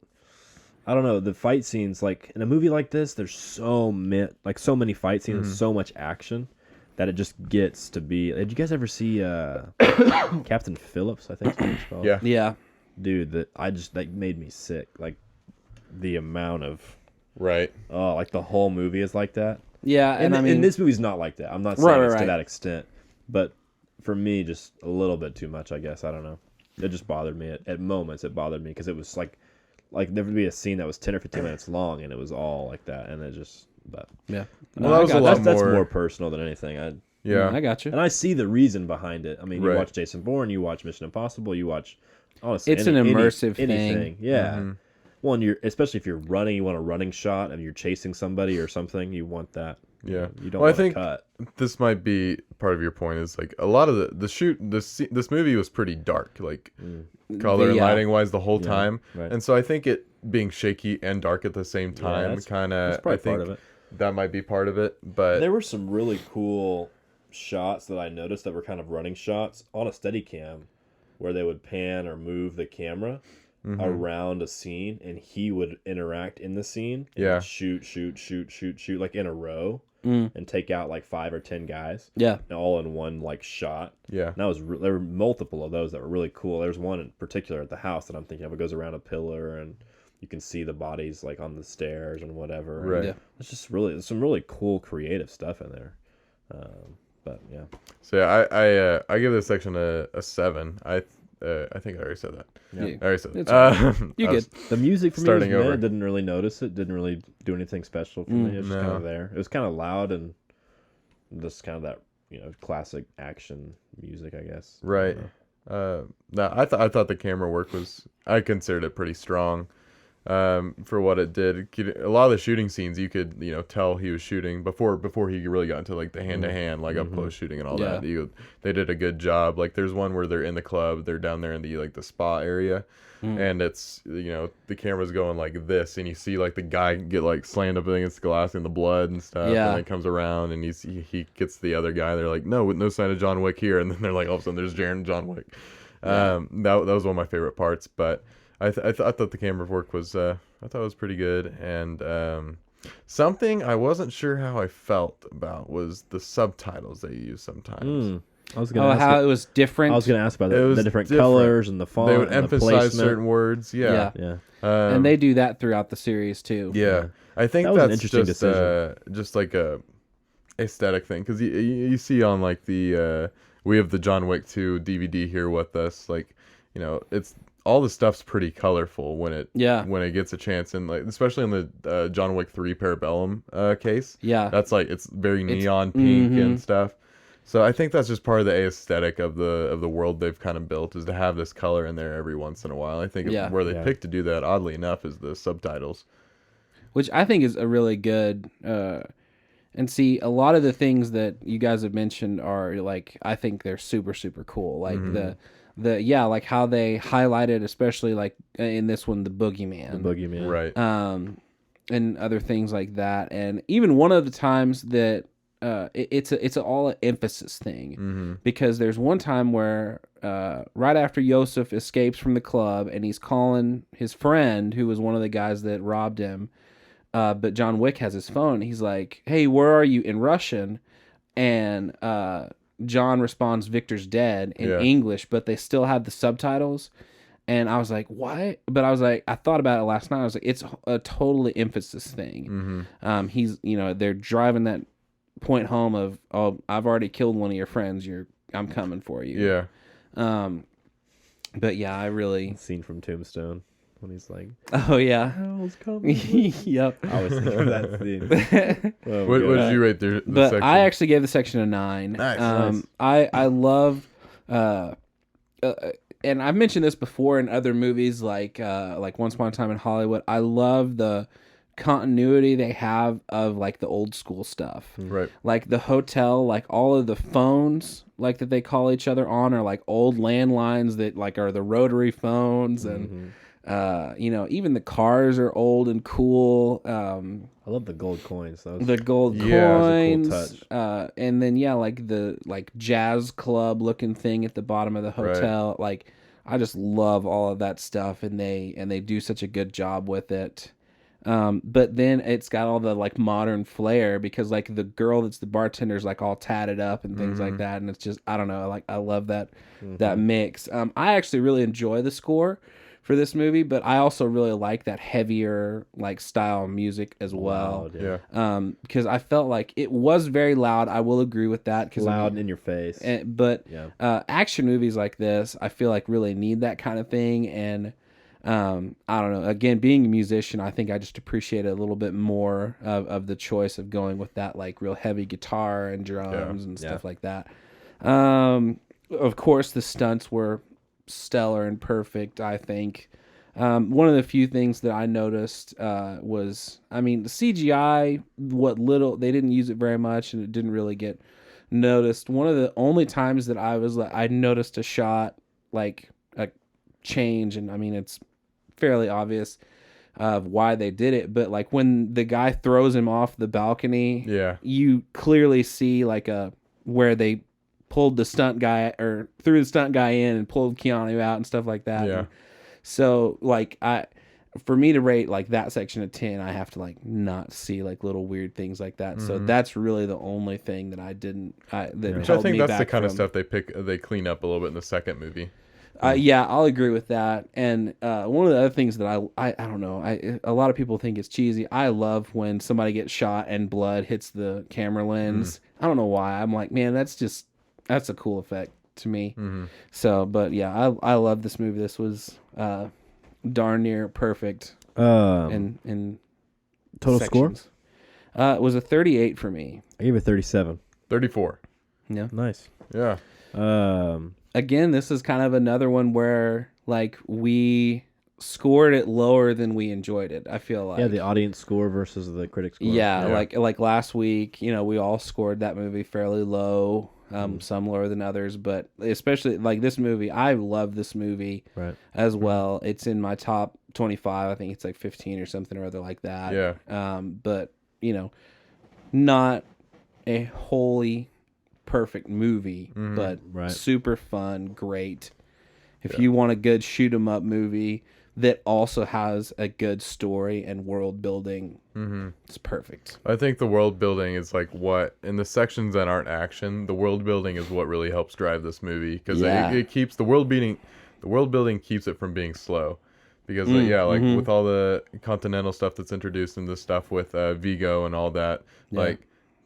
[SPEAKER 2] don't know, the fight scenes, like in a movie like this, there's so many fight scenes and so much action that it just gets to be. Did you guys ever see Captain Phillips? I think is what it's called.
[SPEAKER 3] Yeah.
[SPEAKER 2] Dude, that made me sick. Like the amount of like the whole movie is like that.
[SPEAKER 3] Yeah, and I mean,
[SPEAKER 2] this movie's not like that. I'm not saying it's to that extent, but for me, just a little bit too much, I guess. I don't know. It just bothered me. At moments, it bothered me because it was like there would be a scene that was 10 or 15 minutes long, and it was all like that, and it just. But
[SPEAKER 3] yeah,
[SPEAKER 1] well,
[SPEAKER 2] that's more personal than anything.
[SPEAKER 3] I got you.
[SPEAKER 2] And I see the reason behind it. I mean, you watch Jason Bourne, you watch Mission Impossible, you watch. Honestly,
[SPEAKER 3] it's an immersive
[SPEAKER 2] anything. Yeah. Well, and especially if you're running, you want a running shot, and you're chasing somebody or something, you want that.
[SPEAKER 1] Yeah,
[SPEAKER 2] you don't want to cut.
[SPEAKER 1] This might be part of your point. Is like a lot of this movie was pretty dark, like color and lighting wise the whole time, and so I think it being shaky and dark at the same time, kind of. I think part of it. That might be part of it. But
[SPEAKER 2] there were some really cool shots that I noticed that were kind of running shots on a Steadicam, where they would pan or move the camera around a scene, and he would interact in the scene. And shoot, like in a row. And take out like 5 or 10 guys. Yeah, all in one like shot. Yeah, and there were multiple of those that were really cool. There's one in particular at the house that I'm thinking of. It goes around a pillar, and you can see the bodies like on the stairs and whatever. Right. Yeah, it's just there's some really cool creative stuff in there. But yeah.
[SPEAKER 1] So yeah, I give this section a 7. I think I already said that. Yeah, I already said that.
[SPEAKER 3] You good?
[SPEAKER 2] The music for me was meh. Didn't really notice it. Didn't really do anything special for me. It was just kind of there. It was kind of loud and just kind of that classic action music, I guess.
[SPEAKER 1] Right. I thought the camera work I considered it pretty strong. For what it did. A lot of the shooting scenes you could tell he was shooting before he really got into like the hand-to-hand like up close shooting and all that. They did a good job. Like there's one where they're in the club, they're down there in the like the spa area, and it's the camera's going like this, and you see like the guy get like slammed up against the glass and the blood and stuff, and then it comes around and he gets the other guy. They're like, no sign of John Wick here, and then they're like, all of a sudden there's John Wick. That was one of my favorite parts, but I thought the camera work was pretty good, and something I wasn't sure how I felt about was the subtitles they use sometimes.
[SPEAKER 2] I was gonna ask
[SPEAKER 3] how it was different.
[SPEAKER 2] I was going to ask about the different colors and the font.
[SPEAKER 1] They would
[SPEAKER 2] and
[SPEAKER 1] emphasize certain words. Yeah.
[SPEAKER 3] And they do that throughout the series too.
[SPEAKER 1] Yeah, I think
[SPEAKER 2] that's
[SPEAKER 1] an
[SPEAKER 2] interesting decision.
[SPEAKER 1] Just like a aesthetic thing, because you see on like the we have the John Wick 2 DVD here with us. Like it's. All the stuff's pretty colorful when it gets a chance, and like especially in the John Wick 3 Parabellum case. Yeah, that's like it's very neon pink and stuff. So I think that's just part of the aesthetic of the world they've kind of built, is to have this color in there every once in a while. I think where they picked to do that, oddly enough, is the subtitles,
[SPEAKER 3] which I think is a really good. And see, a lot of the things that you guys have mentioned are like, I think they're super super cool. Like like how they highlighted, especially like in this one, the boogeyman, right? And other things like that, and even one of the times that it's all an emphasis thing, because there's one time where right after Yosef escapes from the club and he's calling his friend who was one of the guys that robbed him, but John Wick has his phone. He's like, "Hey, where are you?" in Russian, and John responds, "Victor's dead," in English, but they still had the subtitles. And I was like, "What?" But I was like, I thought about it last night. I was like, it's a totally emphasis thing. He's, they're driving that point home of, "Oh, I've already killed one of your friends. I'm coming for you." Yeah. But yeah, I really
[SPEAKER 2] scene from Tombstone when he's like,
[SPEAKER 3] "Oh yeah,
[SPEAKER 2] hell's coming."
[SPEAKER 3] Yep.
[SPEAKER 2] I was thinking of that scene.
[SPEAKER 1] What did you rate the section?
[SPEAKER 3] I actually gave the section a 9.
[SPEAKER 1] Nice.
[SPEAKER 3] I love, and I've mentioned this before in other movies, like Once Upon a Time in Hollywood. I love the continuity they have of like the old school stuff.
[SPEAKER 1] Right.
[SPEAKER 3] Like the hotel, like all of the phones like that they call each other on are like old landlines that like are the rotary phones, and you know, even the cars are old and cool.
[SPEAKER 2] I love the gold coins. That was,
[SPEAKER 3] The gold
[SPEAKER 1] Yeah,
[SPEAKER 3] coins,
[SPEAKER 2] that was a cool
[SPEAKER 3] and then like the jazz club looking thing at the bottom of the hotel. Like I just love all of that stuff, and they do such a good job with it. But then it's got all the like modern flair, because like the girl that's the bartender's like all tatted up and things like that, and it's just, I don't know, like I love that that mix. I actually really enjoy the score for this movie, but I also really like that heavier like style music as well.
[SPEAKER 2] Loud,
[SPEAKER 1] Yeah.
[SPEAKER 3] Because I felt like it was very loud. I will agree with that. Cause
[SPEAKER 2] loud and in your face.
[SPEAKER 3] But
[SPEAKER 2] Yeah.
[SPEAKER 3] action movies like this, I feel like really need that kind of thing. And I don't know. Again, being a musician, I think I just appreciate it a little bit more of the choice of going with that like real heavy guitar and drums and stuff like that. Of course, the stunts were stellar and perfect, I think. One of the few things that I noticed was, I mean, the CGI, what little, they didn't use it very much, and it didn't really get noticed. One of the only times that I noticed a shot, like a change, and I mean, it's fairly obvious of why they did it, but like when the guy throws him off the balcony, you clearly see like where they pulled the stunt guy, or threw the stunt guy in and pulled Keanu out and stuff like that. And so like for me to rate like that section of 10, I have to like not see like little weird things like that. So that's really the only thing that I didn't
[SPEAKER 1] which I think that's the kind of stuff they clean up a little bit in the second movie.
[SPEAKER 3] Yeah, I'll agree with that. And one of the other things that I don't know, a lot of people think it's cheesy. I love when somebody gets shot and blood hits the camera lens. I don't know why. I'm like, man, that's a cool effect to me. So, but yeah, I love this movie. This was darn near perfect. In
[SPEAKER 2] total
[SPEAKER 3] sections. It was a 38 for me.
[SPEAKER 2] I gave it 37.
[SPEAKER 1] 34.
[SPEAKER 3] Yeah.
[SPEAKER 2] Nice.
[SPEAKER 1] Yeah.
[SPEAKER 3] Again, this is kind of another one where like we scored it lower than we enjoyed it. I feel like.
[SPEAKER 2] Yeah, the audience score versus the critic score.
[SPEAKER 3] Yeah, like last week, you know, we all scored that movie fairly low. Some lower than others, but especially like this movie, I love this movie as well. It's in my top 25. I think it's like 15 or something or other like that.
[SPEAKER 1] Yeah.
[SPEAKER 3] But you know, not a wholly perfect movie, but super fun, great. If you want a good shoot 'em up movie that also has a good story and world building, it's perfect.
[SPEAKER 1] I think the world building is like what, in the sections that aren't action, the world building is what really helps drive this movie, because it keeps the world building keeps it from being slow, because with all the continental stuff that's introduced and the stuff with Vigo and all that, like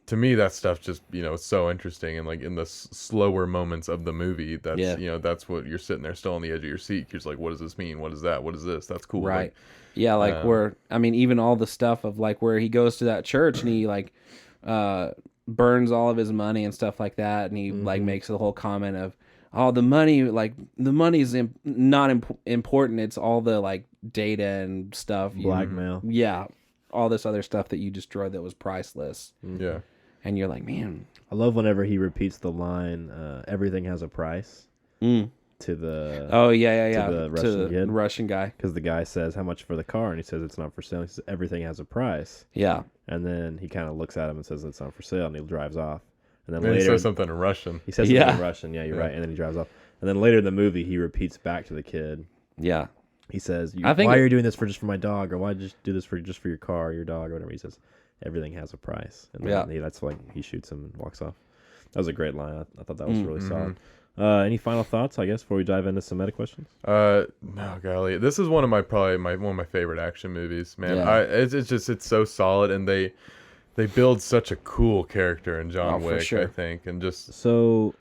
[SPEAKER 1] to me that stuff just, you know, it's so interesting, and like in the slower moments of the movie, that's you know, that's what you're sitting there still on the edge of your seat. You're just like, what does this mean? What is that? What is this? That's cool.
[SPEAKER 3] Right. Like where, I mean, even all the stuff of like where he goes to that church and he like burns all of his money and stuff like that, and he like makes the whole comment of, oh, the money's not important. It's all the like data and stuff.
[SPEAKER 2] Blackmail.
[SPEAKER 3] All this other stuff that you destroyed that was priceless.
[SPEAKER 1] Yeah.
[SPEAKER 3] And you're like, man.
[SPEAKER 2] I love whenever he repeats the line, everything has a price. To the to the Russian guy, because the guy says how much for the car, and he says it's not for sale. He says everything has a price.
[SPEAKER 3] Yeah,
[SPEAKER 2] and then he kind of looks at him and says it's not for sale, and he drives off. And then
[SPEAKER 1] later
[SPEAKER 2] he
[SPEAKER 1] says something in Russian.
[SPEAKER 2] He says something in Russian. Yeah, you're right. And then he drives off. And then later in the movie, he repeats back to the kid.
[SPEAKER 3] Yeah,
[SPEAKER 2] he says, "Why are you doing this just for my dog, or why did you do this just for your car, or your dog, or whatever?" He says, "Everything has a price." And then that's like he shoots him and walks off. That was a great line. I thought that was really solid. Any final thoughts, I guess, before we dive into some meta questions?
[SPEAKER 1] No, golly, this is one of my favorite action movies, man. Yeah. It's so solid, and they build such a cool character in John Wick, I think, and just
[SPEAKER 2] so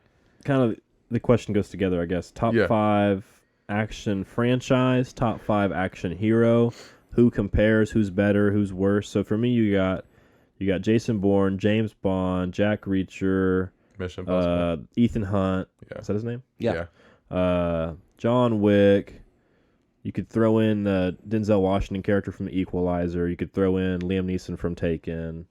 [SPEAKER 2] kind of the question goes together, I guess. Top 5 action franchise, top 5 action hero. Who compares? Who's better? Who's worse? So for me, you got Jason Bourne, James Bond, Jack Reacher.
[SPEAKER 1] Mission Impossible.
[SPEAKER 2] Ethan Hunt.
[SPEAKER 1] Yeah.
[SPEAKER 2] Is that his name?
[SPEAKER 3] Yeah.
[SPEAKER 2] John Wick. You could throw in the Denzel Washington character from The Equalizer. You could throw in Liam Neeson from Taken.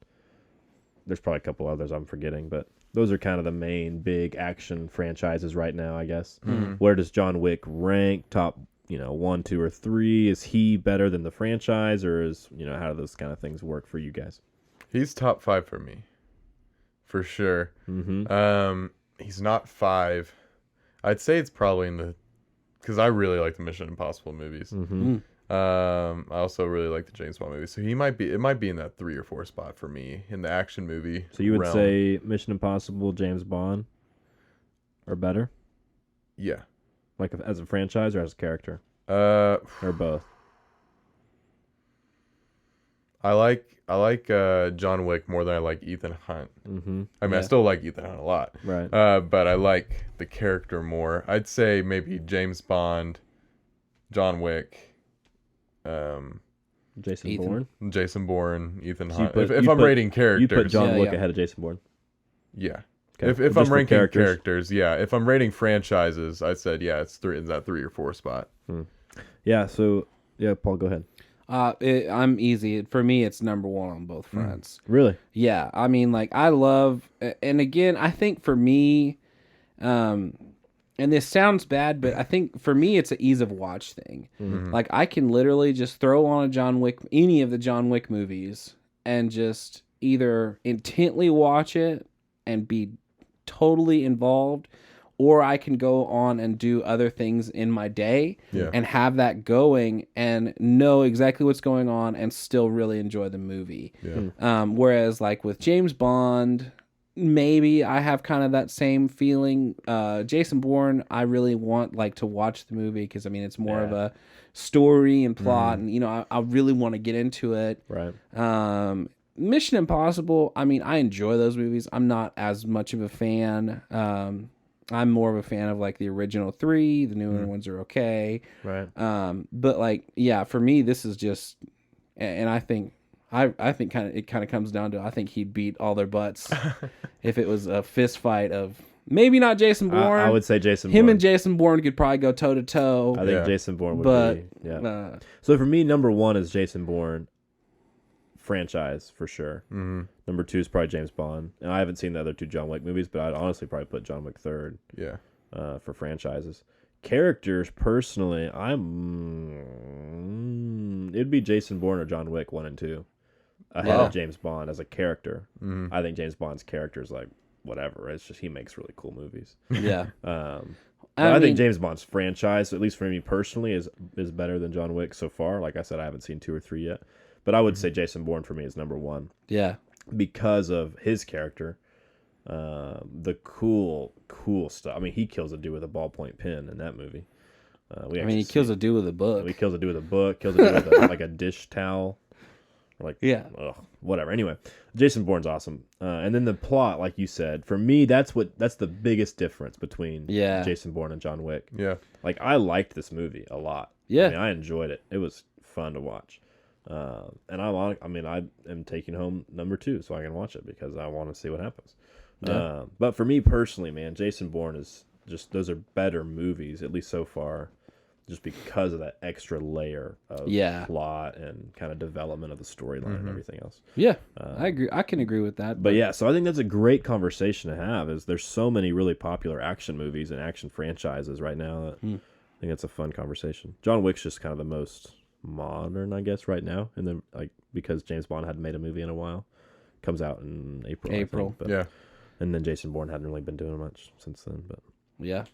[SPEAKER 2] There's probably a couple others I'm forgetting, but those are kind of the main big action franchises right now, I guess.
[SPEAKER 1] Mm-hmm.
[SPEAKER 2] Where does John Wick rank? Top, 1, 2, or 3? Is he better than the franchise, or how do those kind of things work for you guys?
[SPEAKER 1] He's top 5 for me, for sure.
[SPEAKER 2] Mm-hmm.
[SPEAKER 1] He's not 5. I'd say it's probably because I really like the Mission Impossible movies.
[SPEAKER 2] Mm-hmm.
[SPEAKER 1] I also really like the James Bond movies, so it might be in that 3 or 4 spot for me in the action movie.
[SPEAKER 2] So you would
[SPEAKER 1] realm.
[SPEAKER 2] say Mission Impossible, James Bond, are better?
[SPEAKER 1] Yeah.
[SPEAKER 2] Like as a franchise or as a character?
[SPEAKER 1] Or
[SPEAKER 2] both?
[SPEAKER 1] I like John Wick more than I like Ethan Hunt.
[SPEAKER 2] Mm-hmm.
[SPEAKER 1] I mean, I still like Ethan Hunt a lot.
[SPEAKER 2] Right.
[SPEAKER 1] But I like the character more. I'd say maybe James Bond, John Wick,
[SPEAKER 2] Jason Bourne?
[SPEAKER 1] Jason Bourne, Ethan
[SPEAKER 2] So you
[SPEAKER 1] Hunt.
[SPEAKER 2] put-
[SPEAKER 1] If
[SPEAKER 2] you
[SPEAKER 1] I'm
[SPEAKER 2] put-
[SPEAKER 1] rating characters,
[SPEAKER 2] You put John
[SPEAKER 3] Yeah,
[SPEAKER 2] Wick
[SPEAKER 3] yeah.
[SPEAKER 2] ahead of Jason Bourne.
[SPEAKER 1] yeah.
[SPEAKER 2] Okay.
[SPEAKER 1] If
[SPEAKER 2] Just
[SPEAKER 1] I'm
[SPEAKER 2] for
[SPEAKER 1] ranking characters, yeah. If I'm rating franchises, I said it's in that 3 or 4 spot.
[SPEAKER 2] Yeah, so, Paul, go ahead.
[SPEAKER 3] I'm easy. For me, it's number 1 on both fronts.
[SPEAKER 2] Really?
[SPEAKER 3] Yeah, I mean, like, I love, and again, I think for me, and this sounds bad, but I think for me, it's an ease of watch thing.
[SPEAKER 2] Mm-hmm.
[SPEAKER 3] Like, I can literally just throw on any of the John Wick movies, and just either intently watch it and be totally involved, or I can go on and do other things in my day and have that going and know exactly what's going on and still really enjoy the movie.
[SPEAKER 1] Yeah.
[SPEAKER 3] Whereas like with James Bond, maybe I have kind of that same feeling. Jason Bourne, I really want like to watch the movie because I mean it's more of a story and plot, and I really want to get into it.
[SPEAKER 2] Right.
[SPEAKER 3] Mission Impossible, I mean I enjoy those movies. I'm not as much of a fan. I'm more of a fan of like the original 3. The newer ones are okay.
[SPEAKER 2] Right.
[SPEAKER 3] But like, yeah, for me, this is just, and I think it kind of comes down to, I think he'd beat all their butts if it was a fist fight of maybe not Jason Bourne.
[SPEAKER 2] I would say Jason
[SPEAKER 3] Him
[SPEAKER 2] Bourne.
[SPEAKER 3] and Jason Bourne could probably go toe to toe.
[SPEAKER 2] I think Jason Bourne would
[SPEAKER 3] But,
[SPEAKER 2] be. Yeah. So for me, number 1 is Jason Bourne franchise for sure.
[SPEAKER 1] Mm-hmm.
[SPEAKER 2] Number 2 is probably James Bond, and I haven't seen the other 2 John Wick movies, but I'd honestly probably put John Wick third.
[SPEAKER 1] Yeah.
[SPEAKER 2] For franchises. Characters, personally, it'd be Jason Bourne or John Wick 1 and 2 ahead of James Bond as a character.
[SPEAKER 1] Mm-hmm.
[SPEAKER 2] I think James Bond's character is like whatever. It's just he makes really cool movies.
[SPEAKER 3] Yeah.
[SPEAKER 2] I
[SPEAKER 3] mean,
[SPEAKER 2] think James Bond's franchise, at least for me personally, is better than John Wick so far. Like I said, I haven't seen 2 or 3 yet, but I would say Jason Bourne for me is number 1
[SPEAKER 3] yeah.
[SPEAKER 2] because of his character. The cool stuff. I mean, he kills a dude with a ballpoint pen in that movie.
[SPEAKER 3] He kills a dude with a book.
[SPEAKER 2] He kills a dude with a book. Kills a dude with like a dish towel. Or like whatever. Anyway, Jason Bourne's awesome. And then the plot, like you said, for me, that's the biggest difference between Jason Bourne and John Wick.
[SPEAKER 1] Yeah.
[SPEAKER 2] Like I liked this movie a lot.
[SPEAKER 3] Yeah.
[SPEAKER 2] I mean, I enjoyed it. It was fun to watch. And I am taking home number 2 so I can watch it because I want to see what happens.
[SPEAKER 3] Yeah.
[SPEAKER 2] But for me personally, man, Jason Bourne is just, those are better movies, at least so far, just because of that extra layer of plot and kind of development of the storyline and everything else.
[SPEAKER 3] Yeah, I agree. I can agree with that.
[SPEAKER 2] But yeah, so I think that's a great conversation to have. Is there's so many really popular action movies and action franchises right now that I think that's a fun conversation. John Wick's just kind of the most modern, I guess, right now, and then like because James Bond hadn't made a movie in a while, comes out in April. I think, but,
[SPEAKER 1] yeah.
[SPEAKER 2] And then Jason Bourne hadn't really been doing much since then, but
[SPEAKER 3] yeah.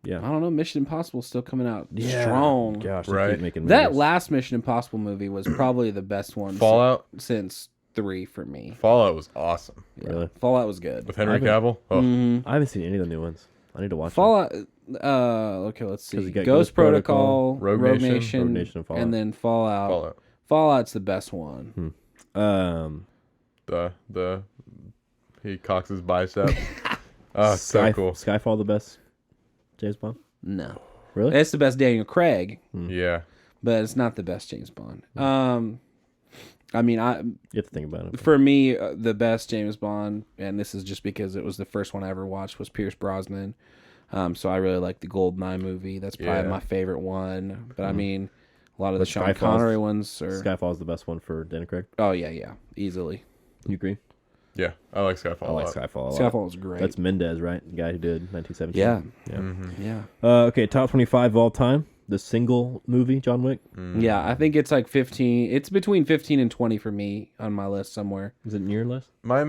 [SPEAKER 2] Yeah.
[SPEAKER 3] I don't know. Mission Impossible still coming out strong.
[SPEAKER 2] Gosh, they
[SPEAKER 1] Right.
[SPEAKER 2] keep making
[SPEAKER 3] That
[SPEAKER 2] movies.
[SPEAKER 3] last Mission Impossible movie was probably the best one
[SPEAKER 1] Fallout.
[SPEAKER 3] since 3 for me.
[SPEAKER 1] Fallout was awesome
[SPEAKER 3] Yeah.
[SPEAKER 2] Really?
[SPEAKER 3] Fallout was good.
[SPEAKER 1] with Henry Cavill. Oh,
[SPEAKER 2] I haven't seen any of the new ones. I need to watch
[SPEAKER 3] Fallout. Okay, let's
[SPEAKER 2] 'Cause
[SPEAKER 3] see.
[SPEAKER 2] you got
[SPEAKER 3] Ghost
[SPEAKER 2] Ghost Protocol,
[SPEAKER 3] Protocol,
[SPEAKER 1] Rogue Nation,
[SPEAKER 2] Rogue Nation, and Fallout.
[SPEAKER 3] and then Fallout.
[SPEAKER 1] Fallout.
[SPEAKER 3] Fallout's the best one.
[SPEAKER 2] them.
[SPEAKER 1] The he cocks his bicep. Oh, it's so cool.
[SPEAKER 2] Skyfall the best James Bond?
[SPEAKER 3] No,
[SPEAKER 2] Really?
[SPEAKER 3] it's the best Daniel Craig,
[SPEAKER 1] Yeah.
[SPEAKER 3] but it's not the best James Bond. I mean,
[SPEAKER 2] You have to think about it.
[SPEAKER 3] for me, the best James Bond, and this is just because it was the first one I ever watched, was Pierce Brosnan. So I really like the Goldeneye movie. That's probably my favorite one. But I mean, a lot of the Sean Connery ones are.
[SPEAKER 2] Skyfall's the best one for Daniel Craig.
[SPEAKER 3] Oh yeah, easily.
[SPEAKER 2] You agree?
[SPEAKER 1] Yeah, I like Skyfall.
[SPEAKER 2] I like Skyfall a lot.
[SPEAKER 3] Skyfall was great.
[SPEAKER 2] That's Mendez, right? The guy who did 1917.
[SPEAKER 3] Yeah.
[SPEAKER 2] Okay, top 25 of all time. The single movie, John Wick.
[SPEAKER 3] Yeah, I think it's like 15. It's between 15 and 20 for me on my list somewhere.
[SPEAKER 2] Is it in your list?
[SPEAKER 1] My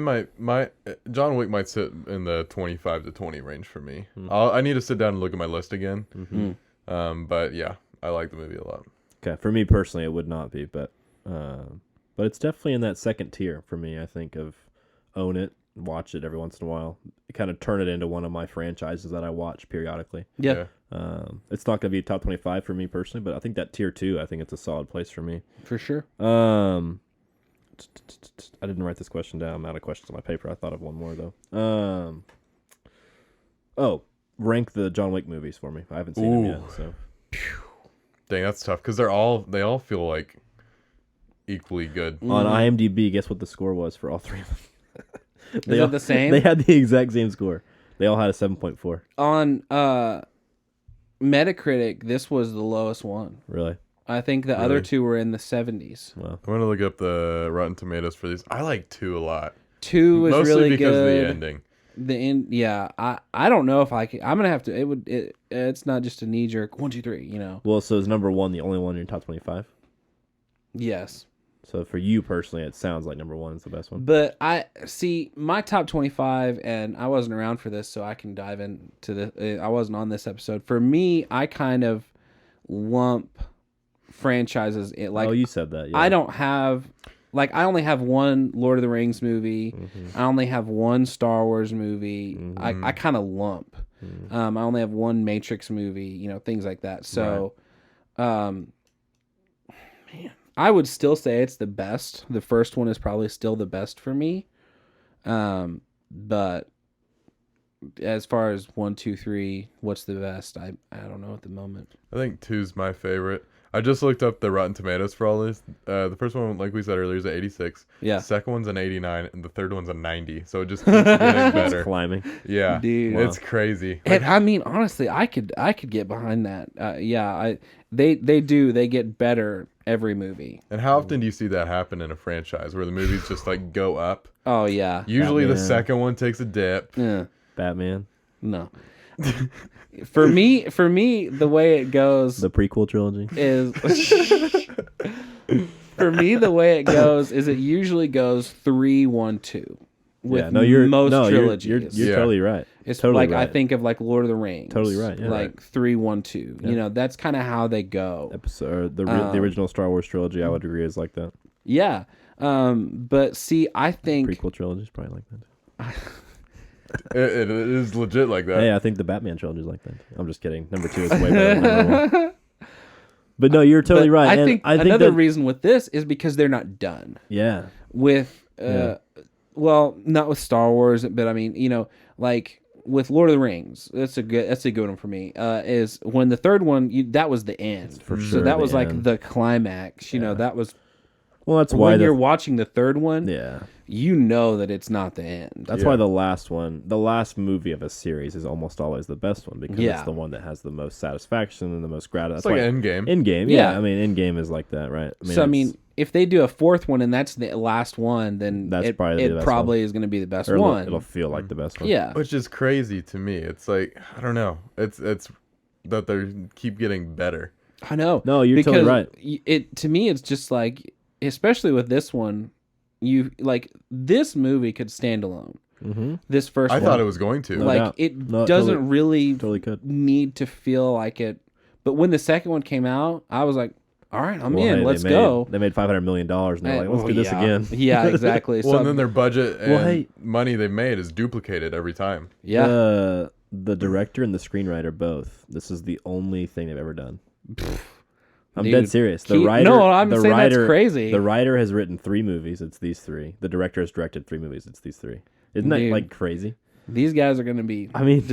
[SPEAKER 1] John Wick might sit in the 25 to 20 range for me. I need to sit down and look at my list again. But yeah, I like the movie a lot.
[SPEAKER 2] Okay, for me personally, it would not be, but it's definitely in that second tier for me. I think of own it, watch it every once in a while, kind of turn it into one of my franchises that I watch periodically.
[SPEAKER 3] Yeah.
[SPEAKER 2] It's not going to be top 25 for me personally, but I think that tier 2, I think it's a solid place for me.
[SPEAKER 3] For sure.
[SPEAKER 2] I didn't write this question down. I'm out of questions on my paper. I thought of one more though. Rank the John Wick movies for me. I haven't seen them yet. So,
[SPEAKER 1] dang, that's tough because they all feel like equally good.
[SPEAKER 2] on IMDb, guess what the score was for all three of them?
[SPEAKER 3] Is it the same?
[SPEAKER 2] They had the exact same score. They all had a 7.4.
[SPEAKER 3] On Metacritic, this was the lowest one.
[SPEAKER 2] Really?
[SPEAKER 3] I think the other two were in the 70s.
[SPEAKER 2] Wow.
[SPEAKER 1] I'm gonna look up the Rotten Tomatoes for these. I like 2 a lot.
[SPEAKER 3] 2 was
[SPEAKER 1] mostly
[SPEAKER 3] really
[SPEAKER 1] because
[SPEAKER 3] good.
[SPEAKER 1] of the ending.
[SPEAKER 3] The end, yeah. I don't know if I can. I'm gonna have to. It's not just a knee jerk. 1, 2, 3. You know.
[SPEAKER 2] Well, so is number 1 the only one in your top 25?
[SPEAKER 3] Yes.
[SPEAKER 2] So for you personally, it sounds like number 1 is the best one.
[SPEAKER 3] But I see my top 25, and I wasn't around for this, so I can dive into this. I wasn't on this episode. For me, I kind of lump franchises. Like,
[SPEAKER 2] oh, you said that. Yeah.
[SPEAKER 3] I don't have, like, I only have one Lord of the Rings movie. I only have one Star Wars movie. I kind of lump. I only have one Matrix movie. You know, things like that. So, man. I would still say it's the best. The first one is probably still the best for me. But as far as 1, 2, 3, what's the best? I don't know at the moment.
[SPEAKER 1] I think 2's my favorite. I just looked up the Rotten Tomatoes for all this. The first one, like we said earlier, is at 86.
[SPEAKER 3] Yeah.
[SPEAKER 1] The second one's an 89, and the third one's a 90. So it just keeps getting better.
[SPEAKER 2] It's climbing.
[SPEAKER 1] Yeah,
[SPEAKER 3] Dude.
[SPEAKER 1] it's crazy.
[SPEAKER 3] And I mean, honestly, I could get behind that. They get better every movie.
[SPEAKER 1] And how often do you see that happen in a franchise where the movies just like go up?
[SPEAKER 3] Oh yeah.
[SPEAKER 1] Usually
[SPEAKER 2] Batman.
[SPEAKER 1] the second one takes a dip.
[SPEAKER 3] Yeah.
[SPEAKER 2] Batman.
[SPEAKER 3] No. For me, the way it goes,
[SPEAKER 2] The prequel trilogy.
[SPEAKER 3] is for me the way it goes is it usually goes 3, 1, 2 with most trilogies.
[SPEAKER 2] You're totally right.
[SPEAKER 3] It's
[SPEAKER 2] totally
[SPEAKER 3] like
[SPEAKER 2] right.
[SPEAKER 3] I think of like Lord of the Rings.
[SPEAKER 2] Totally right, yeah.
[SPEAKER 3] Like 3, 1, 2. You know, that's kind of how they go.
[SPEAKER 2] Episode the original Star Wars trilogy. I would agree is like that.
[SPEAKER 3] Yeah. But see, I think
[SPEAKER 2] Prequel trilogy is probably like that.
[SPEAKER 1] It is legit like that.
[SPEAKER 2] Hey, I think the Batman trilogy is like that. I'm just kidding. Number 2 is way better than number 1. But no, you're totally right.
[SPEAKER 3] I
[SPEAKER 2] And
[SPEAKER 3] think another reason with this is because they're not done.
[SPEAKER 2] Yeah.
[SPEAKER 3] With well, not with Star Wars, but I mean, you know, like with Lord of the Rings, that's a good one for me. Is when the third one, that was the end.
[SPEAKER 2] For
[SPEAKER 3] So
[SPEAKER 2] sure
[SPEAKER 3] that
[SPEAKER 2] the
[SPEAKER 3] was like
[SPEAKER 2] end.
[SPEAKER 3] the climax. You know, that was
[SPEAKER 2] Well, that's why
[SPEAKER 3] when you're watching the third one.
[SPEAKER 2] Yeah.
[SPEAKER 3] You know that it's not the end.
[SPEAKER 2] That's why the last movie of a series is almost always the best one because it's the one that has the most satisfaction and the most gratitude.
[SPEAKER 1] It's like Endgame.
[SPEAKER 2] Endgame, yeah. I mean, Endgame is like that, right?
[SPEAKER 3] I mean, if they do a fourth one and that's the last one, then
[SPEAKER 2] that's
[SPEAKER 3] it
[SPEAKER 2] probably
[SPEAKER 3] is going to be the best
[SPEAKER 2] or
[SPEAKER 3] one.
[SPEAKER 2] It'll feel like the best one.
[SPEAKER 3] Yeah.
[SPEAKER 1] Which is crazy to me. It's like, I don't know. It's that they keep getting better.
[SPEAKER 3] I know.
[SPEAKER 2] No, you're totally right.
[SPEAKER 3] It to me, it's just like, especially with this one, you like this movie could stand alone. Mm-hmm. This first
[SPEAKER 1] I
[SPEAKER 3] one,
[SPEAKER 1] thought it was going to.
[SPEAKER 3] like it doesn't really
[SPEAKER 2] totally could.
[SPEAKER 3] need to feel like it. But when the second one came out, I was like, all right, I'm in. Let's go.
[SPEAKER 2] They made $500 million, and they're like, let's do this again.
[SPEAKER 3] Yeah, exactly.
[SPEAKER 1] Well, and then their budget and money they made is duplicated every time.
[SPEAKER 3] Yeah.
[SPEAKER 2] The director and the screenwriter both. This is the only thing they've ever done. I'm
[SPEAKER 3] Dude,
[SPEAKER 2] dead serious. The writer.
[SPEAKER 3] That's crazy.
[SPEAKER 2] The writer has written 3 movies. It's these 3. The director has directed 3 movies. It's these 3. Isn't that like crazy?
[SPEAKER 3] These guys are going to be.
[SPEAKER 2] I mean,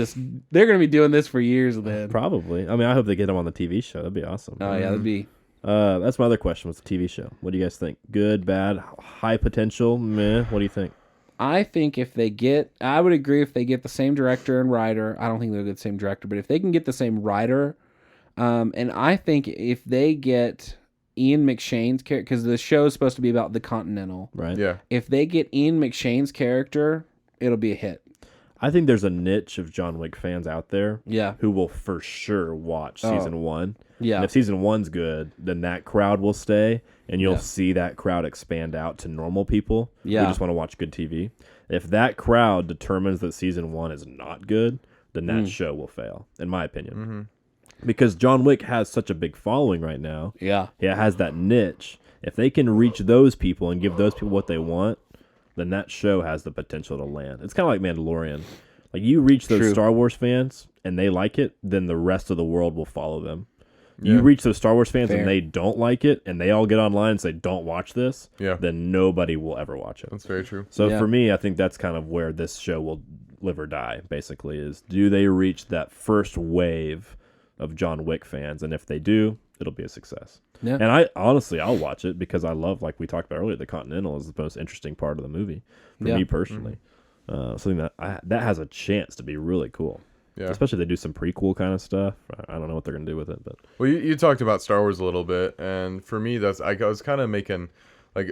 [SPEAKER 3] they're going to be doing this for years. Then
[SPEAKER 2] probably. I mean, I hope they get them on the TV show. That'd be awesome.
[SPEAKER 3] Oh yeah, that'd be.
[SPEAKER 2] That's my other question. What's the TV show? What do you guys think? Good, bad, high potential, meh? What do you think?
[SPEAKER 3] I think I would agree if they get the same director and writer. I don't think they'll get the same director, but if they can get the same writer, and I think if they get Ian McShane's character, because the show is supposed to be about the Continental,
[SPEAKER 2] Right.
[SPEAKER 1] Yeah.
[SPEAKER 3] if they get Ian McShane's character, it'll be a hit.
[SPEAKER 2] I think there's a niche of John Wick fans out there
[SPEAKER 3] Yeah.
[SPEAKER 2] who will for sure watch season 1.
[SPEAKER 3] Yeah.
[SPEAKER 2] And if season 1's good, then that crowd will stay, and you'll
[SPEAKER 3] Yeah.
[SPEAKER 2] see that crowd expand out to normal people who
[SPEAKER 3] Yeah.
[SPEAKER 2] just want to watch good TV. If that crowd determines that season 1 is not good, then that show will fail, in my opinion.
[SPEAKER 1] Mm-hmm.
[SPEAKER 2] Because John Wick has such a big following right now.
[SPEAKER 3] Yeah.
[SPEAKER 2] It has that niche. If they can reach those people and give those people what they want, then that show has the potential to land. It's kind of like Mandalorian. Like, you reach those
[SPEAKER 3] True.
[SPEAKER 2] Star Wars fans and they like it, then the rest of the world will follow them.
[SPEAKER 1] Yeah.
[SPEAKER 2] You reach those Star Wars fans
[SPEAKER 3] Fair.
[SPEAKER 2] and they don't like it, and they all get online and say, don't watch this,
[SPEAKER 1] Yeah.
[SPEAKER 2] then nobody will ever watch it.
[SPEAKER 1] That's very true.
[SPEAKER 2] So
[SPEAKER 3] Yeah.
[SPEAKER 2] for me, I think that's kind of where this show will live or die, basically, is do they reach that first wave of John Wick fans? And if they do, it'll be a success.
[SPEAKER 3] Yeah.
[SPEAKER 2] And I'll watch it because I love, like we talked about earlier, the Continental is the most interesting part of the movie for
[SPEAKER 3] Yeah.
[SPEAKER 2] me personally. Something that has a chance to be really cool.
[SPEAKER 1] Yeah.
[SPEAKER 2] Especially if they do some prequel kind of stuff. I don't know what they're going to do with it, but
[SPEAKER 1] Well, you talked about Star Wars a little bit, and for me, I was kind of making, like,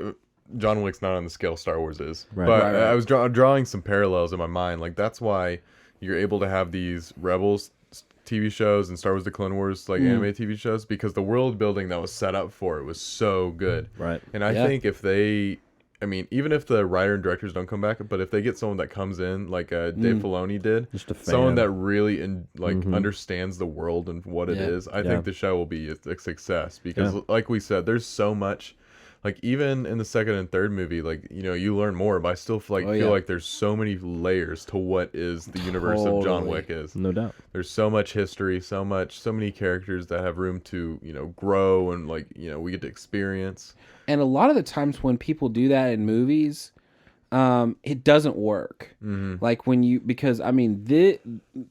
[SPEAKER 1] John Wick's not on the scale Star Wars is,
[SPEAKER 2] Right.
[SPEAKER 1] but
[SPEAKER 3] Right.
[SPEAKER 1] I was drawing some parallels in my mind. Like, that's why you're able to have these Rebels TV shows and Star Wars: The Clone Wars, like, anime TV shows, because the world building that was set up for it was so good.
[SPEAKER 2] right.
[SPEAKER 1] And I
[SPEAKER 3] Yeah.
[SPEAKER 1] think even if the writer and directors don't come back, but if they get someone that comes in, like Dave Filoni did,
[SPEAKER 2] Just a
[SPEAKER 1] someone
[SPEAKER 2] fan.
[SPEAKER 1] that really understands the world and what it
[SPEAKER 3] Yeah.
[SPEAKER 1] is, I
[SPEAKER 2] Yeah.
[SPEAKER 1] think the show will be a success. Because,
[SPEAKER 2] Yeah.
[SPEAKER 1] like we said, there's so much. Like, even in the second and third movie, like, you learn more, but I still feel
[SPEAKER 3] yeah.
[SPEAKER 1] like there's so many layers to what is the universe of John
[SPEAKER 3] Totally.
[SPEAKER 1] Wick is.
[SPEAKER 2] No doubt.
[SPEAKER 1] There's so much history, so many characters that have room to, grow and, like, we get to experience.
[SPEAKER 3] And a lot of the times when people do that in movies, it doesn't work.
[SPEAKER 1] Mm-hmm.
[SPEAKER 3] Like because I mean,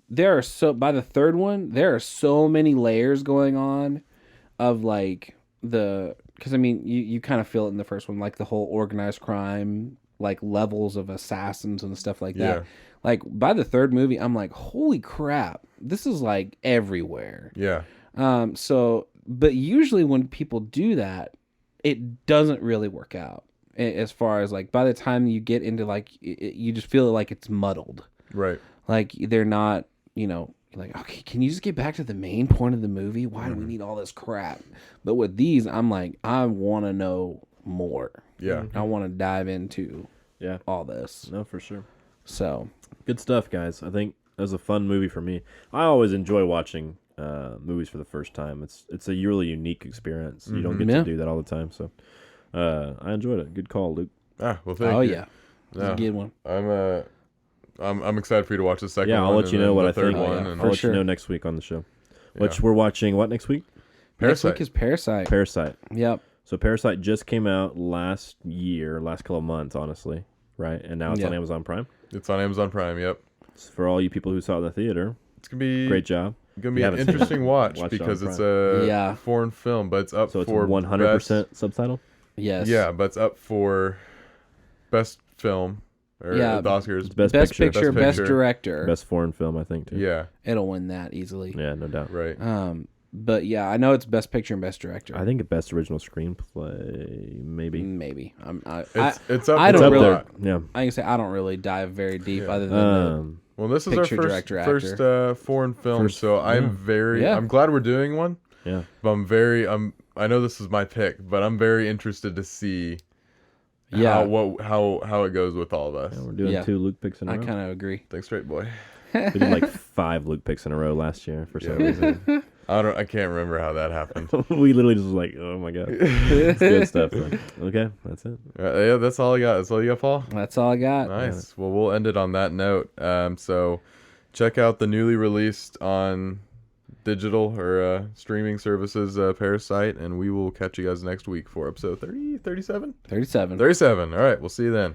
[SPEAKER 3] there are by the third one, there are so many layers going on of like because I mean, you kind of feel it in the first one, like the whole organized crime, like levels of assassins and stuff like that.
[SPEAKER 1] Yeah.
[SPEAKER 3] Like by the third movie, I'm like, holy crap, this is like everywhere.
[SPEAKER 1] Yeah.
[SPEAKER 3] But usually when people do that, it doesn't really work out as far as like by the time you get into like you just feel like it's muddled.
[SPEAKER 1] Right.
[SPEAKER 3] Like they're not, like, okay, can you just get back to the main point of the movie? Why do we need all this crap? But with these, I'm like, I want to know more.
[SPEAKER 1] Yeah.
[SPEAKER 3] I want to dive into
[SPEAKER 2] Yeah.
[SPEAKER 3] all this.
[SPEAKER 2] No, for sure.
[SPEAKER 3] So
[SPEAKER 2] Good stuff, guys. I think it was a fun movie for me. I always enjoy watching movies for the first time. It's a really unique experience. You don't get
[SPEAKER 3] Yeah.
[SPEAKER 2] to do that all the time. So I enjoyed it. Good call, Luke.
[SPEAKER 1] Well, thank you.
[SPEAKER 3] yeah, it's a good one.
[SPEAKER 1] I'm excited for you to watch the second one.
[SPEAKER 2] Yeah, I'll let you
[SPEAKER 1] and
[SPEAKER 2] know
[SPEAKER 1] then
[SPEAKER 2] what
[SPEAKER 1] the
[SPEAKER 2] I
[SPEAKER 1] third
[SPEAKER 2] think.
[SPEAKER 1] one.
[SPEAKER 3] yeah,
[SPEAKER 1] and
[SPEAKER 2] I'll let
[SPEAKER 3] sure.
[SPEAKER 2] you know next week on the show.
[SPEAKER 1] Yeah.
[SPEAKER 2] Which we're watching what next week?
[SPEAKER 3] Next
[SPEAKER 1] Parasite.
[SPEAKER 3] week is Parasite.
[SPEAKER 2] Parasite.
[SPEAKER 3] Yep.
[SPEAKER 2] So Parasite just came out last couple of months, honestly, right? And now it's on
[SPEAKER 3] Yeah.
[SPEAKER 2] Amazon Prime.
[SPEAKER 1] It's on Amazon Prime. Yep.
[SPEAKER 2] So for all you people who saw it in the theater,
[SPEAKER 1] It's gonna be
[SPEAKER 2] great job.
[SPEAKER 1] Gonna
[SPEAKER 2] If
[SPEAKER 1] be
[SPEAKER 2] you
[SPEAKER 1] an
[SPEAKER 2] haven't seen it,
[SPEAKER 1] interesting watch
[SPEAKER 2] watch it on
[SPEAKER 1] because it's
[SPEAKER 2] Prime.
[SPEAKER 1] a
[SPEAKER 3] Yeah.
[SPEAKER 1] foreign film, but it's up
[SPEAKER 2] So it's
[SPEAKER 1] for
[SPEAKER 2] 100% subtitle.
[SPEAKER 3] Yes.
[SPEAKER 1] Yeah, but it's up for best film or
[SPEAKER 3] Yeah,
[SPEAKER 1] the Oscars.
[SPEAKER 2] Best
[SPEAKER 3] Best
[SPEAKER 2] picture,
[SPEAKER 3] picture, best
[SPEAKER 1] picture.
[SPEAKER 3] director.
[SPEAKER 2] best foreign film, I think too.
[SPEAKER 1] Yeah.
[SPEAKER 3] It'll win that easily.
[SPEAKER 2] Yeah, no doubt.
[SPEAKER 1] Right.
[SPEAKER 3] But yeah, I know it's best picture and best director.
[SPEAKER 2] I think a best original screenplay, maybe.
[SPEAKER 3] Maybe.
[SPEAKER 1] It's up.
[SPEAKER 3] I
[SPEAKER 1] it's
[SPEAKER 3] don't
[SPEAKER 1] up
[SPEAKER 3] really-
[SPEAKER 1] there.
[SPEAKER 2] Yeah.
[SPEAKER 3] I can say I don't really dive very deep other than
[SPEAKER 2] Um,
[SPEAKER 1] Well, this is our
[SPEAKER 3] Picture, director,
[SPEAKER 1] first foreign film,
[SPEAKER 2] First-
[SPEAKER 1] so I'm
[SPEAKER 2] yeah.
[SPEAKER 1] very.
[SPEAKER 3] Yeah.
[SPEAKER 1] I'm glad we're doing one,
[SPEAKER 2] yeah.
[SPEAKER 1] but I know this is my pick, but I'm very interested to see.
[SPEAKER 3] Yeah.
[SPEAKER 1] How it goes with all of us.
[SPEAKER 2] Yeah, we're doing
[SPEAKER 3] Yeah.
[SPEAKER 2] 2 Luke picks in a
[SPEAKER 3] I
[SPEAKER 2] row.
[SPEAKER 3] kind of agree.
[SPEAKER 1] Thanks, straight boy.
[SPEAKER 2] We did like 5 Luke picks in a row last year for some reason.
[SPEAKER 1] I can't remember how that happened.
[SPEAKER 2] We literally just was like, oh my god, it's good stuff. Though. Okay, that's it.
[SPEAKER 1] Yeah, that's all I got. That's all you got, Paul.
[SPEAKER 3] That's all I got.
[SPEAKER 1] Nice. Well, we'll end it on that note. So, check out the newly released on digital or streaming services Parasite, and we will catch you guys next week for episode 37.
[SPEAKER 3] 37.
[SPEAKER 1] 37. All right. We'll see you then.